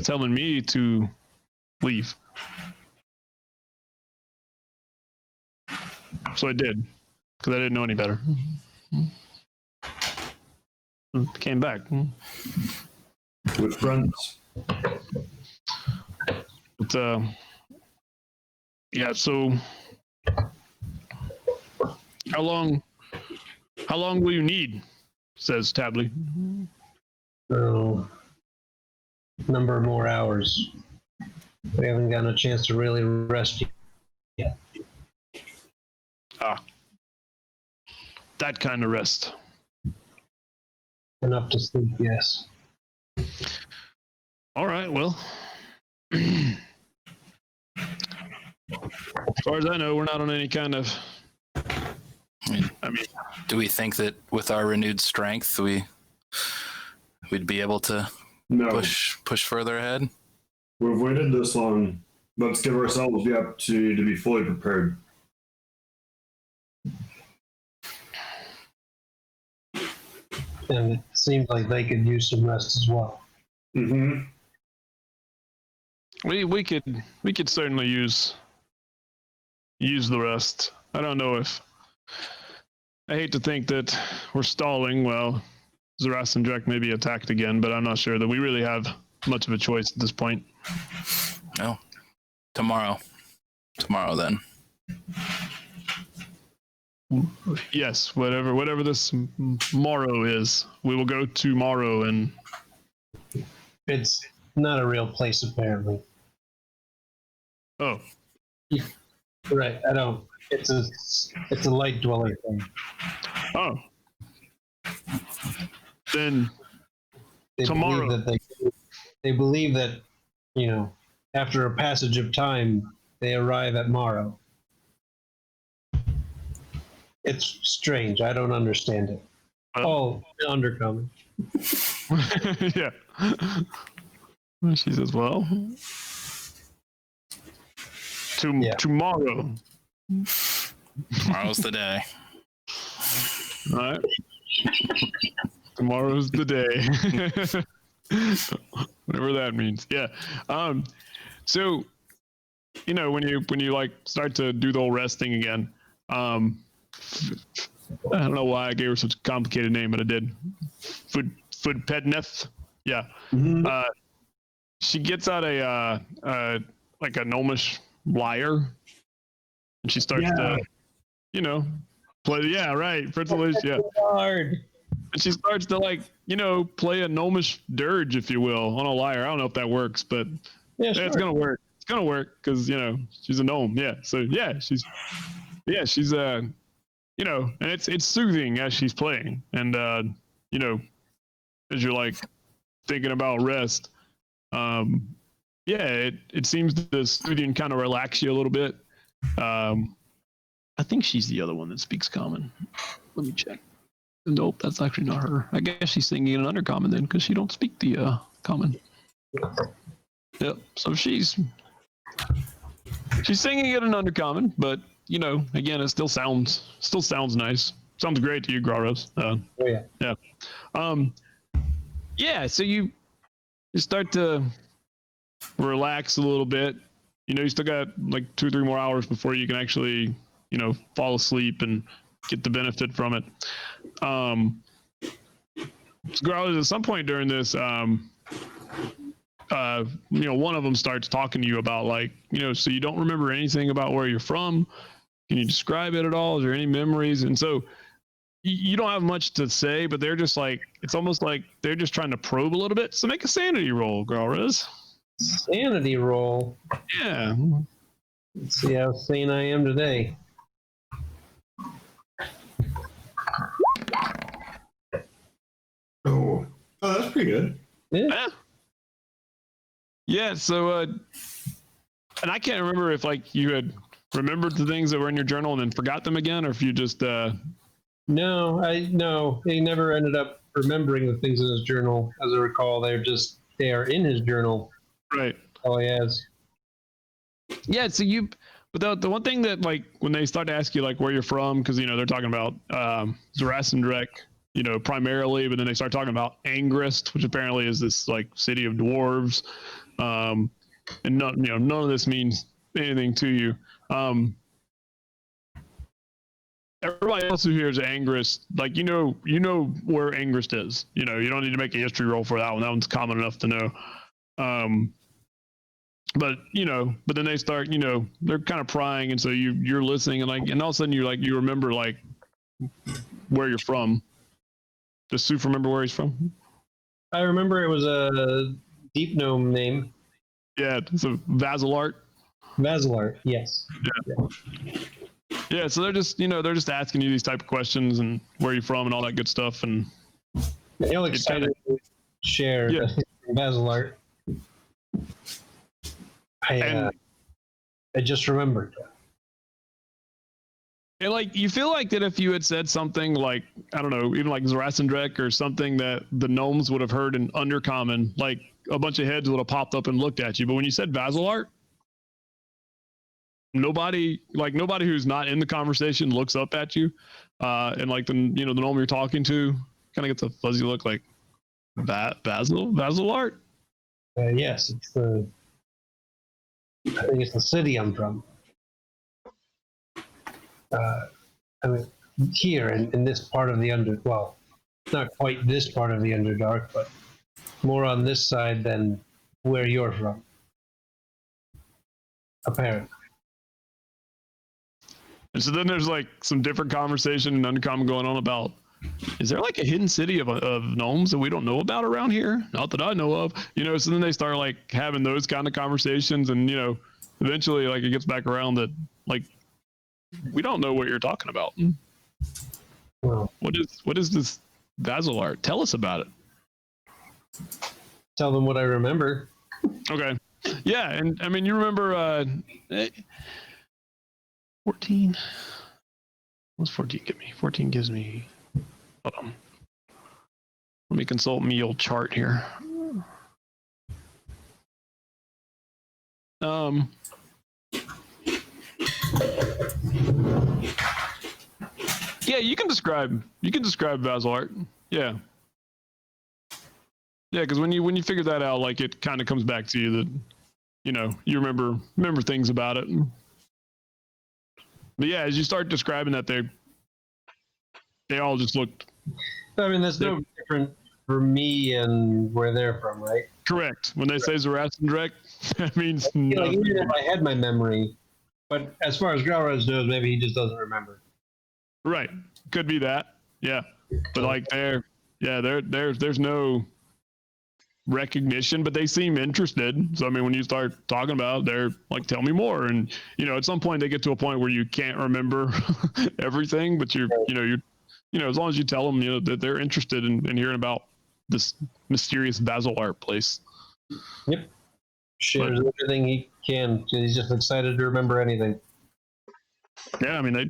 telling me to leave, so I did because I didn't know any better. Came back. With friends. But yeah. So how long will you need? Says Tabley. So, number of more hours. We haven't gotten a chance to really rest yet. That kind of rest. Enough to sleep, yes. All right. Well, as far as I know, we're not on any kind of. I mean, Do we think that with our renewed strength, we'd be able to No, push further ahead? we've waited this long. Let's give ourselves the opportunity to be fully prepared. And it seems like they could use some rest as well. Mm-hmm. we could certainly use the rest. I don't know if. I hate to think that we're stalling. Well, Zaras and Drek may be attacked again, but I'm not sure that we really have much of a choice at this point. No. Tomorrow then. Yes, whatever this morrow is, we will go tomorrow and. It's not a real place, apparently. Oh, Right, I don't. It's a light dweller thing. oh. Then They Tomorrow. believe that they believe that, you know, after a passage of time, they arrive at Morrow. It's strange. I don't understand it. Oh, undercommon. yeah. She says, well, Yeah. tomorrow. Tomorrow's the day. All right. Tomorrow's the day. Whatever that means. Yeah. So, you know, when you like start to do the whole resting again, I don't know why I gave her such a complicated name, but I did. Fudpedneth. Yeah. Mm-hmm. She gets out a like a gnomish lyre, and she starts to, you know, play. Yeah, right. Pritzelish, yeah. Hard. And she starts to, like, you know, play a gnomish dirge, if you will, on a lyre. I don't know if that works, but Yeah, yeah, sure. it's gonna work. It's gonna work because, you know, she's a gnome. Yeah. So yeah, she's you know, and it's soothing as she's playing, and you know, as you're like thinking about rest, yeah, it seems to soothe you and kind of relax you a little bit. I think she's the other one that speaks common. Let me check. Nope, that's actually not her. I guess she's singing in an undercommon then, because she don't speak the common. Yep. So she's singing in an undercommon, but you know, again, it still sounds nice. Sounds great to you, Graros. Oh, yeah. Yeah. Yeah. So you start to relax a little bit. You know, you still got like 2 or 3 more hours before you can actually, you know, fall asleep and get the benefit from it. So Graros, at some point during this, you know, one of them starts talking to you about, like, you know, so you don't remember anything about where you're from. Can you describe it at all? Is there any memories? And so you don't have much to say, but they're just like, it's almost like they're just trying to probe a little bit. So make a sanity roll, Galrez. Sanity roll. Yeah. Let's see how sane I am today. Oh, that's pretty good. Yeah. Yeah. So, and I can't remember if, like, you had remembered the things that were in your journal and then forgot them again, or if you just, No, he never ended up remembering the things in his journal. As I recall, they are in his journal. right. All he has. Yeah. So but the one thing that, like, when they start to ask you, like, where you're from, because, you know, they're talking about Zaras and Drek, primarily, but then they start talking about Angrist, which apparently is this like city of dwarves. And none of this means anything to you. Everybody else who hears Angrist, like you know where Angrist is. You don't need to make a history roll for that one. That one's common enough to know. But then they start, they're kind of prying, and so you're listening, and all of a sudden you remember like where you're from. Does Suf remember where he's from? I remember it was a deep gnome name. Yeah, so Vasilart. Vasilart, yes. Yeah, so they're just asking you these type of questions and where you're from and all that good stuff, and He'll excitedly share Vasilart. I just remembered. And like you feel like that if you had said something like, I don't know, even like Zarasendrek or something that the gnomes would have heard in Undercommon, like a bunch of heads would have popped up and looked at you. But when you said Vasilart, nobody who's not in the conversation looks up at you. And like the gnome you're talking to kind of gets a fuzzy look like Vasilart. Yes, I think it's the city I'm from. I mean, here in this part of the well, not quite this part of the Underdark, but more on this side than where you're from. Apparently. And so then there's like some different conversation in Undercommon going on about, is there like a hidden city of gnomes that we don't know about around here? Not that I know of. So then they start like having those kind of conversations, and eventually like it gets back around that like we don't know what you're talking about. Well, what is this Vasilart? Tell us about it. Tell them what I remember. Okay. Yeah, and I mean you remember 14. What's 14 give me? 14 gives me let me consult me old chart here. Yeah, you can describe Vasilart. Yeah. Yeah, because when you figure that out, like it kind of comes back to you that you remember things about it. But yeah, as you start describing that, they all just looked. I mean, there's no different for me and where they're from, right? Correct. When they say Zarasendrek, that means like, even if I had my memory, but as far as Growrose knows, maybe he just doesn't remember. Right. Could be that. Yeah. But like there's no recognition, but they seem interested. So I mean, when you start talking about it, they're like, tell me more. And at some point they get to a point where you can't remember everything, but you're as long as you tell them, that they're interested in hearing about this mysterious Vasilart place. Yep. Shares everything he can. He's just excited to remember anything. Yeah, I mean, I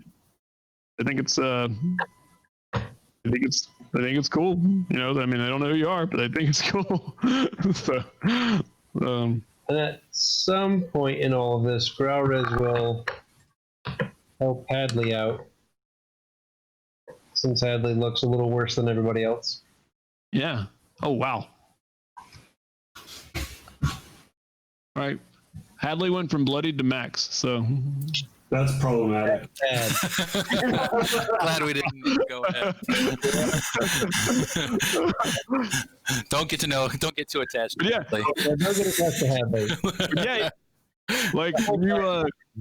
think it's cool. I mean, they don't know who you are, but they think it's cool. So, and at some point in all of this, Growrose will help Hadley out, since Hadley looks a little worse than everybody else. Yeah. Oh, wow. All right. Hadley went from bloodied to max, so that's problematic. Glad we didn't go ahead. Don't get too attached. But yeah. Don't get attached to Hadley. Yeah. Like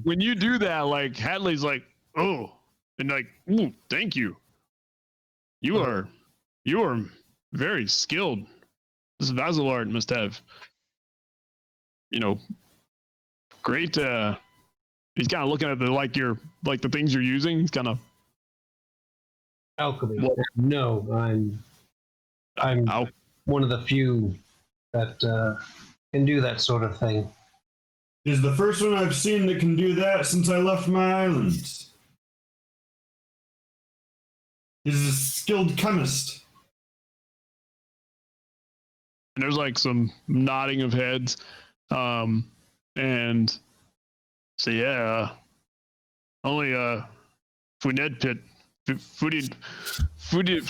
when you do that, like Hadley's like, oh, and like, ooh, thank you. You are very skilled. This Vasilart must have, great. He's kind of looking at the things you're using. He's kind of alchemy. Well, no, I'm one of the few that can do that sort of thing. He's the first one I've seen that can do that since I left my island. He's a skilled chemist. And there's like some nodding of heads. And so yeah, only Funed Pit Foodie. Only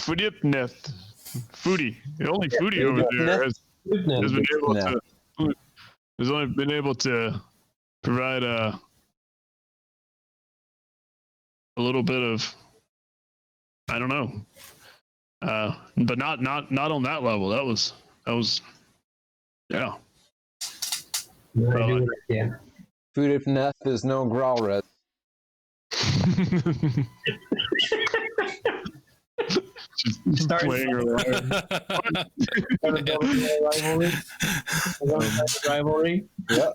Foodie over there has been able to. Has only been able to provide a little bit of, I don't know, but not on that level. That was yeah. I do what I can. Food Neth is no Growlred. Just Start- playing around. Rivalry. Yep.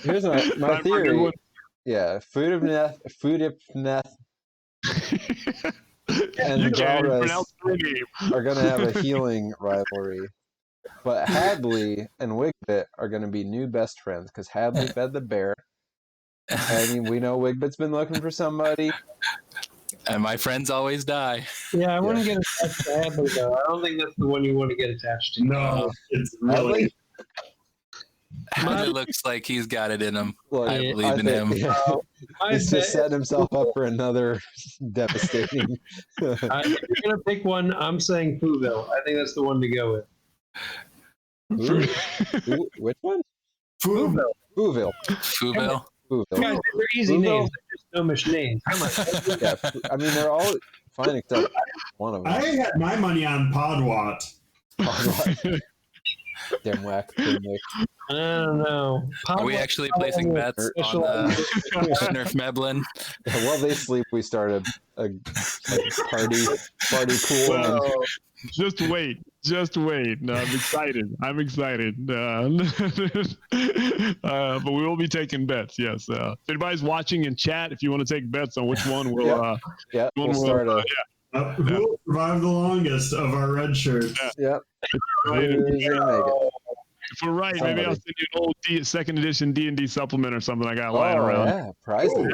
Here's my Time for a good theory. one. Yeah, Food Neth, and You can't even Growlres pronounce the name. are going to have a healing rivalry. But Hadley and Wigbit are going to be new best friends because Hadley fed the bear. And we know Wigbit's been looking for somebody. And my friends always die. Yeah, I wouldn't get attached to Hadley though. I don't think that's the one you want to get attached to. No, it's really. It looks like he's got it in him. Look, I believe in him. Yeah, he's just setting himself up for another devastating. If you're gonna pick one, I'm saying Fooville. I think that's the one to go with. Which one? Food. Booville. Fubil. Guys, they're easy Fooville? names. They're just gnomish names. Come on. Yeah, I mean they're all fine except one of them. I had my money on Podwat. Dimwhack. I don't know. Are we actually placing bets on Nerf Meblin? While they sleep, we start a party pool. Well, just wait. No, I'm excited. But we will be taking bets. Yes. If anybody's watching in chat, if you want to take bets on which one will, Yeah, we'll start a. Who will survive the longest of our red shirts? Yep. If we're right, maybe Somebody. I'll send you an old second edition D&D supplement or something I got lying Oh around. yeah, prizes.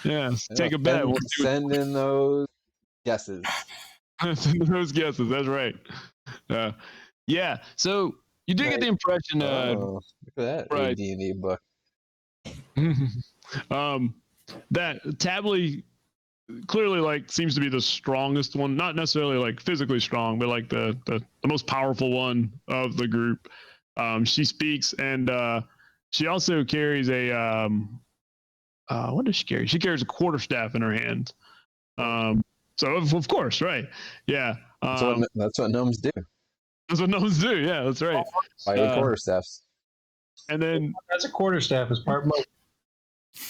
Yeah. Take a bet. We'll see Send in those guesses. those guesses. That's right. Yeah. So you did get the impression. Oh, look at that right. D&D book. That Tabley clearly seems to be the strongest one, not necessarily physically strong, but the most powerful one of the group. She speaks, and she also carries a what does she carry? She carries a quarterstaff in her hand. So of course, right? Yeah. That's what gnomes do. That's what gnomes do. Yeah, that's right. Fight with quarterstaffs. And then That's a quarterstaff as part mode.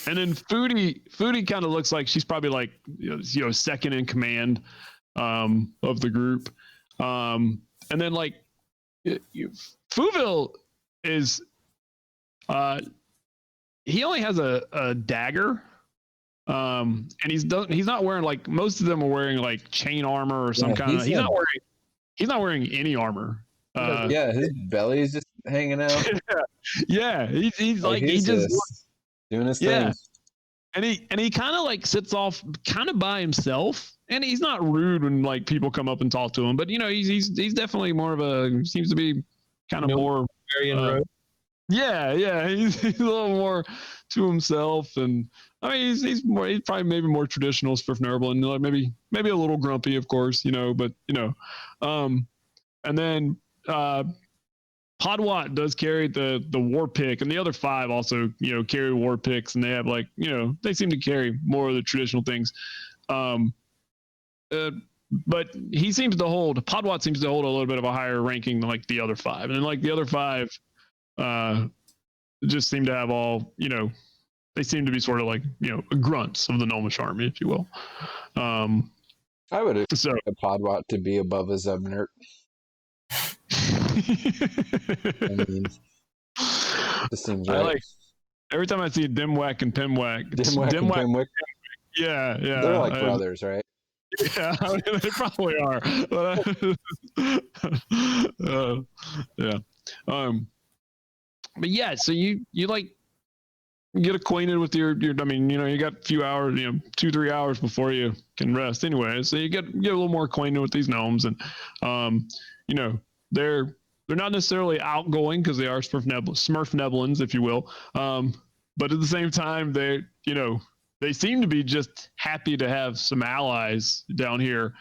And then Foodie kind of looks like she's probably second in command of the group. And then Fooville is he only has a dagger. And he's not wearing most of them are wearing chain armor or some kind of he's not wearing any armor. Yeah, his belly's just hanging out. Yeah, he's he's just doing his thing. And he kind of sits off kind of by himself, and he's not rude when people come up and talk to him, but he's definitely more of seems to be kind of more yeah, he's a little more to himself, and I mean he's probably maybe more traditional for Nerblin, maybe a little grumpy, of course, but and then Podwat does carry the war pick, and the other 5 also carry war picks, and they have they seem to carry more of the traditional things. But he seems to hold Podwat seems to hold a little bit of a higher ranking than the other 5, and then the other 5 just seem to have all they seem to be sort of grunts of the Gnomish army, if you will. I would expect a Podwat to be above a Zebnert. I mean, this seems right. Every time I see Dimwhack and Pimwhack. Dimwhack. Yeah. They're like brothers, right? Yeah, I mean, they probably are. Yeah. But yeah, so you get acquainted with your I mean, you got a few hours, 2-3 hours before you can rest anyway. So you get a little more acquainted with these gnomes, and they're not necessarily outgoing because they are Smurf Neblins, if you will. But at the same time, they they seem to be just happy to have some allies down here.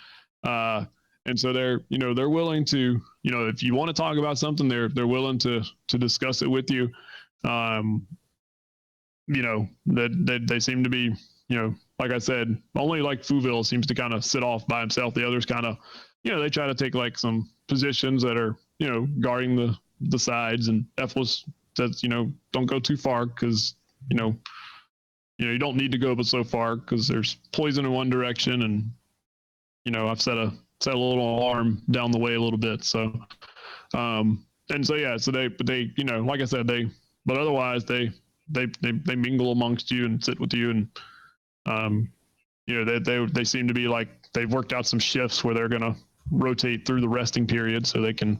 And so they're willing to, if you want to talk about something, they're willing to discuss it with you. That they seem to be, like I said, only like Fouville seems to kind of sit off by himself. The others kind of, they try to take like some positions that are, guarding the sides, and Ephesus says, don't go too far because, you don't need to go but so far because there's poison in one direction, and, I've set a little alarm down the way a little bit. So, and so, yeah, so they, like I said, but otherwise they mingle amongst you and sit with you, and, they seem to be like, they've worked out some shifts where they're going to rotate through the resting period so they can,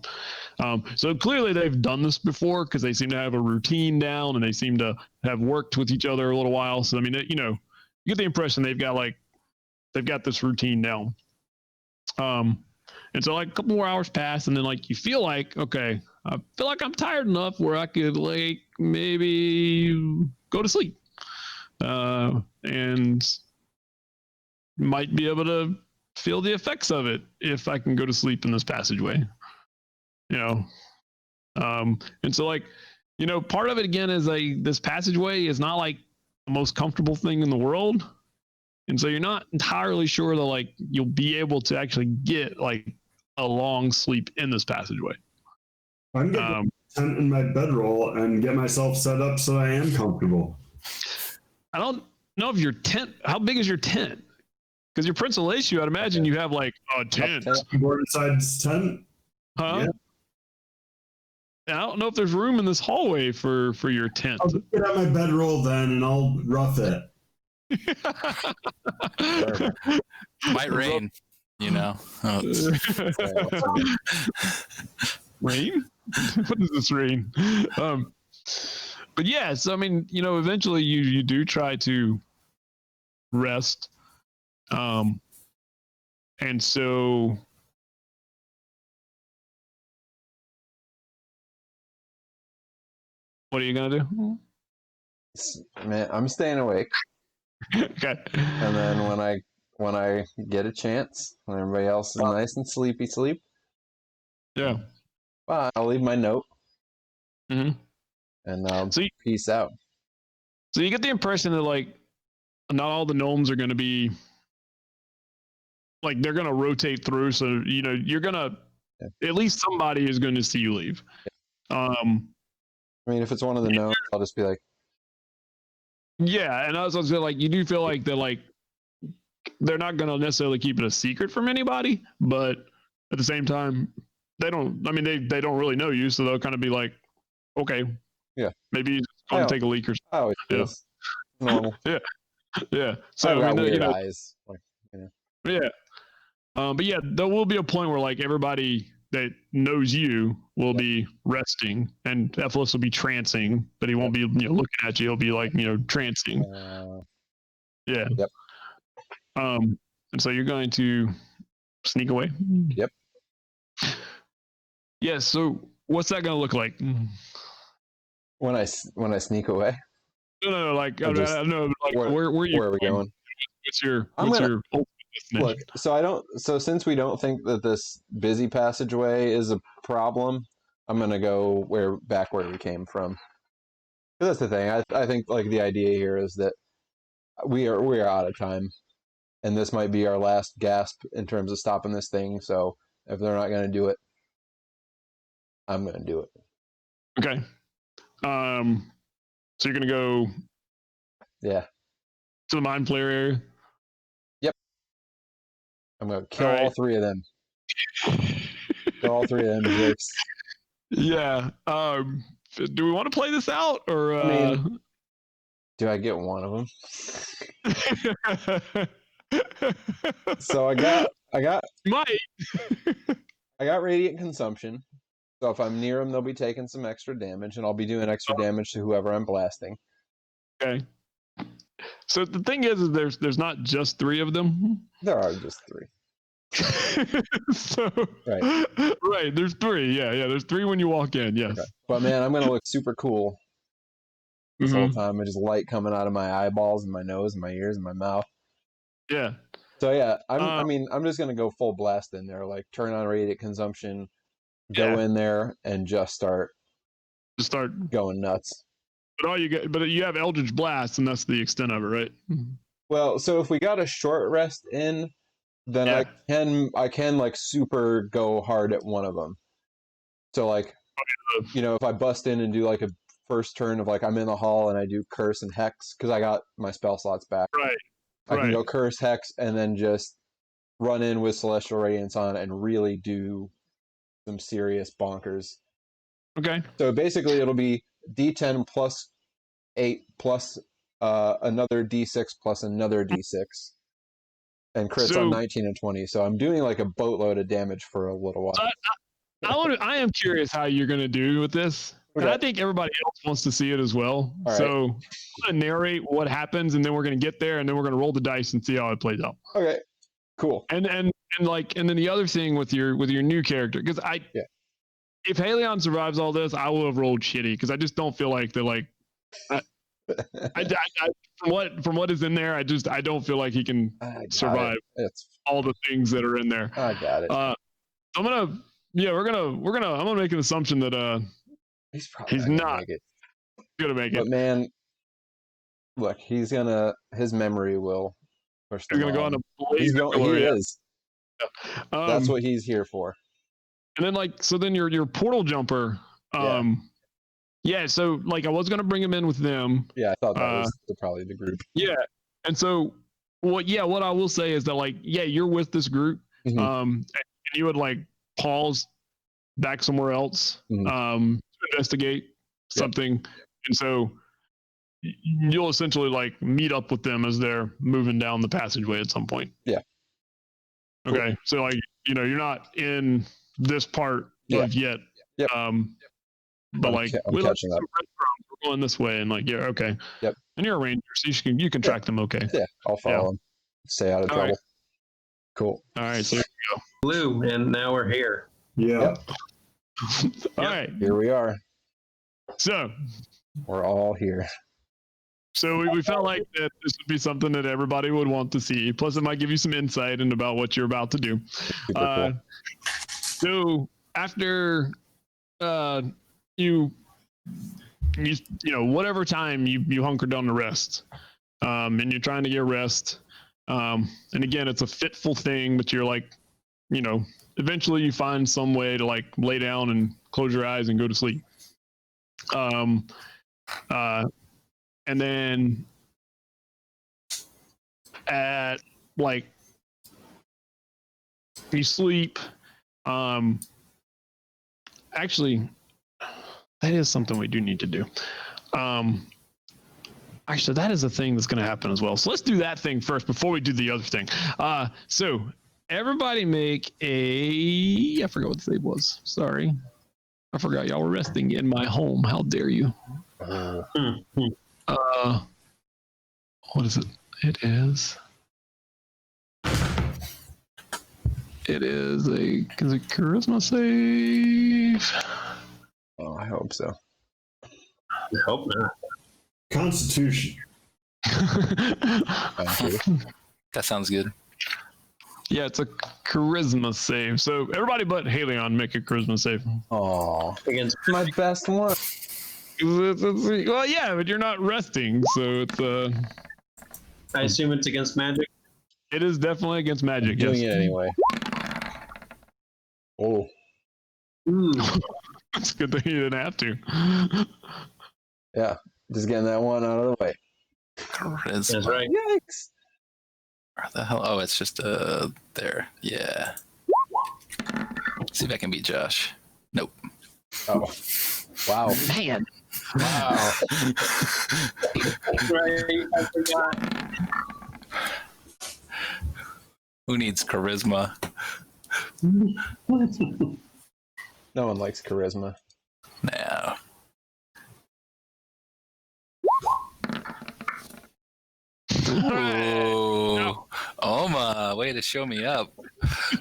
so clearly they've done this before because they seem to have a routine down and they seem to have worked with each other a little while. So, I mean, you get the impression they've got this routine down. And so like a couple more hours pass, and then like you feel like, okay, I feel like I'm tired enough where I could like maybe go to sleep, and might be able to feel the effects of it if I can go to sleep in this passageway, and so like, part of it again is like this passageway is not like the most comfortable thing in the world. And so you're not entirely sure that like you'll be able to actually get like a long sleep in this passageway. I can get the tent in my bedroll and get myself set up so I am comfortable. I don't know if your tent, how big is your tent? Because your Prince Alacio, I'd imagine you have like a tent. Board inside tent? Huh? Yeah. I don't know if there's room in this hallway for your tent. I'll just get out my bedroll then and I'll rough it. Might rain, Oh, Rain? What is this rain? But yeah, so I mean, eventually you do try to rest. And so what are you gonna do? Man, I'm staying awake. Okay. And then when I get a chance, when everybody else is nice and sleep, Yeah. I'll leave my note. Mm-hmm. And So peace out. So you get the impression that like not all the gnomes are going to be like, they're going to rotate through. So, you're going to, at least somebody is going to see you leave. I mean, if it's one of the gnomes, I'll just be like, yeah. And I was going to say, like, you do feel like that, like, they're not going to necessarily keep it a secret from anybody, but at the same time, they don't really know you. So they'll kind of be like, okay, yeah, maybe he's going to take a leak or something. I always do this. Normal. Yeah. Yeah. So I've got weird eyes. Like, Yeah. But yeah, there will be a point where like everybody that knows you will be resting, and Ephesus will be trancing, but he won't be looking at you. He'll be like trancing. Yeah. Yep. And so you're going to sneak away. Yep. Yeah. So what's that going to look like? When I sneak away. No. Like I don't know. Like where are you? Where are we going? What's your ultimate destination? Look, so since we don't think that this busy passageway is a problem, I'm gonna go back where we came from. That's the thing. I think like the idea here is that we are out of time, and this might be our last gasp in terms of stopping this thing. So if they're not gonna do it, I'm gonna do it. Okay. So you're gonna go. Yeah. To the Mind Flayer area. Yep. I'm gonna kill all three of them. Kill all three of them jerks. Yeah. Do we want to play this out, or? I mean, do I get one of them? So I got. Might. I got radiant consumption. So if I'm near them, they'll be taking some extra damage, and I'll be doing extra damage to whoever I'm blasting. Okay. So the thing is there's not just three of them. There are just three. So right. Right. There's three. Yeah. There's three when you walk in. Yes. Okay. But man, I'm gonna look super cool this whole Mhm. time, and just light coming out of my eyeballs and my nose and my ears and my mouth. Yeah. So yeah, Uh, I'm just gonna go full blast in there, like turn on radiant consumption, go Yeah. in there and just start Just start. going nuts. But all you get, but you have Eldritch Blast, and that's the extent of it, right? Well, so if we got a short rest in, then Yeah. I can like super go hard at one of them. So like, if I bust in and do like a first turn of like I'm in the hall and I do curse and hex because I got my spell slots back. Right. I can Right. go curse hex and then just run in with celestial radiance on and really do some serious bonkers. Okay. So basically, it'll be D10 plus 8 plus another D6 plus another D6, and crits So- on 19 and 20. So I'm doing like a boatload of damage for a little while. I am curious how you're going to do with this. And I Okay. think everybody else wants to see it as well. All right. So I'm going to narrate what happens, and then we're going to get there, and then we're going to roll the dice and see how it plays out. Okay, cool. And then the other thing with your new character, because if Halion survives all this, I will have rolled shitty because I just don't feel like they're like. From what is in there, I don't feel like he can I got survive it. all the things that are in there. I got it. I'm gonna make an assumption that He's probably he's gonna not make it. gonna make But it. man, look, his memory will push He's them gonna go on on. a He blaze. is. That's Um, what he's here for. And then so then your portal jumper. So I was gonna bring him in with them. Yeah, I thought that was probably the group. Yeah. And so what I will say is that you're with this group. Mhm. And you would pause back somewhere else to investigate something. And so you'll essentially meet up with them as they're moving down the passageway at some point. Yeah. Okay. So you're not in this part Yeah. yet. Yep. But I'm we catching up. we're going this way, and okay. Yep. And you're a ranger, so you can track them. Okay. Yeah, I'll follow him. Stay out of All trouble. right. Cool. All right. So Blue, and now we're here. Yeah. Yep. all right. Here we are. So We're all here. we felt like that this would be something that everybody would want to see. Plus, it might give you some insight into about what you're about to do. Super cool. So after you whatever time you hunker down to rest, and you're trying to get rest, and again it's a fitful thing, but you're eventually you find some way to lay down and close your eyes and go to sleep. And then at you sleep. Actually, that is something we do need to do. Actually, that is a thing that's going to happen as well. So let's do that thing first before we do the other thing. So everybody make I forgot what the save was. Sorry. I forgot y'all were resting in my home. How dare you? What is it? It is a charisma save. Oh, I hope so. I hope not. Constitution. Thank you. That sounds good. Yeah, it's a charisma save. So everybody but Halion make a charisma save. Aw, Against my best one. Well, yeah, but you're not resting, so it's I assume it's against magic. it is definitely against magic. Doing Yes. it anyway. Oh, Ooh. It's a good thing you didn't have to. yeah. Just getting that one out of the way. Charisma. That's right. Yikes. Where the hell? Oh, it's just there. Yeah. See if I can beat Josh. Nope. Oh, wow. Man. Wow. Right, I forgot. Who needs charisma? No one likes charisma. No. Ooh. Oma, way to show me up.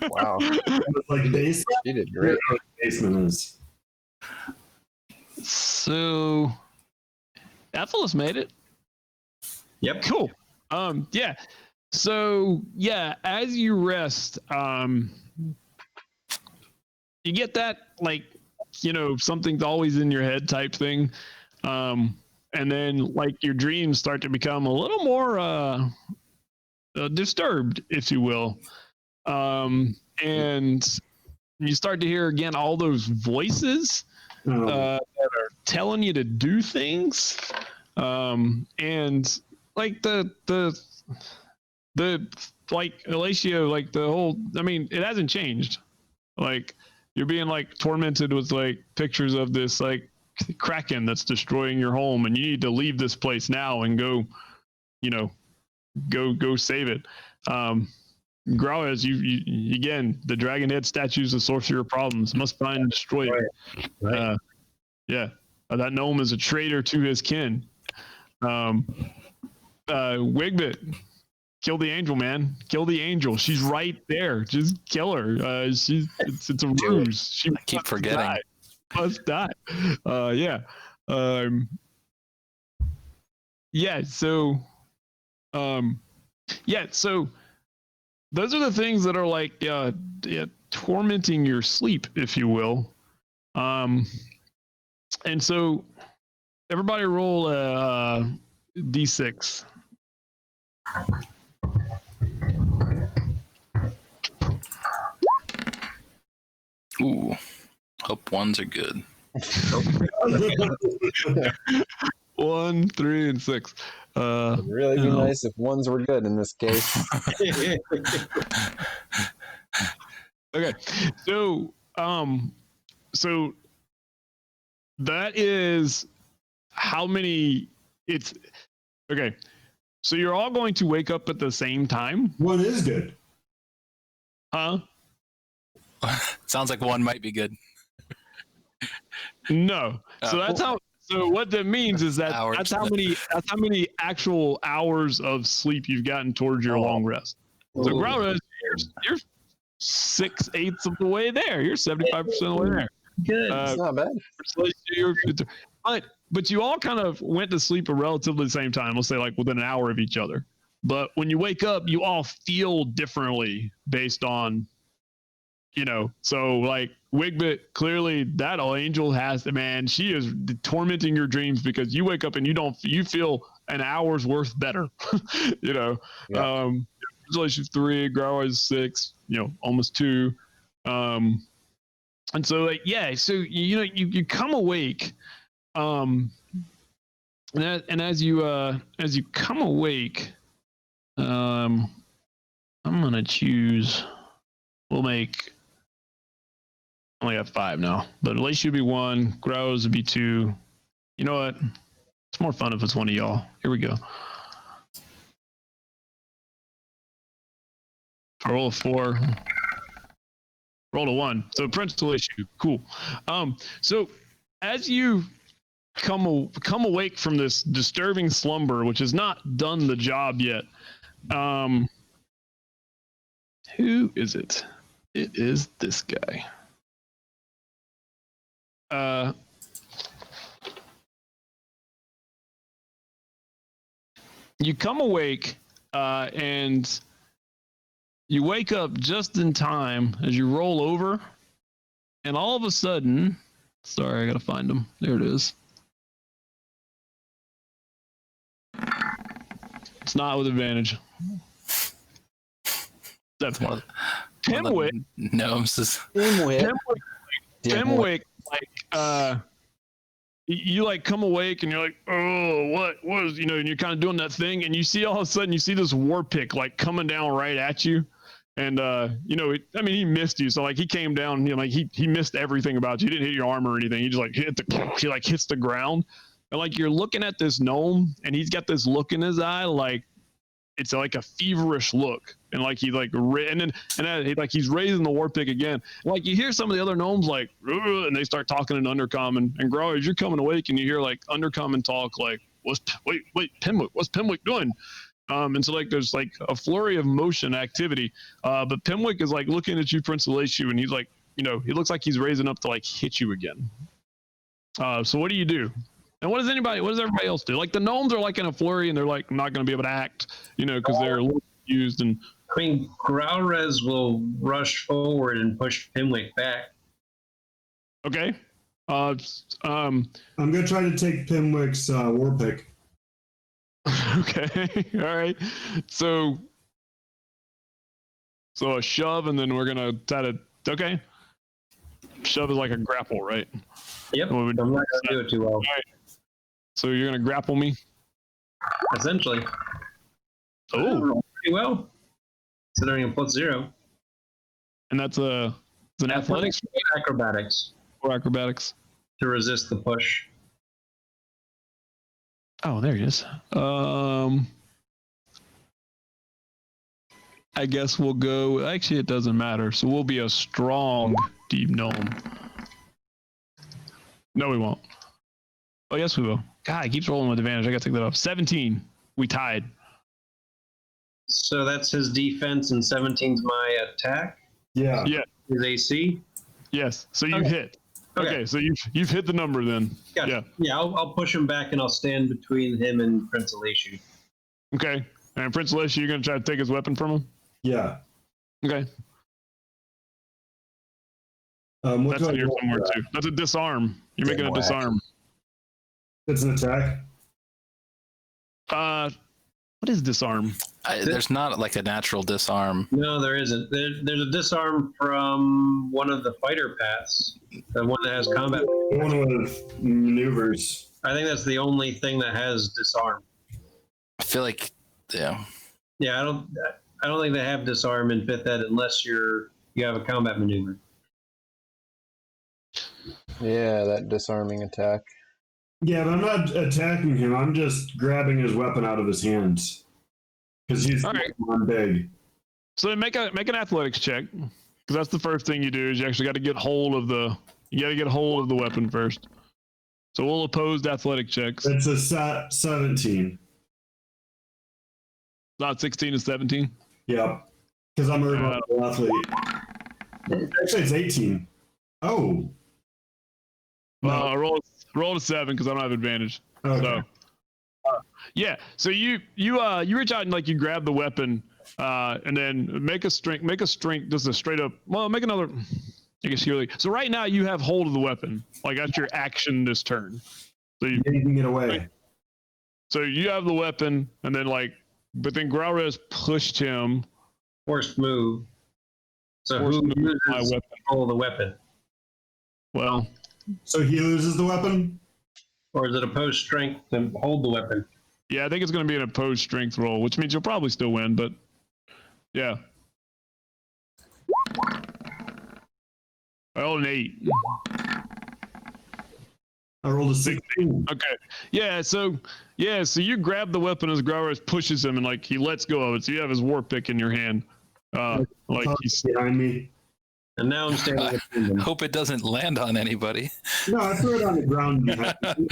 Wow. It's like base. She did great. Basement is. So Ephesus made it. Yep. Cool. Yeah. So yeah, as you rest, you get that like, something's always in your head type thing. And then like your dreams start to become a little more disturbed, if you will. And you start to hear again all those voices that are telling you to do things. And like the like Elatio, like the whole, I mean, it hasn't changed. Like you're being like tormented with like pictures of this like kraken that's destroying your home, and you need to leave this place now and go, go save it. Grauez, you again, the dragon head statues the sorcerer of problems, must find and destroy it. Right. Yeah, that gnome is a traitor to his kin. Wigbit, kill the angel, man. Kill the angel. She's right there. Just kill her. It's a ruse. She I keep forgetting. Must die. Yeah. Yeah. So, yeah. So those are the things that are like tormenting your sleep, if you will. And so everybody roll a d6. Ooh, hope ones are good. 1, 3, and 6. It'd really be nice if ones were good in this case. Okay, so that is how many. It's okay. So you're all going to wake up at the same time, One is good. huh? Sounds like one might be good. No. So that's how. So what that means is that Hours. that's how many actual hours of sleep you've gotten towards your long rest. So Grauez, you're 6/8 of the way there. You're 75% of the way there. Good. It's not bad. But you all kind of went to sleep at relatively the same time. Let's say like within an hour of each other. But when you wake up, you all feel differently based on, so like Wigbit, clearly that angel has, man, she is tormenting your dreams because you wake up and you feel an hour's worth better. Yeah. Relationship 3, Grauez 6, almost 2. And so like, yeah, so you come awake, and as you come awake, I'm gonna choose. We'll make. Only have 5 now, but Lace should be 1. Grauez would be 2. You know what? It's more fun if it's one of y'all. Here we go. I roll a 4. Roll a 1. So principal issue. Cool. So as you come awake from this disturbing slumber, which has not done the job yet, who is it? It is this guy. You come awake, and you wake up just in time as you roll over, and all of a sudden, sorry, I gotta find him. There it is. It's not with advantage. That's one. Pimwick. Gnomes is Pimwick, like, you like come awake and you're like, oh, what is, and you're kind of doing that thing, and you see all of a sudden you see this war pick like coming down right at you, and he missed you, so like he came down, like he missed everything about you. He didn't hit your arm or anything. He just like hits the ground, and like you're looking at this gnome, and he's got this look in his eye, like it's like a feverish look, and like he like he's raising the war pick again. Like you hear some of the other gnomes like, ugh, and they start talking in Undercommon. And Grauez, you're coming awake and you hear like Undercommon talk like, Pimwick, what's Pimwick doing? And so like there's like a flurry of motion activity. But Pimwick is like looking at you, Prince Elatio, and he's like, he looks like he's raising up to like hit you again. So what do you do? And what does everybody else do? Like the gnomes are like in a flurry and they're like not going to be able to act, because they're a little confused. And I mean, Growlrez will rush forward and push Pimwick back. okay, I'm gonna try to take Pimwick's war pick. okay, all right. So a shove, and then we're gonna try to. Okay, shove is like a grapple, right? Yep. What I'm would- not going to do it too well. So you're gonna grapple me? Essentially. Oh, Pretty well. Considering a +0. and that's it's an athletics Acrobatics or acrobatics. to resist the push. Oh, there it is. I guess we'll go. Actually, it doesn't matter. So we'll be a strong deep gnome. No, we won't. Oh, yes, we will. God, it keeps rolling with advantage. I gotta take that off. 17. We tied. So that's his defense, and 17's my attack. Yeah. Yeah. His AC. Yes. So you Okay. hit. Okay. So you've hit the number then. Gotcha. Yeah. I'll push him back, and I'll stand between him and Prince Elishu. Okay. And Prince Alicia, you're gonna try to take his weapon from him. Yeah. Okay. What That's do I in here roll somewhere for that? too. That's a disarm. You're making a Whack. disarm. It's an attack. What is disarm? There's not like a natural disarm. No, there isn't. There's a disarm from one of the fighter paths, the one that has combat. The one with maneuvers. I think that's the only thing that has disarm. I feel like, yeah. Yeah, I don't think they have disarm in 5th Ed unless you have a combat maneuver. Yeah, that disarming attack. Yeah, but I'm not attacking him. I'm just grabbing his weapon out of his hands because he's All right. on big. So then make an athletics check, because that's the first thing you do. Is you actually got to get hold of the weapon first. So we'll oppose athletic checks. It's a 17. Not 16 to 17. Yep. Because I'm a remarkable athlete. Actually, it's 18. Oh. No. Roll a 7 because I don't have advantage. Okay. So, yeah. So you reach out and like you grab the weapon, and then make a strength, just a straight up. Well, make another. I guess you really. So right now you have hold of the weapon. Like that's your action this turn. So you can get away. So you have the weapon, and then but then Growlrez pushed him. Forced move. So Forced who move my uses weapon. control of the weapon? Well. So he loses the weapon? Or is it opposed strength to hold the weapon? Yeah, I think it's going to be an opposed strength roll, which means you'll probably still win, but yeah. I rolled an 8. I rolled a 16. Okay. Yeah, so you grab the weapon as Growlrez pushes him and he lets go of it. So you have his war pick in your hand. He's behind me. And now I'm standing between them. Hope it doesn't land on anybody. No, I threw it on the ground.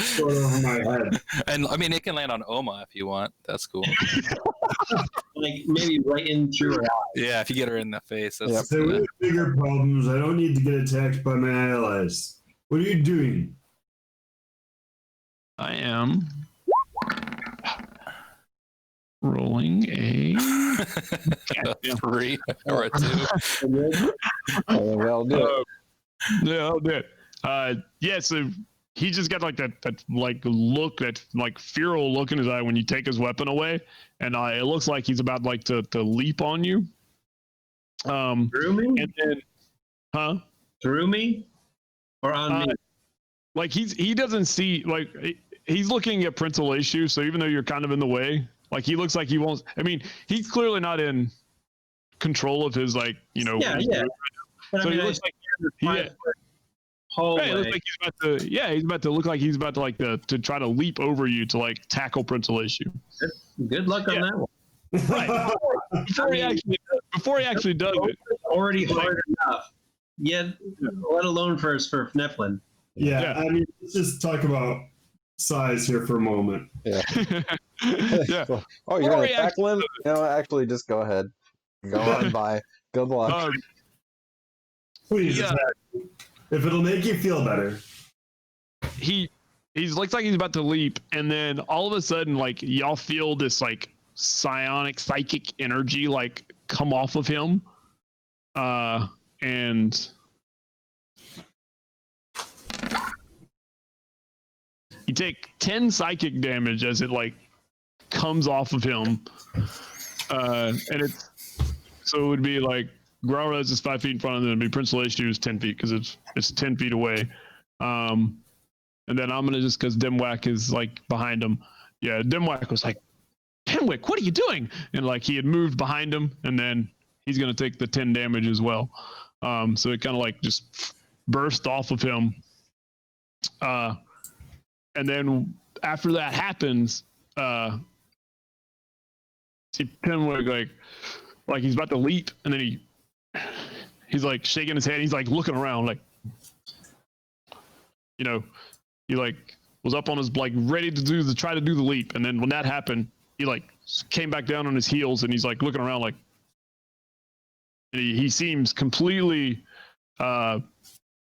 Throw it over my head. And I mean, it can land on Oma if you want. That's cool. Maybe right in through her eye. Yeah, if you get her in the face. That's, So we have bigger problems. I don't need to get attacked by my allies. What are you doing? I am rolling a 3 or a 2. I'll do it. Yeah, I'll do it. Yeah, so he just got that look, that feral look in his eye when you take his weapon away, and it looks like he's about to leap on you. Through me? And then, through me? Or on me? He doesn't see, he's looking at Prince Elishu, so even though you're kind of in the way, he looks like he won't. I mean, he's clearly not in control of his Yeah. So he looks like hallway. it looks like he's about to. Yeah, he's about to look like he's about to try to leap over you to tackle Prince Elishu. Good luck on that one. Right. Before he actually does it. Already hard enough. Yet, let alone for Nephilim. Yeah, I mean, let's just talk about size here for a moment. Yeah. Yeah. Oh, you're going to tackle him? Actually, just go ahead. Go on by. Good luck. Please attack. If it'll make you feel better. He He's looks like he's about to leap, and then all of a sudden, like y'all feel this like psionic psychic energy like come off of him, and you take 10 psychic damage as it like comes off of him, and it's so it would be like Grauraz is 5 feet in front of them. It'd be Prince Leishu is 10 feet because it's 10 feet away. And then I'm gonna just because Dimwhack is like behind him. Yeah, Dimwhack was like, Dimwhack, what are you doing? And like he had moved behind him, and then he's gonna take the 10 damage as well. So it kind of like just burst off of him. And then after that happens, see Dimwhack like he's about to leap, and then he's like shaking his head. He's like looking around, like, you know, he like was up on his like ready to try to do the leap, and then when that happened, he like came back down on his heels, and he's like looking around, like, and he seems completely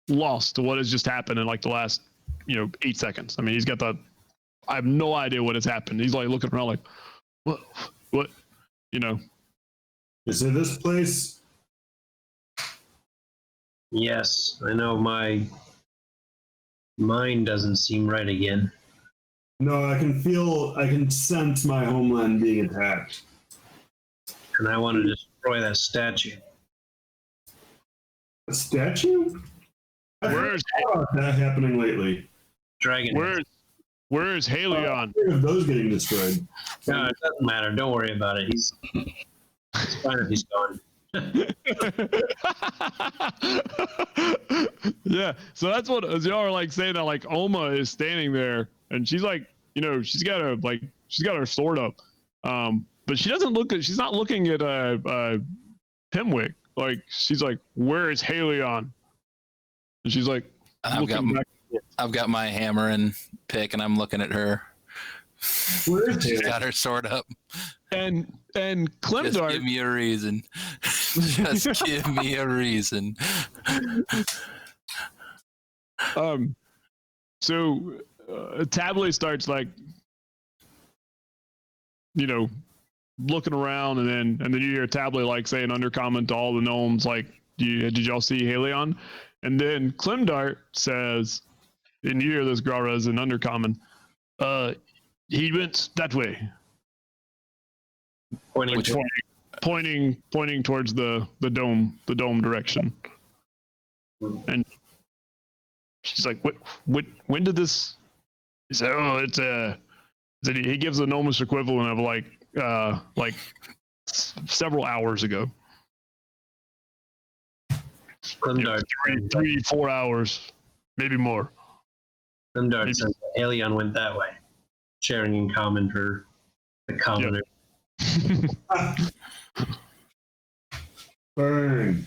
lost to what has just happened in like the last 8 seconds. I mean, he's got I have no idea what has happened. He's like looking around, like, what, Is it this place? Yes, I know my mind doesn't seem right again. No, I can sense my homeland being attacked. And I want to destroy that statue. A statue? I've heard Where's about that happening lately. Dragon. where's Halion? Of those getting destroyed. No, it doesn't matter. Don't worry about it. It's fine if he's gone. Yeah, so that's what as y'all are like saying that like Oma is standing there, and she's like, she's got her sword up, but she's not looking at Pimwick. Like she's like, where is Halion? And she's like, I've got my hammer and pick, and I'm looking at her. Where is She's it? got her sword up. and Just Klimdar. give me a reason. Just give me a reason. So Tablet starts like, looking around, and then you hear Tablet like say an undercomment to all the gnomes, like, did y'all see Halion? And then Klimdart says, and you hear this Grauraz an undercommon, he went that way. Pointing Like, to pointing towards the dome direction. And she's like, what when did this? He said, oh, it's he gives the gnomish equivalent of like several hours ago. Grimdark. 3-4 hours, maybe more. Grimdark says Halion went that way. Sharing in common for the commoner. Burn.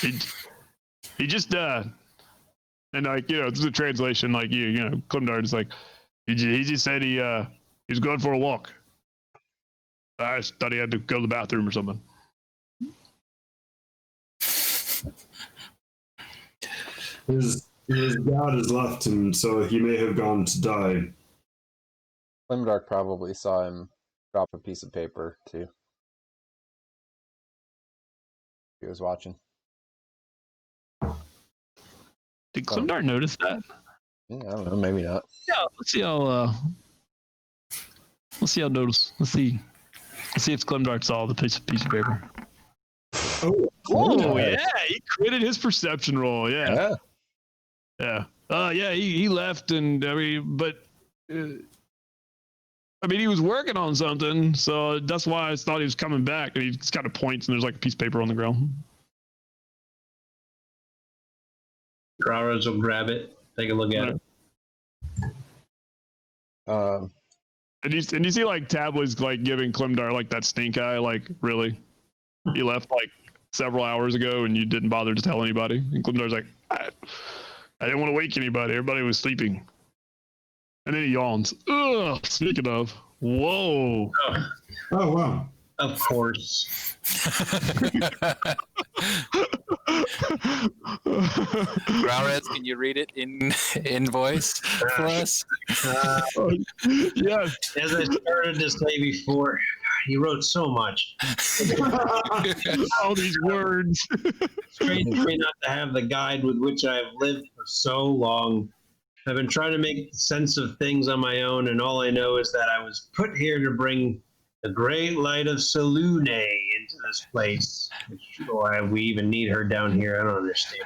He just and like through the translation, like Klimdard is like he just said he's going for a walk. I thought he had to go to the bathroom or something. His god has left him, so he may have gone to die. Glimdark probably saw him drop a piece of paper too. He was watching. Did Klimdar notice that? I don't know, maybe not. Yeah, let's see how notice. Let's see if Klimdar saw the piece of paper. Oh yeah, he created his perception roll. Yeah. He left, and he was working on something, so that's why I thought he was coming back. And he just kind of points, and there's like a piece of paper on the ground. Grauraz will grab it, take a look at it. Um, And you see like Tablet's like giving Klimdar like that stink eye, like, really? He left like several hours ago and you didn't bother to tell anybody. And Klimdar's like, I didn't want to wake anybody. Everybody was sleeping. And then he yawns. Ugh, speaking of, whoa. Oh, wow. Of course. Growlrez, can you read it in voice for us? Yes. As I started to say before, he wrote so much. All these words. Strange for me not to have the guide with which I have lived for so long. I've been trying to make sense of things on my own, and all I know is that I was put here to bring the great light of Selune into this place. Why we even need her down here, I don't understand.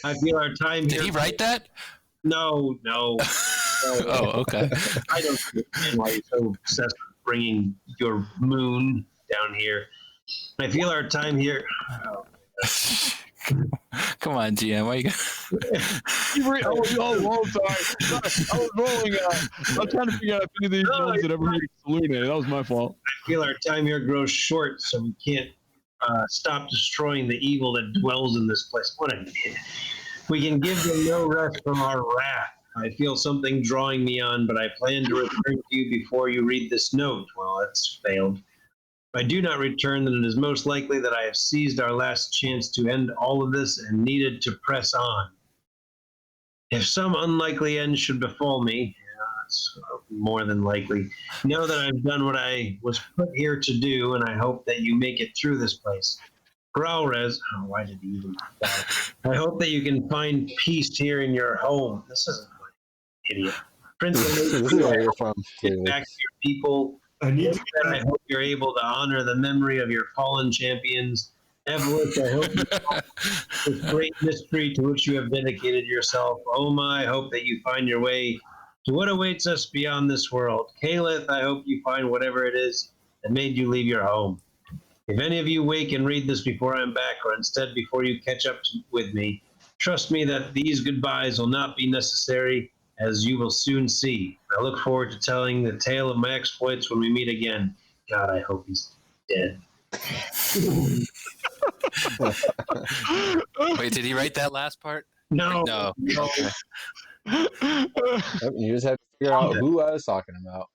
I feel our time here. Did he write that? No. Oh, okay. I don't understand why you're so obsessed with bringing your moon down here. I feel our time here. Come on, GM. Why you I was rolling. I'm trying to figure out if any of these ones had ever heard of Selune. That was my fault. I feel our time here grows short, so we can't stop destroying the evil that dwells in this place. What a we can give them no rest from our wrath. I feel something drawing me on, but I plan to return to you before you read this note. Well, that's failed. If I do not return, then it is most likely that I have seized our last chance to end all of this and needed to press on. If some unlikely end should befall me, it's more than likely, know that I've done what I was put here to do, and I hope that you make it through this place. Growlrez, why did he even die? I hope that you can find peace here in your home. This isn't my idiot. Prince, This is where you're from, get clearly. back to your people. I need I hope you're able to honor the memory of your fallen champions. Evelyn, I hope you find this great mystery to which you have dedicated yourself. Oma, I hope that you find your way to what awaits us beyond this world. Caleth, I hope you find whatever it is that made you leave your home. If any of you wake and read this before I'm back, or instead before you catch up with me, trust me that these goodbyes will not be necessary, as you will soon see. I look forward to telling the tale of my exploits when we meet again. God, I hope he's dead. Wait, did he write that last part? No. No. Okay. Yep, you just have to figure out who I was talking about.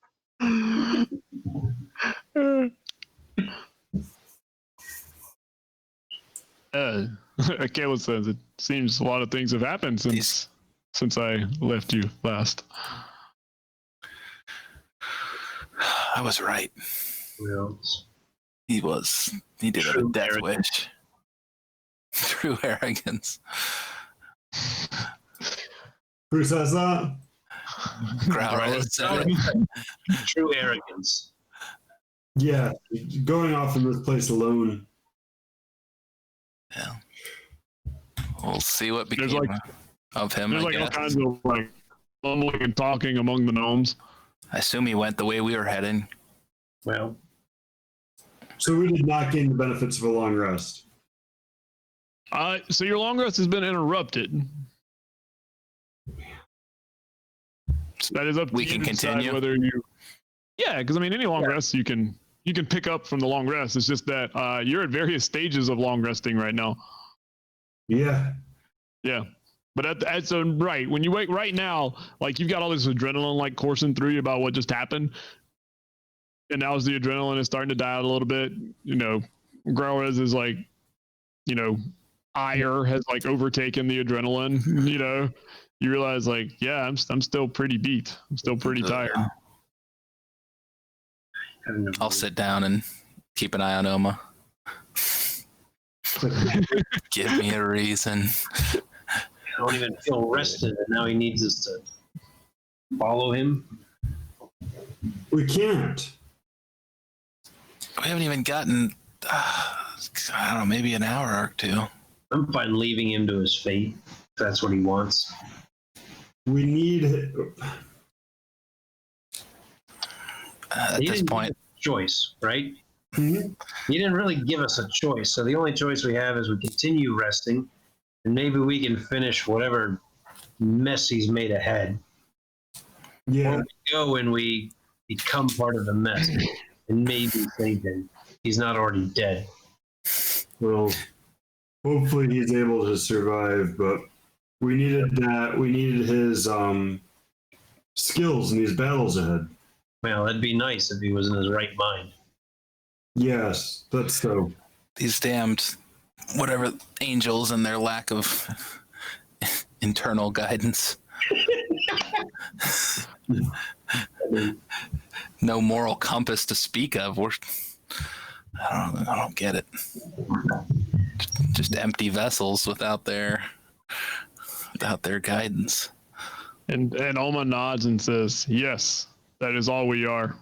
Caleb says it seems a lot of things have happened since I left you last. I was right. Well, He did have a True death arrogance. wish. True arrogance. Who says that? Growlrez said it. true arrogance. Yeah, going off in this place alone. Yeah. We'll see what There's became like- of him. There's I like all guess. kinds of like mumbling and talking among the gnomes. I assume he went the way we were heading. Well, So we did not gain the benefits of a long rest. So your long rest has been interrupted. So that is up to We you can to decide continue? whether you. Yeah, because I mean, any long rest you can pick up from the long rest. It's just that you're at various stages of long resting right now. Yeah. Yeah, but so right when you wake right now, like you've got all this adrenaline like coursing through you about what just happened, and now as the adrenaline is starting to die out a little bit, you know, Growlrez is like, you know, ire has like overtaken the adrenaline. You know, you realize like, yeah, I'm still pretty beat. I'm still pretty tired. I'll sit down and keep an eye on Oma. Give me a reason. I don't even feel rested, and now he needs us to follow him. We can't. We haven't even gotten, I don't know, maybe an hour or two. I'm fine leaving him to his fate, if that's what he wants. We need. At He this didn't point, give us a choice, right? Mhm. He didn't really give us a choice, so the only choice we have is we continue resting, and maybe we can finish whatever mess he's made ahead. Yeah. Or we go and we become part of the mess, and maybe save him. He's not already dead. Well, hopefully he's able to survive, but we needed that. We needed his skills in these battles ahead. Well, that'd be nice if he was in his right mind. Yes, that's so. these damned whatever angels and their lack of internal guidance. No moral compass to speak of. I don't get it. Just empty vessels without their guidance. And Alma nods and says, "Yes, that is all we are.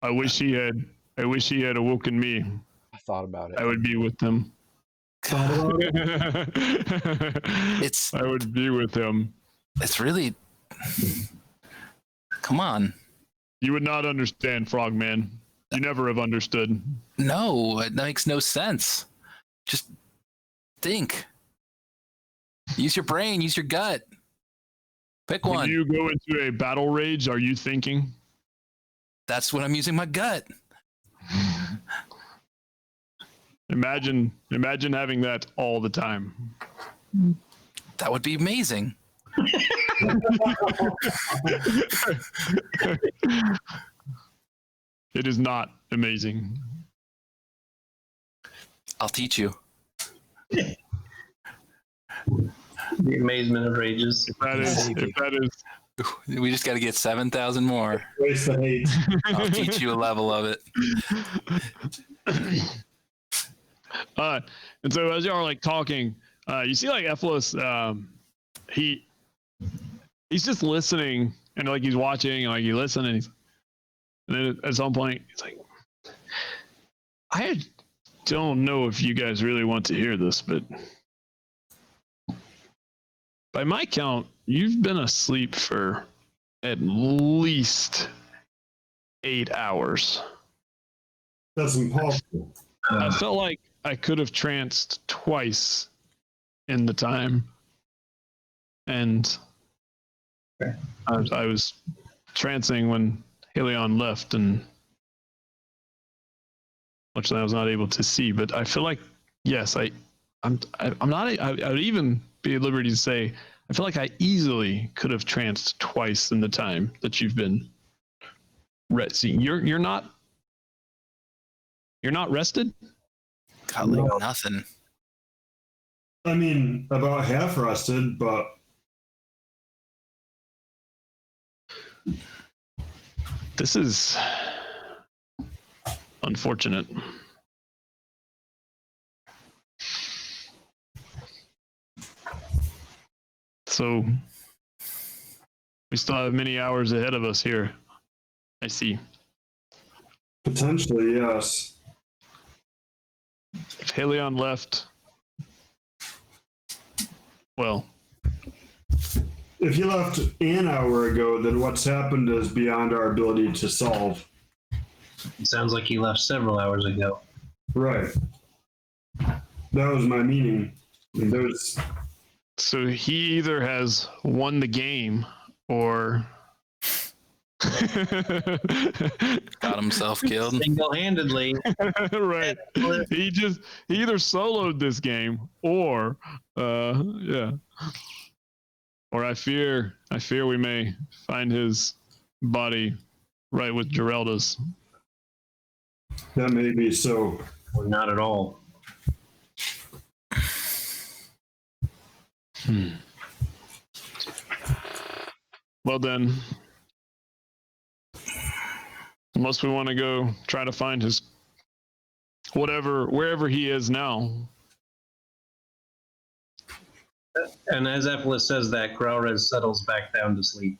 I wish he had awoken me. I thought about it. I would be with him. It's I would be with him. it's really, come on. You would not understand, Frogman. You never have understood. No, it makes no sense. Just think. Use your brain, use your gut. Pick When one. you go into a battle rage, are you thinking? That's when I'm using my gut. Imagine having that all the time. That would be amazing. It is not amazing. I'll teach you. The amazement of rages. If that is We just got to get 7,000 more. Waste the hate. I'll teach you a level of it. And so as y'all are like talking, you see like Ephesus, he's just listening and like he's watching and like he listens and then at some point he's like, I don't know if you guys really want to hear this, but by my count, you've been asleep for at least 8 hours. That's impossible. I felt like I could have tranced twice in the time. And I was trancing when Helion left, and much I was not able to see. But I feel like, yes, I'm not. I would even be at liberty to say I feel like I easily could have tranced twice in the time that you've been resting. You're not rested? Got like nothing. I mean, about half rested, but This is unfortunate. So we still have many hours ahead of us here. I see. potentially, yes. If Helion left, well, If he left an hour ago, then what's happened is beyond our ability to solve. It sounds like he left several hours ago. Right. That was my meaning. There's so he either has won the game or Got himself killed. Single-handedly. right. He either soloed this game or yeah. Or I fear we may find his body right with Geralda's. that may be so. Or not at all. Well then, unless we want to go try to find his wherever he is now. And as Ephesus says that, Growrez settles back down to sleep.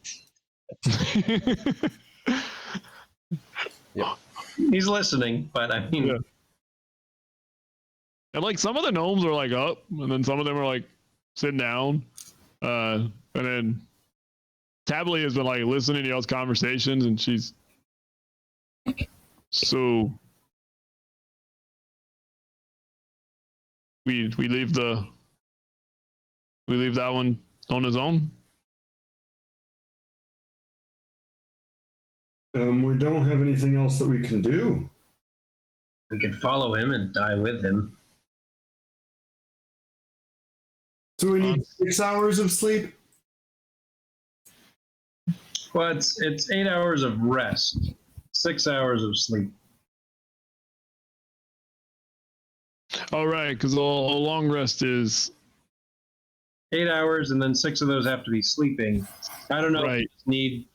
He's listening, but I mean, Yeah. And like some of the gnomes are like up, and then some of them are like sitting down. And then Tably has been like listening to y'all's conversations, and she's so we leave that one on his own. We don't have anything else that we can do. we could follow him and die with him. So we need 6 hours of sleep? Well, it's 8 hours of rest, 6 hours of sleep. All right, because a long rest is 8 hours, and then 6 of those have to be sleeping. I don't know. Right. If we just need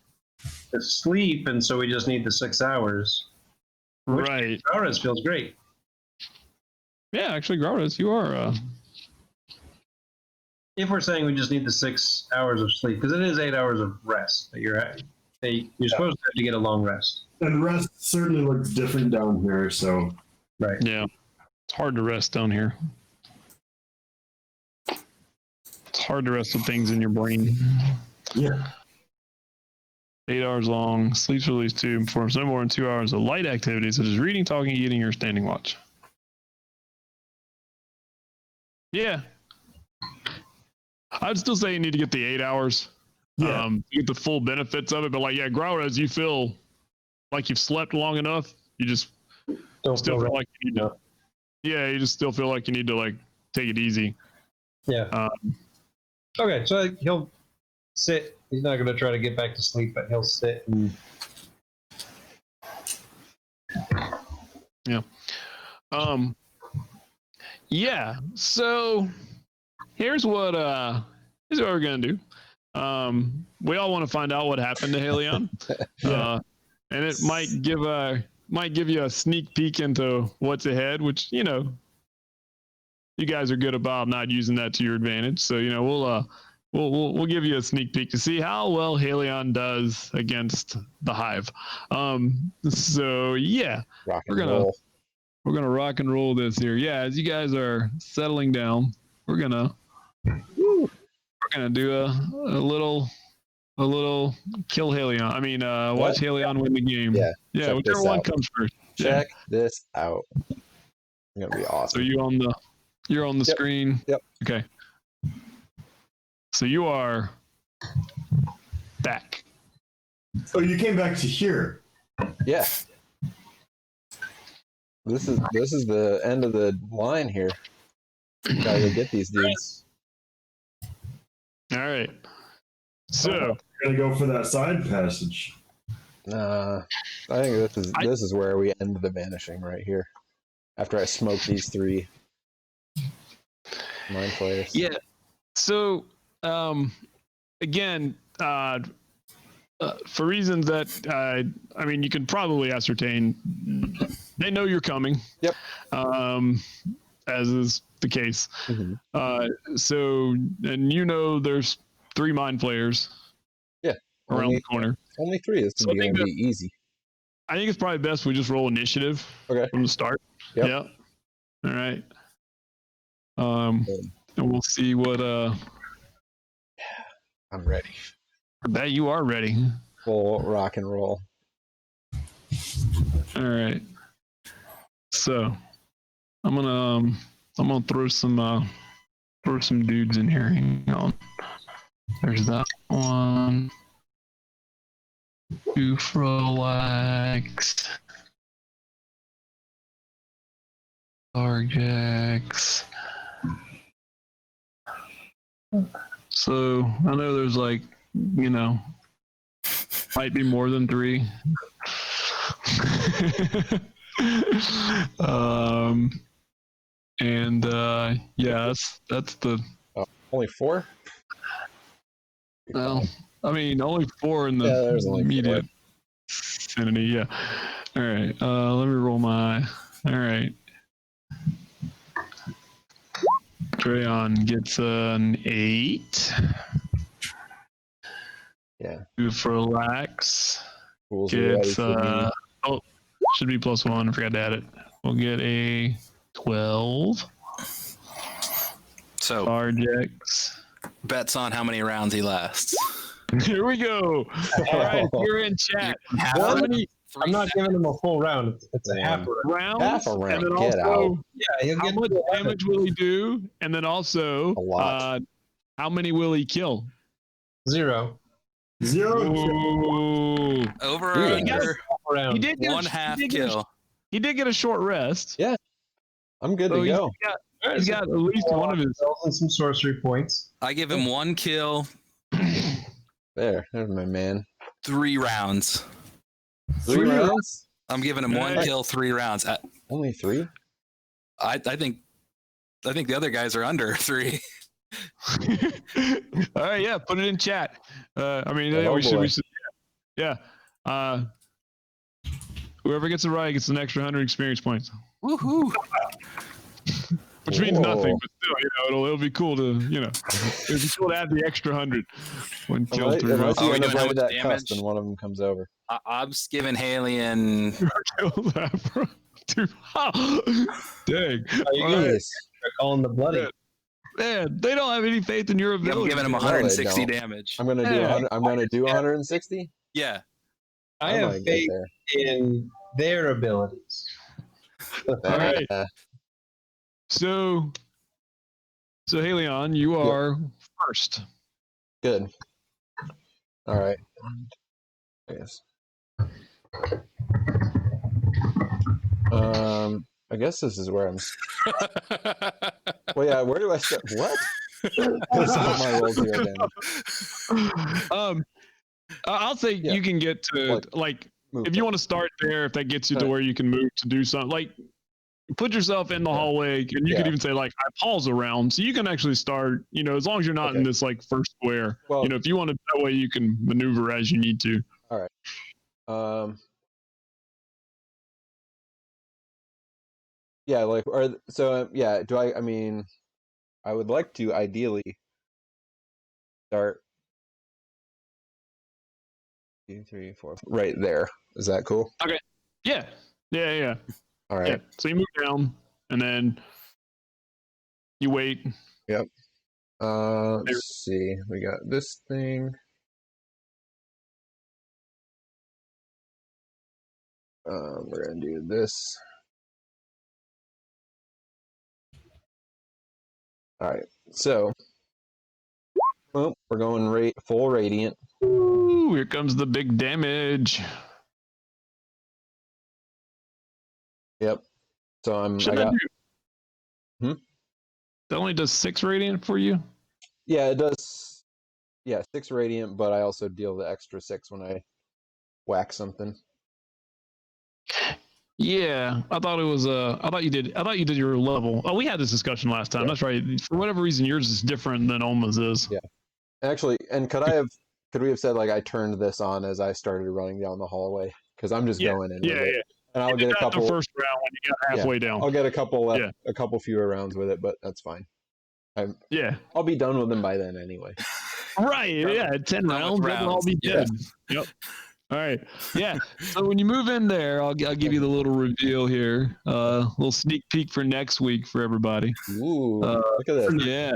to sleep, and so we just need the 6 hours. Which right. Hours feels great. Yeah, actually, Graudas, you are. If we're saying we just need the 6 hours of sleep, because it is 8 hours of rest that you're supposed to have to get a long rest. And rest certainly looks different down here, so Right. Yeah, it's hard to rest down here. It's hard to rest with things in your brain. yeah. 8 hours long, sleeps for at least 2, performs no more than 2 hours of light activities such as reading, talking, eating, or standing watch. Yeah. I'd still say you need to get the 8 hours. Yeah. To get the full benefits of it. But like, yeah, Graudas, you feel like you've slept long enough. You just Don't still feel feel right. like you need to. Yeah, you just still feel like you need to like take it easy. Yeah. Okay, so he'll sit. He's not going to try to get back to sleep, but he'll sit and. Yeah. So here's what we're gonna do. We all want to find out what happened to Helion. And it might give you a sneak peek into what's ahead, which, you know, you guys are good about not using that to your advantage. So, you know, we'll give you a sneak peek to see how well Helion does against the Hive. So yeah, Rock and we're gonna roll. we're gonna rock and roll this here. Yeah, as you guys are settling down, we're gonna do a little kill Helion. I mean, watch Helion win the game. Yeah, yeah, check whichever this one out. comes first. Check this out. It's gonna be So awesome. you're on the Yep. screen. Yep. Okay. So you are back. Oh, you came back to here. Yeah. This is the end of the line here. Gotta go get these dudes. All right. So Gonna go for that side passage. I think this is where we end the vanishing right here. After I smoke these 3 mind flayers. yeah. So again, for reasons that I mean, you can probably ascertain, they know you're coming. Yep. As is the case. Mhm. So, and you know, there's 3 mind flayers. Yeah. Around Only- the corner. Only 3. This is So I gonna think be easy. I think it's probably best we just roll initiative Okay. from the start. Yep. Yeah. All right. And we'll see what I'm ready. that you are ready. Full rock and roll. All right. So I'm gonna throw some dudes in here. Hang on. There's that one. Ufrolax. Arjax. So I know there's like, you know, might be more than 3. Yeah, that's the Only 4? well, I mean, only 4 in the Yeah, there's only 4. immediate vicinity. Yeah. All right. Let me roll my. All right. Drayon gets an 8. Yeah. Ufrolax Fools are ready gets for me. should be +1. I forgot to add it. We'll get a 12. So Arjax. bets on how many rounds he lasts. Here we go. All right, you're in chat. How many I'm not giving him a full round. It's a half a round. rounds? Half a round, And then get also, out. Yeah, he'll how get much to 11. damage will he do? And then also, A lot. how many will he kill? 0. 0. Ooh. Over Yeah. or He got under He Round. did get one a, half he did get a- kill. He did get a short rest. I'm good So to go. he's got at least one of his. and some sorcery points. I give him 1 kill, There's my man. 3 rounds. 3 rounds? I'm giving him 1 Nice. kill, 3 rounds. Only 3? I think I think the other guys are under 3. All right, yeah, put it in chat. I mean, Oh, we boy. should, yeah. Whoever gets it right gets an extra 100 experience points, Woohoo! which means Whoa. nothing, but still, it'll be cool to, it'll be cool to add the extra 100 when kills Unless, 3 unless rounds. Are you we end up doing how right at much that damage? cusp and one of them comes over. Ob's giving Halion. Dude, dang. Nice. They're calling the bloody. Yeah. Man, they don't have any faith in your I'm ability. giving him No, they 160 don't. damage. I'm gonna do Yeah. 100. I'm gonna do 160. Yeah. I have might get faith there. in their abilities. All right. So Halion, you are first. Good. All right. I guess. I guess this is where I'm. Well, yeah. Where do I start? What? That's not my roll here again. I'll say Yeah. you can get to like Move if you want to start there, if that gets you to Right. where you can move to do something, like put yourself in the hallway, and you could Yeah. even say like I pause around, so you can actually start. As long as you're not in Okay. this like first square. Well- If you want to, that way you can maneuver as you need to. Yeah, like, yeah, I mean, I would like to ideally start 2, 3, 4, right there. Is that cool? Yeah. All right. Yeah. So you move down, and then you wait. Let's see. We got this thing. We're gonna do this. All right. So, we're going full radiant. Ooh, here comes the big damage. Yep. So I Shouldn't got. that do- That only does 6 radiant for you. Yeah, it does. Yeah, 6 radiant, but I also deal the extra 6 when I whack something. Yeah, I thought it was. I thought you did your level. Oh, we had this discussion last time. Yeah. That's right. For whatever reason, yours is different than Oma's is. Yeah. Actually, and could we have said like I turned this on as I started running down the hallway? Because I'm just Yeah, going in. Yeah, with it. yeah. And I'll You get did a that in couple. the first round when you got halfway down. I'll get a couple left, Yeah. a couple fewer rounds with it, but that's fine. Yeah. I'll be done with them by then anyway. Right. Yeah. 10 Done with rounds. They'll all rounds. be Yeah. dead. Yep. All right. Yeah. So when you move in there, I'll give you the little reveal here. Little sneak peek for next week for everybody. Ooh, Uh, look at this. Yeah.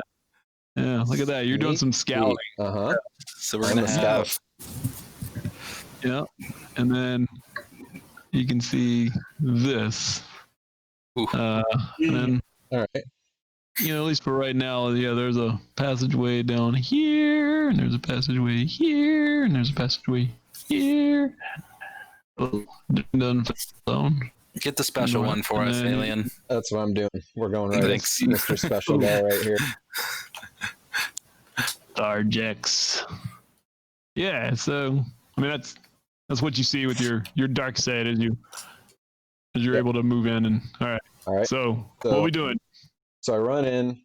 Yeah. Look at that. You're doing some scouting. Uh huh. So we're I'm gonna a have scout. Yeah. And then you can see this. Ooh. And then, All right. at least for right now, yeah, there's a passageway down here, and there's a passageway here, and there's a passageway here. Done for zone. get the special one for us, And then- Alien. That's what I'm doing. We're going right Thanks. as Mr. Special Guy right here. Darjex. Yeah, so I mean that's what you see with your dark side as you're Yep. able to move in and all right. So what are we doing? So I run in.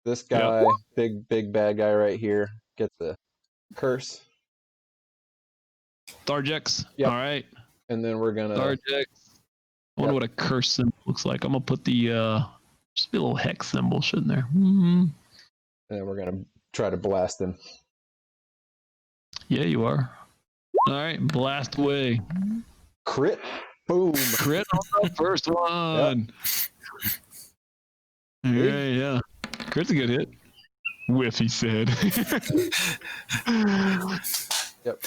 This guy, big bad guy right here, gets the curse, Darjex. Yep. All right. and then we're gonna. Darjex. I wonder what a curse symbol looks like. I'm gonna put the just be a little hex symbol, shouldn't there? And then we're gonna try to blast him. Yeah, you are. All right, blast away. Crit. Boom. Crit on the first one. All right, yeah. Crit's a good hit. Whiff, he said. Yep.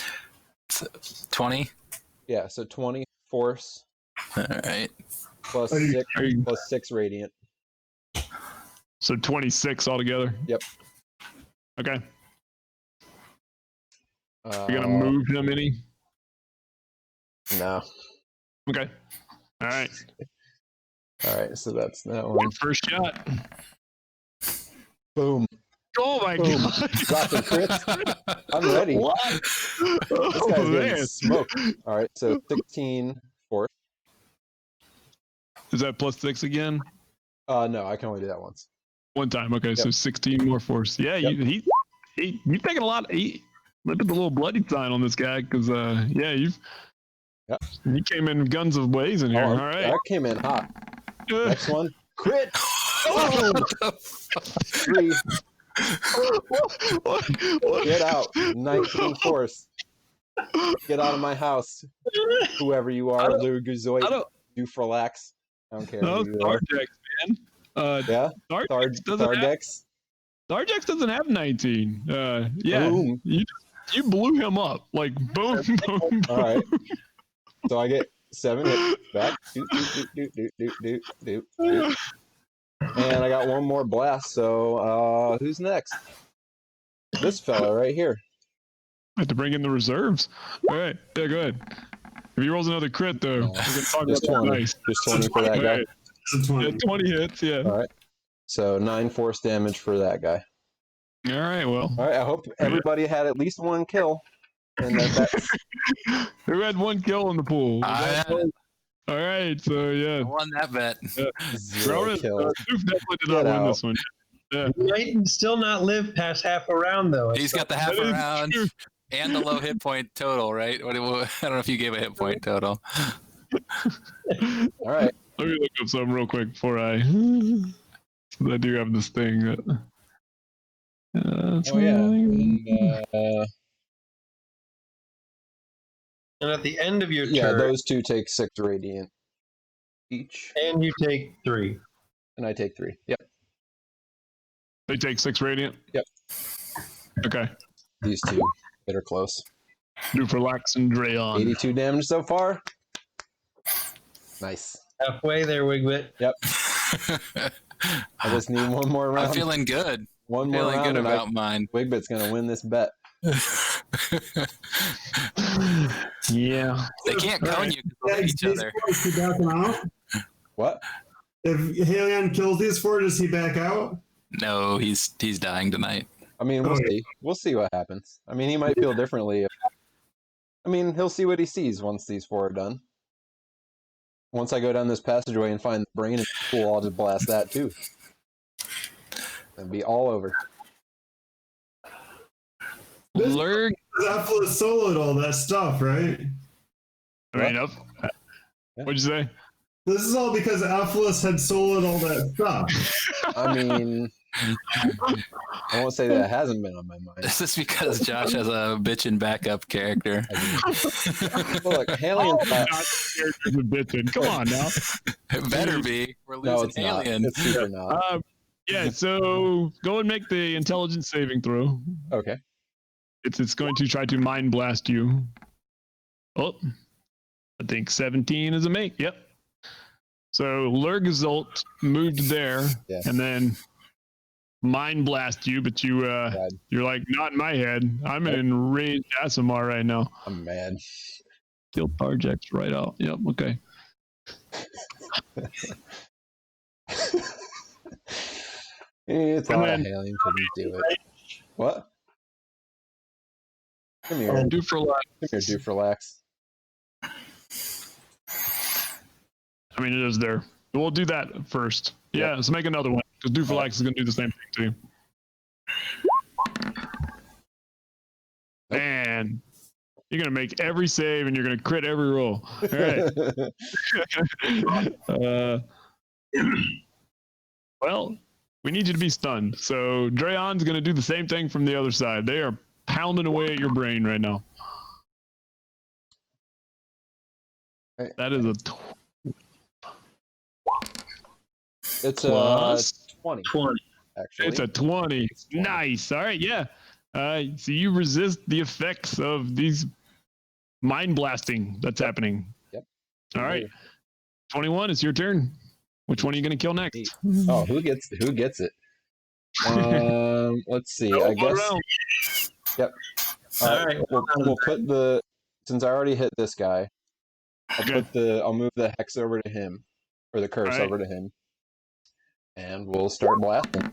20. Yeah. So 20 force All right. plus Are you- 6 are you- plus 6 radiant. So 26 altogether. Yep. Okay. Uh, You're gonna move him any? No. Okay. All right. All right. So that's that one. First shot. Boom. Oh my Boom. god. Dropping crits. I'm ready. What? This Oh guy's getting man. smoked. All right. So 16 force. Is that plus 6 again? No, I can only do that once. One time. Okay, so Yep. 16 more force. Yeah, Yep. you're taking a lot. Look at the little bloody sign on this guy, because yeah, you came in guns of blazing here. Oh, All right. I came in hot. Next one, crit. Oh! 3. Get out. 19 force. Get out of my house. Whoever you are, Luguzoid, I don't. Dufrelax. I don't care No, who you are. Starjax, man. Yeah? Starjax doesn't have. Thardex. Starjax doesn't have 19. Yeah, Boom. you blew him up like boom, boom. All right. So I get 7 hits back. Doot, doot, doot, doot, doot, doot, doot, doot. And I got one more blast. So who's next? This fella right here. I have to bring in the reserves. All right, yeah, go ahead. If he rolls another crit, though, we can talk Just about 20. nice. Just 20 for that guy. Right. It's a 20. Yeah, 20 hits. Yeah. All right. So 9 force damage for that guy. All right. Well, All right. I hope everybody had at least one kill. And that's who had one kill in the pool? All right. So I yeah, won that bet. 0 Doof kills. definitely did Get not win out. this one. Yeah. He might still not live past half a round, though. He's got the half That is around true. and the low hit point total, right? I don't know if you gave a hit point total. All right. Let me look up something real quick before I. I do have this thing that. Oh yeah. And, And at the end of your yeah, turn, those two take 6 radiant each, and you take 3. and I take 3. Yep. They take 6 radiant. Yep. Okay. These two that are close. Dufrelax and Drayon. 82 damage so far. Nice. Halfway there, Wigbit. Yep. I just need one more round. I'm feeling good. one more Feeling round, good and about mine. Wigbit's gonna win this bet. Yeah. They can't cone you because they hate each other. Is he backing out? What? If Halion kills these 4, does he back out? No, he's dying tonight. I mean, we'll Okay. see. We'll see what happens. I mean, he might feel differently. I mean, he'll see what he sees once these 4 are done. Once I go down this passageway and find the brain in the pool, I'll just blast that too. And be all over. Lurg. Aphlis soloed all that stuff, right? I mean, up. What'd you say? This is all because Aphlis had soloed all that stuff. I mean, I won't say that hasn't been on my mind. This is because Josh has a bitchin' backup character. Look, Halion thought, Characters are bitching. Come on now. It better be. We're losing no, it's not. Alien. It's super not. Yeah. So go and make the intelligence saving throw. Okay. It's going to try to mind blast you. Oh, I think 17 is a make. Yep. So Lurgazult moved there, Yeah. and then mind blast you, but you're like, not in my head. I'm in enraged Asimar right now. I'm mad. Kill Tarjax right out. Yep. Okay. It's And not a then- Halion couldn't do it. What? Come here. Do for life. Come here, Dufrelax. I mean, it is there. We'll do that first. Yeah, let's make another one because Dufrelax is going to do the same thing too. And you're going to make every save and you're going to crit every roll. All right. Well, we need you to be stunned. So Drayon's going to do the same thing from the other side. They are pounding away at your brain right now. Right. That is a It's plus. 20, 20. actually. It's a 20. It's 20. Nice. All right. Yeah. So you resist the effects of these mind blasting that's happening. Yep. All right. 21. It's your turn. Which one are you going to kill next? Oh, who gets it? Let's see. Oh, I one guess. round. Yep. All right. We'll put the, since I already hit this guy, Okay. I'll move the hex over to him, or the curse All right. over to him, and we'll start blasting.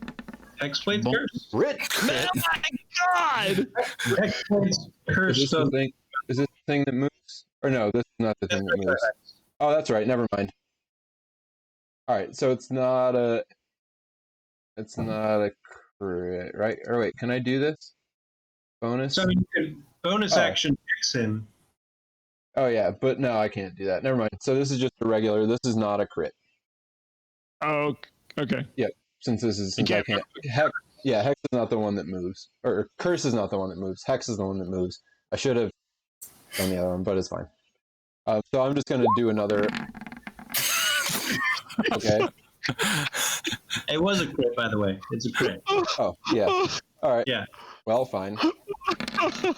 Hexblade's Boom. curse. Rich. Oh my God! Hexblade's Is curse. this the thing? Is this the thing that moves? Or no, this is not the thing that moves. Oh, that's right. Never mind. All right, so it's not a crit, right? Or wait, can I do this? Bonus? So you could bonus Oh. action X him. Oh yeah, but no, I can't do that. Never mind. So this is just a regular. This is not a crit. Oh, okay. Since I can't can't. Hex is not the one that moves, or curse is not the one that moves. Hex is the one that moves. I should have done the other one, but it's fine. So I'm just gonna do another. Okay. It was a crit, by the way. It's a crit. Oh yeah. All right. Yeah. Well, fine.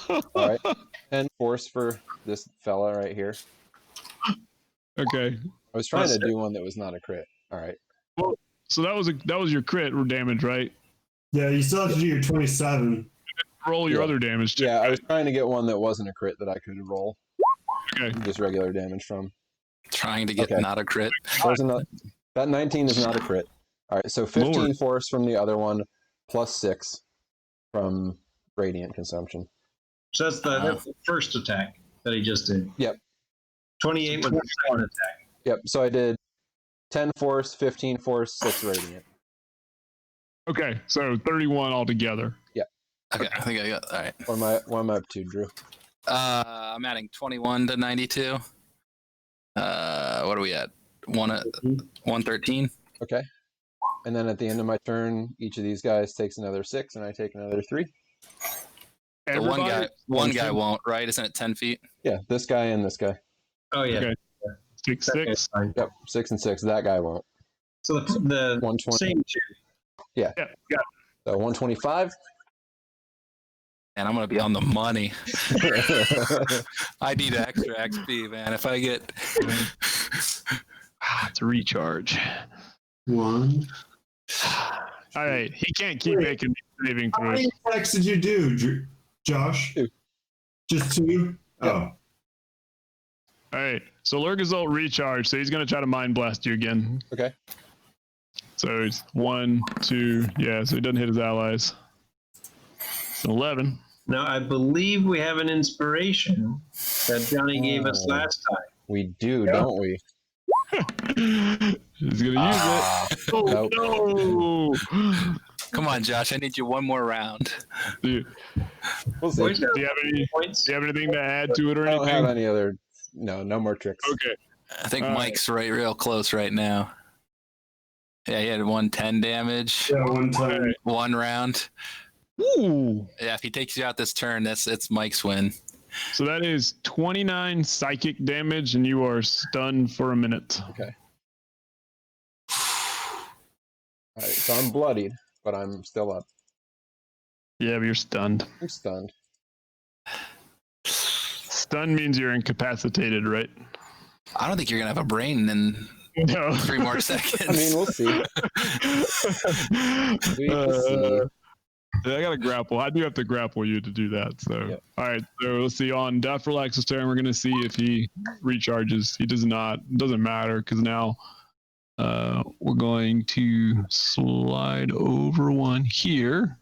All right. 10 force for this fella right here. Okay. I was trying to do one that was not a crit. All right. So that was your crit damage, right? Yeah, you still have to do your 27. Roll your Yeah. other damage too. Yeah, I was trying to get one that wasn't a crit that I could roll Okay. just regular damage from. Trying to get Okay. not a crit. That 19 is not a crit. All right, so 15 Lord. force from the other one, plus 6 from radiant consumption. So that's the first attack that he just did. Yep. 28 was the second attack. Yep. So I did 10 force, 15 force, 6 radiant. Okay. So 31 altogether. Okay, I think I got. All right. What am I up to, Drew? I'm adding 21 to 92. What are we at? 113. Okay. And then at the end of my turn, each of these guys takes another 6, and I take another 3. The one guy, one guy Everybody? won't, right? Isn't it 10 feet? Yeah, this guy and this guy. Oh, yeah. Okay. 6, That guy's 6. fine. Yep, 6 and 6. That guy won't. So the 120. same two. Yeah. So 125. And I'm gonna be on the money. I need extra XP, man. If I get It's a recharge. 1. All right. He can't keep making saving How throws. many attacks did you do, Josh? 2. Just 2? Oh. All right. So Lurgazult recharge. So he's going to try to mind blast you again. Okay. So it's 1, 2. Yeah. So he doesn't hit his allies. 11. Now, I believe we have an inspiration that Johnny gave us last time. We do, don't we? He's going to use it. Oh, Nope. no. come on, Josh, I need you one more round. Dude, We'll see. Where's do you have anything to add to it or I don't have anything? any other. No more tricks. Okay. I think All right. Mike's right real close right now. Yeah, he had 110 damage. Yeah, 1 time. One round. Ooh. Yeah, if he takes you out this turn, it's Mike's win. So that is 29 psychic damage, and you are stunned for a minute. Okay. All right, so I'm bloodied, but I'm still up. Yeah, but you're stunned. I'm stunned. Stun means you're incapacitated, right? I don't think you're gonna have a brain in No. 3 more seconds. I mean, we'll see. We will see. Yeah, I got to grapple. I do have to grapple you to do that. So, Yep. all right. So let's see. On Dafralax's turn, we're going to see if he recharges. He does not. It doesn't matter because now we're going to slide over one here.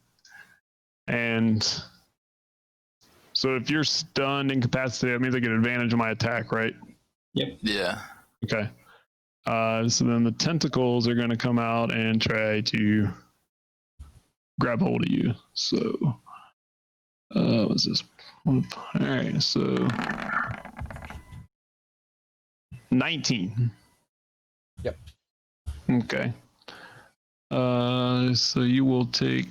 And so if you're stunned, incapacitated, that means I get advantage of my attack, right? Yeah. Okay. So then the tentacles are going to come out and try to grab hold of you. So, what's this? All right. So, 19. Yep. Okay. So you will take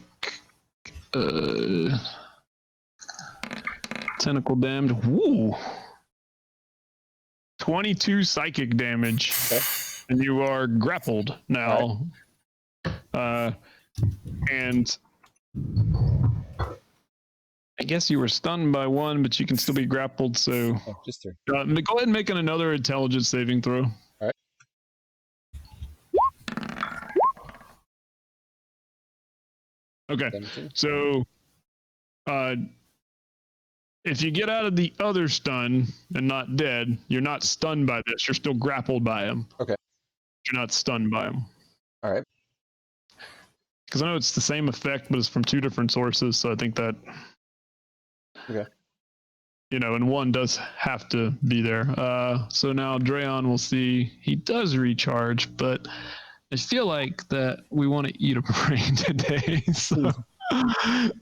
tentacle damage. Woo! 22 psychic damage. Okay. And you are grappled now. And I guess you were stunned by one, but you can still be grappled. So Oh, just 3. go ahead and make another intelligence saving throw. All right. Okay. 17. So, if you get out of the other stun and not dead, you're not stunned by this. You're still grappled by him. Okay. You're not stunned by him. All right. Because I know it's the same effect, but it's from 2 different sources. So I think that, Okay. you know, and one does have to be there. So now Drayon will see he does recharge, but I feel like that we want to eat a brain today, so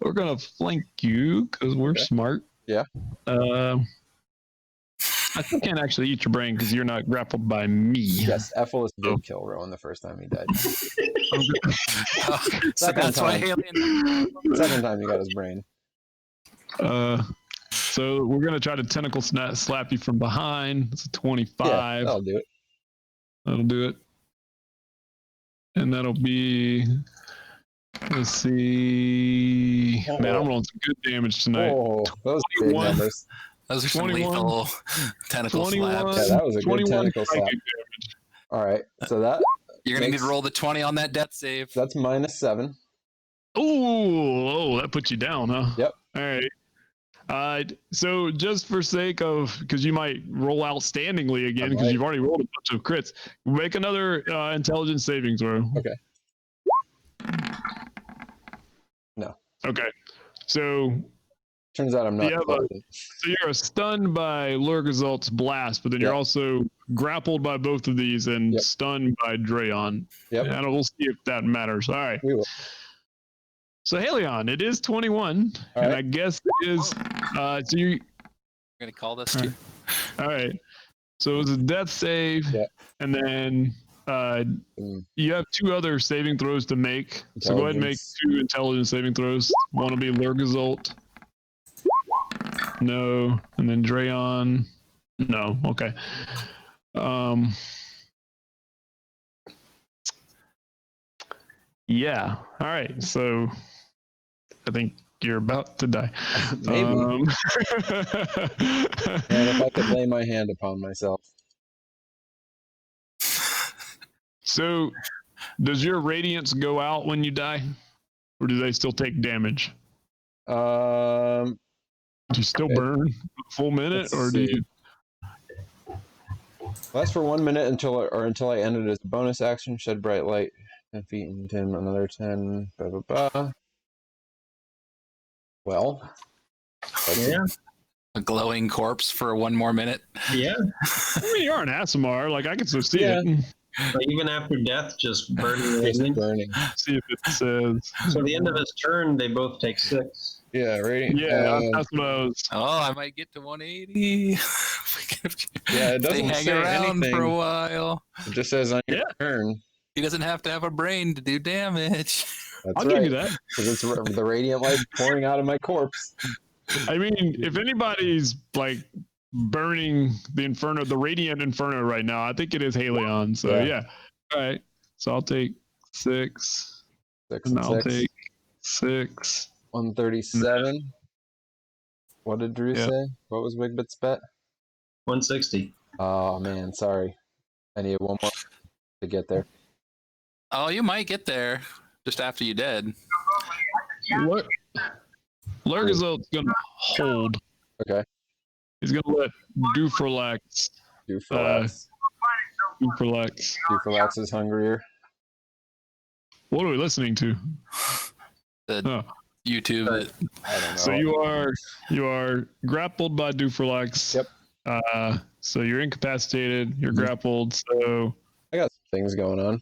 we're gonna flank you because we're smart. Yeah. I still can't actually eat your brain because you're not grappled by me. Yes, Ephelis did kill Rowan the first time he died. So Second that's why time. Alien. Second time he got his brain. So we're gonna try to tentacle slap you from behind. It's a 25. Yeah, that'll do it. That'll do it. And that'll be. Let's see. Man, I'm rolling some good damage tonight. Oh, those big 21. numbers. Those are some 21, lethal tentacle 21, slaps. Yeah, that was a good 21 tentacle slap. psychic damage. All right, so You're gonna need makes- to roll the 20 on that death save. that's -7. Oh, that puts you down, huh? Yep. All right. So just for sake of, because you might roll outstandingly again, because might. you've already rolled a bunch of crits, make another intelligence saving throw. Okay. No. Okay. So Turns out I'm not. Yeah, but- intelligent. So you're stunned by Lurgazult's blast, but then you're Yep. also grappled by both of these and Yep. stunned by Drayon. Yep. And we'll see if that matters. All right. We will. So Halion, it is 21, All and right. I guess it is. So you. You're gonna call this too. All right. So it was a death save, Yep. and then you have 2 other saving throws to make. So go ahead and make Intelligence. 2 intelligence saving throws. One will be Lurgazult. No, and then Drayon. No. Okay. Yeah. All right. So I think you're about to die. Maybe. And if I could lay my hand upon myself. So does your radiance go out when you die? Or do they still take damage? Um, Do you still Okay. burn a full minute, Let's or do see. you? lasts for 1 minute until I end it as a bonus action. Shed bright light. 10 feet and 10, another 10. Blah blah blah. Well, that's Yeah. A glowing corpse for 1 more minute. Yeah. I mean, you're an Asimar. Like I can still see Yeah. it. But even after death, just burning just radiant. burning. See if it says. So at the end of his turn, they both take 6. Yeah, right. Yeah, that's what I was. Oh, I might get to 180. Yeah, it They doesn't hang say around anything. for a while. It just says on your Yeah. turn. He doesn't have to have a brain to do damage. That's I'll right. give you that. Because it's the radiant light pouring out of my corpse. I mean, if anybody's like burning the Inferno, the Radiant Inferno right now, I think it is Halion. So Yeah. yeah. All right. So I'll take 6. 6 And and I'll 6. take 6. 137. What did Drew Yeah. say? What was Wigbit's bet? 160. Oh man, sorry. I need one more to get there. Oh, you might get there just after you dead. What? Lurgazult's gonna hold. Okay. He's gonna let Dufrelax. Dufrelax. Dufrelax is hungrier. What are we listening to? The Oh. YouTube. I don't know. So you are grappled by Dufrelax. Yep. So you're incapacitated. You're Mhm. grappled. So I got some things going on.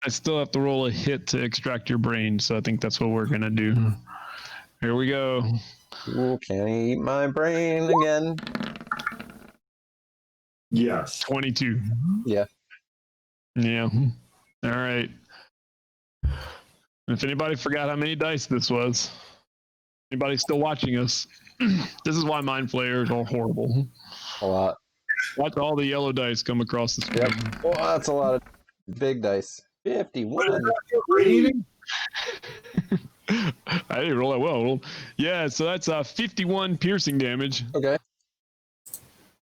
I still have to roll a hit to extract your brain. So I think that's what we're gonna do. Here we go. Ooh, can he eat my brain again? Yes. 22. Yeah. Yeah. All right. If anybody forgot how many dice this was, anybody still watching us, this is why mind flayers are horrible. A lot. Watch all the yellow dice come across the screen. Yep. Well, that's a lot of big dice. 51. I didn't roll that well. Yeah, so that's 51 piercing damage. Okay.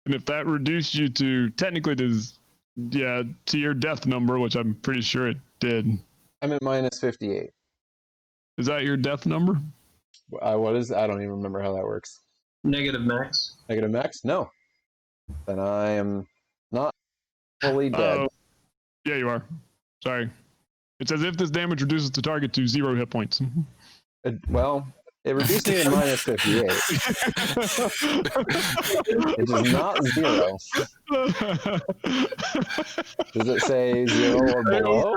And if that reduced you to technically to your death number, which I'm pretty sure it did. I'm at minus 58. Is that your death number? What is? I don't even remember how that works. Negative max. Negative max? No. Then I am not fully dead. Oh, yeah, you are. Sorry. It says if this damage reduces the target to 0 hit points. Well, It reduced me to minus 58. It is not 0. Does it say 0 or below?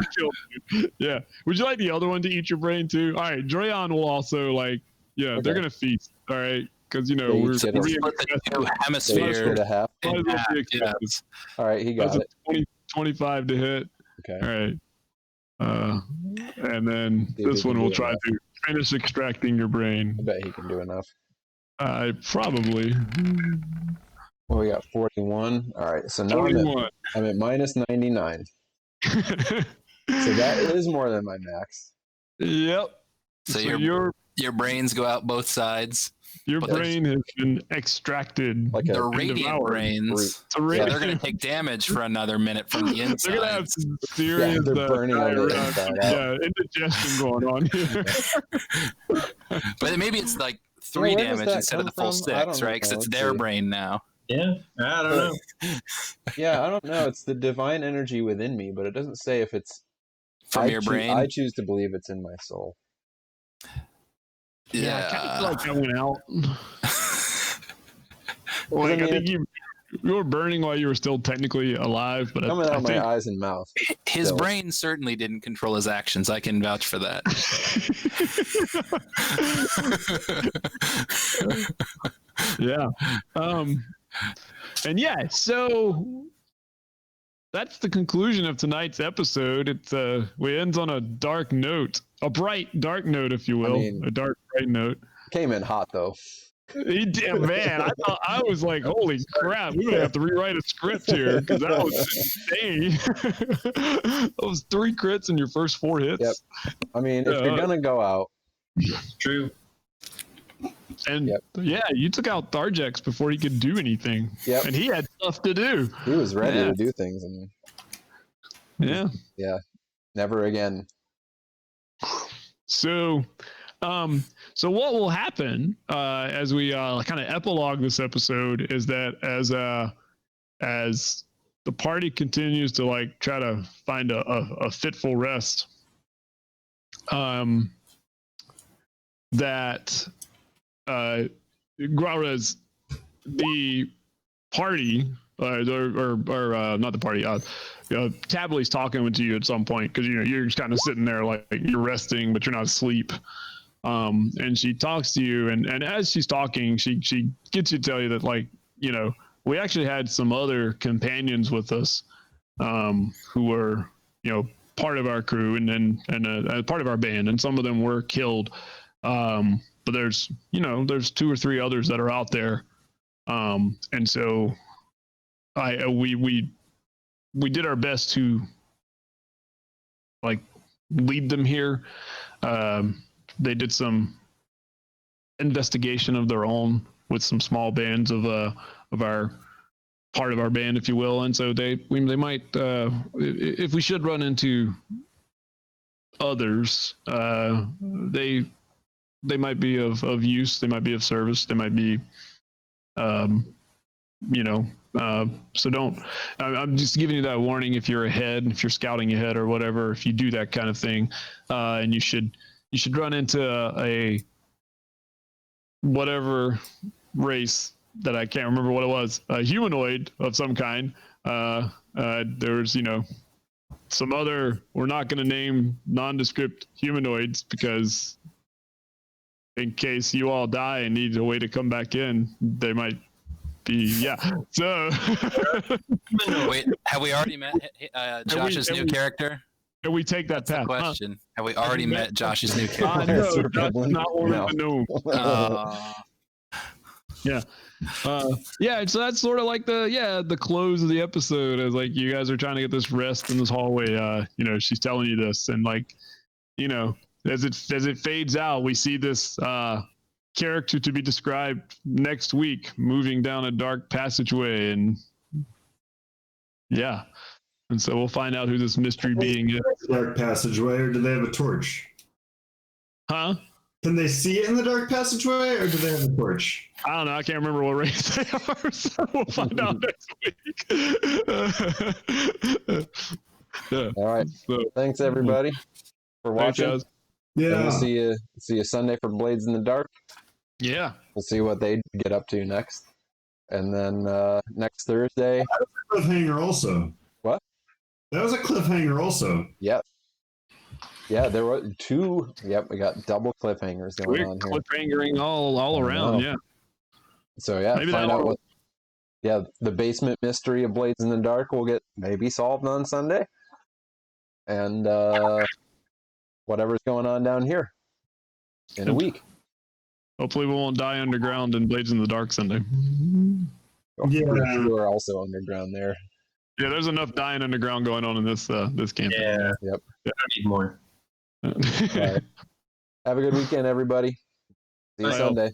Yeah. Would you like the other one to eat your brain too? All right. Drayon will also they're Okay. gonna feast. All right. Because They we're each get a- Split the two They each hemisphere get a half. in half, yes. All right, he That's got a it. 25 to hit. Okay. All right. And then See if this he one can will do try enough. to finish extracting your brain. I bet he can do enough. Probably. Well, we got 41. All right, so now 41. I'm at minus 99. So that is more than my max. Yep. So your your brains go out both sides. but brain has been extracted. Like They're a radiant devoured. brains. It's a So radiant- they're going to take damage for another minute from the They're gonna have inside. some serious they're burning on the diarrhea. inside out. Yeah, indigestion going on here. But maybe it's like 3 where does damage that instead of the come full from? I 6, don't right? Because know. it's Let's their see. brain now. Yeah, I don't know. Yeah, I don't know. It's the divine energy within me, but it doesn't say if it's From your brain. I choose to believe it's in my soul. Yeah, I kind of feel like that went out. I mean, I think you were burning while you were still technically alive, but Coming I out my think eyes and mouth. His So- brain certainly didn't control his actions. I can vouch for that. yeah. And yeah, so that's the conclusion of tonight's episode. It's we ends on a dark note, a bright dark note, if you will, a dark bright note. Came in hot though. He did, man. I was like, holy crap, we may have to rewrite a script here because that was insane. That was 3 crits in your first 4 hits. Yep. I mean, if you're gonna go out, True. And yeah, you took out Tharjax before he could do anything. Yep. And he had stuff to do. he was ready Yeah. to do things, and Yeah. never again. So, so what will happen as we kind of epilogue this episode is that as the party continues to try to find a fitful rest, that Grauras, the party, or not the party, Tabby's talking to you at some point because you're just kind of sitting there like you're resting, but you're not asleep. And she talks to you, and as she's talking, she gets you to tell you that we actually had some other companions with us, who were part of our crew and part of our band, and some of them were killed. But there's 2 or 3 others that are out there, and so we did our best to lead them here. They did some investigation of their own with some small bands of our part of our band, if you will, and so they might if we should run into others, they might be of use, they might be of service, they might be so don't, I'm just giving you that warning if you're ahead, if you're scouting ahead or whatever, if you do that kind of thing, and you should run into a whatever race that I can't remember what it was, a humanoid of some kind. There's some other, we're not going to name nondescript humanoids because in case you all die and need a way to come back in, they might be, so Wait, have we already met Josh's new character? and we take that That's the path. question. Have we already met Josh's new character? No, Super that's Goblin? not one No. of the gnome. So that's sort of like the close of the episode, as you guys are trying to get this rest in this hallway. She's telling you this, and as it fades out, we see this character to be described next week moving down a dark passageway, and and so we'll find out who this mystery being is. Dark passageway, or do they have a torch? Huh? Can they see it in the dark passageway, or do they have a torch? I don't know. I can't remember what race they are, so we'll find out next week. All right. So, Thanks everybody for thanks, watching. guys. And Yeah. we'll see you Sunday for Blades in the Dark. Yeah. We'll see what they get up to next. And then next Thursday, Cliffhanger also. What? That was a cliffhanger also. yep. Yeah, there were 2. Yep, we got double cliffhangers going We're on here. cliffhangering all I around. know. Yeah. So yeah, Maybe find that'll- out what. Yeah, the basement mystery of Blades in the Dark will get maybe solved on Sunday, and whatever's going on down here in a week. Hopefully, we won't die underground in Blades in the Dark Sunday. Yeah. You are also underground there. Yeah, there's enough dying underground going on in this campaign. Yeah. Yep. I need more. All right. Have a good weekend, everybody. See you Bye. Sunday.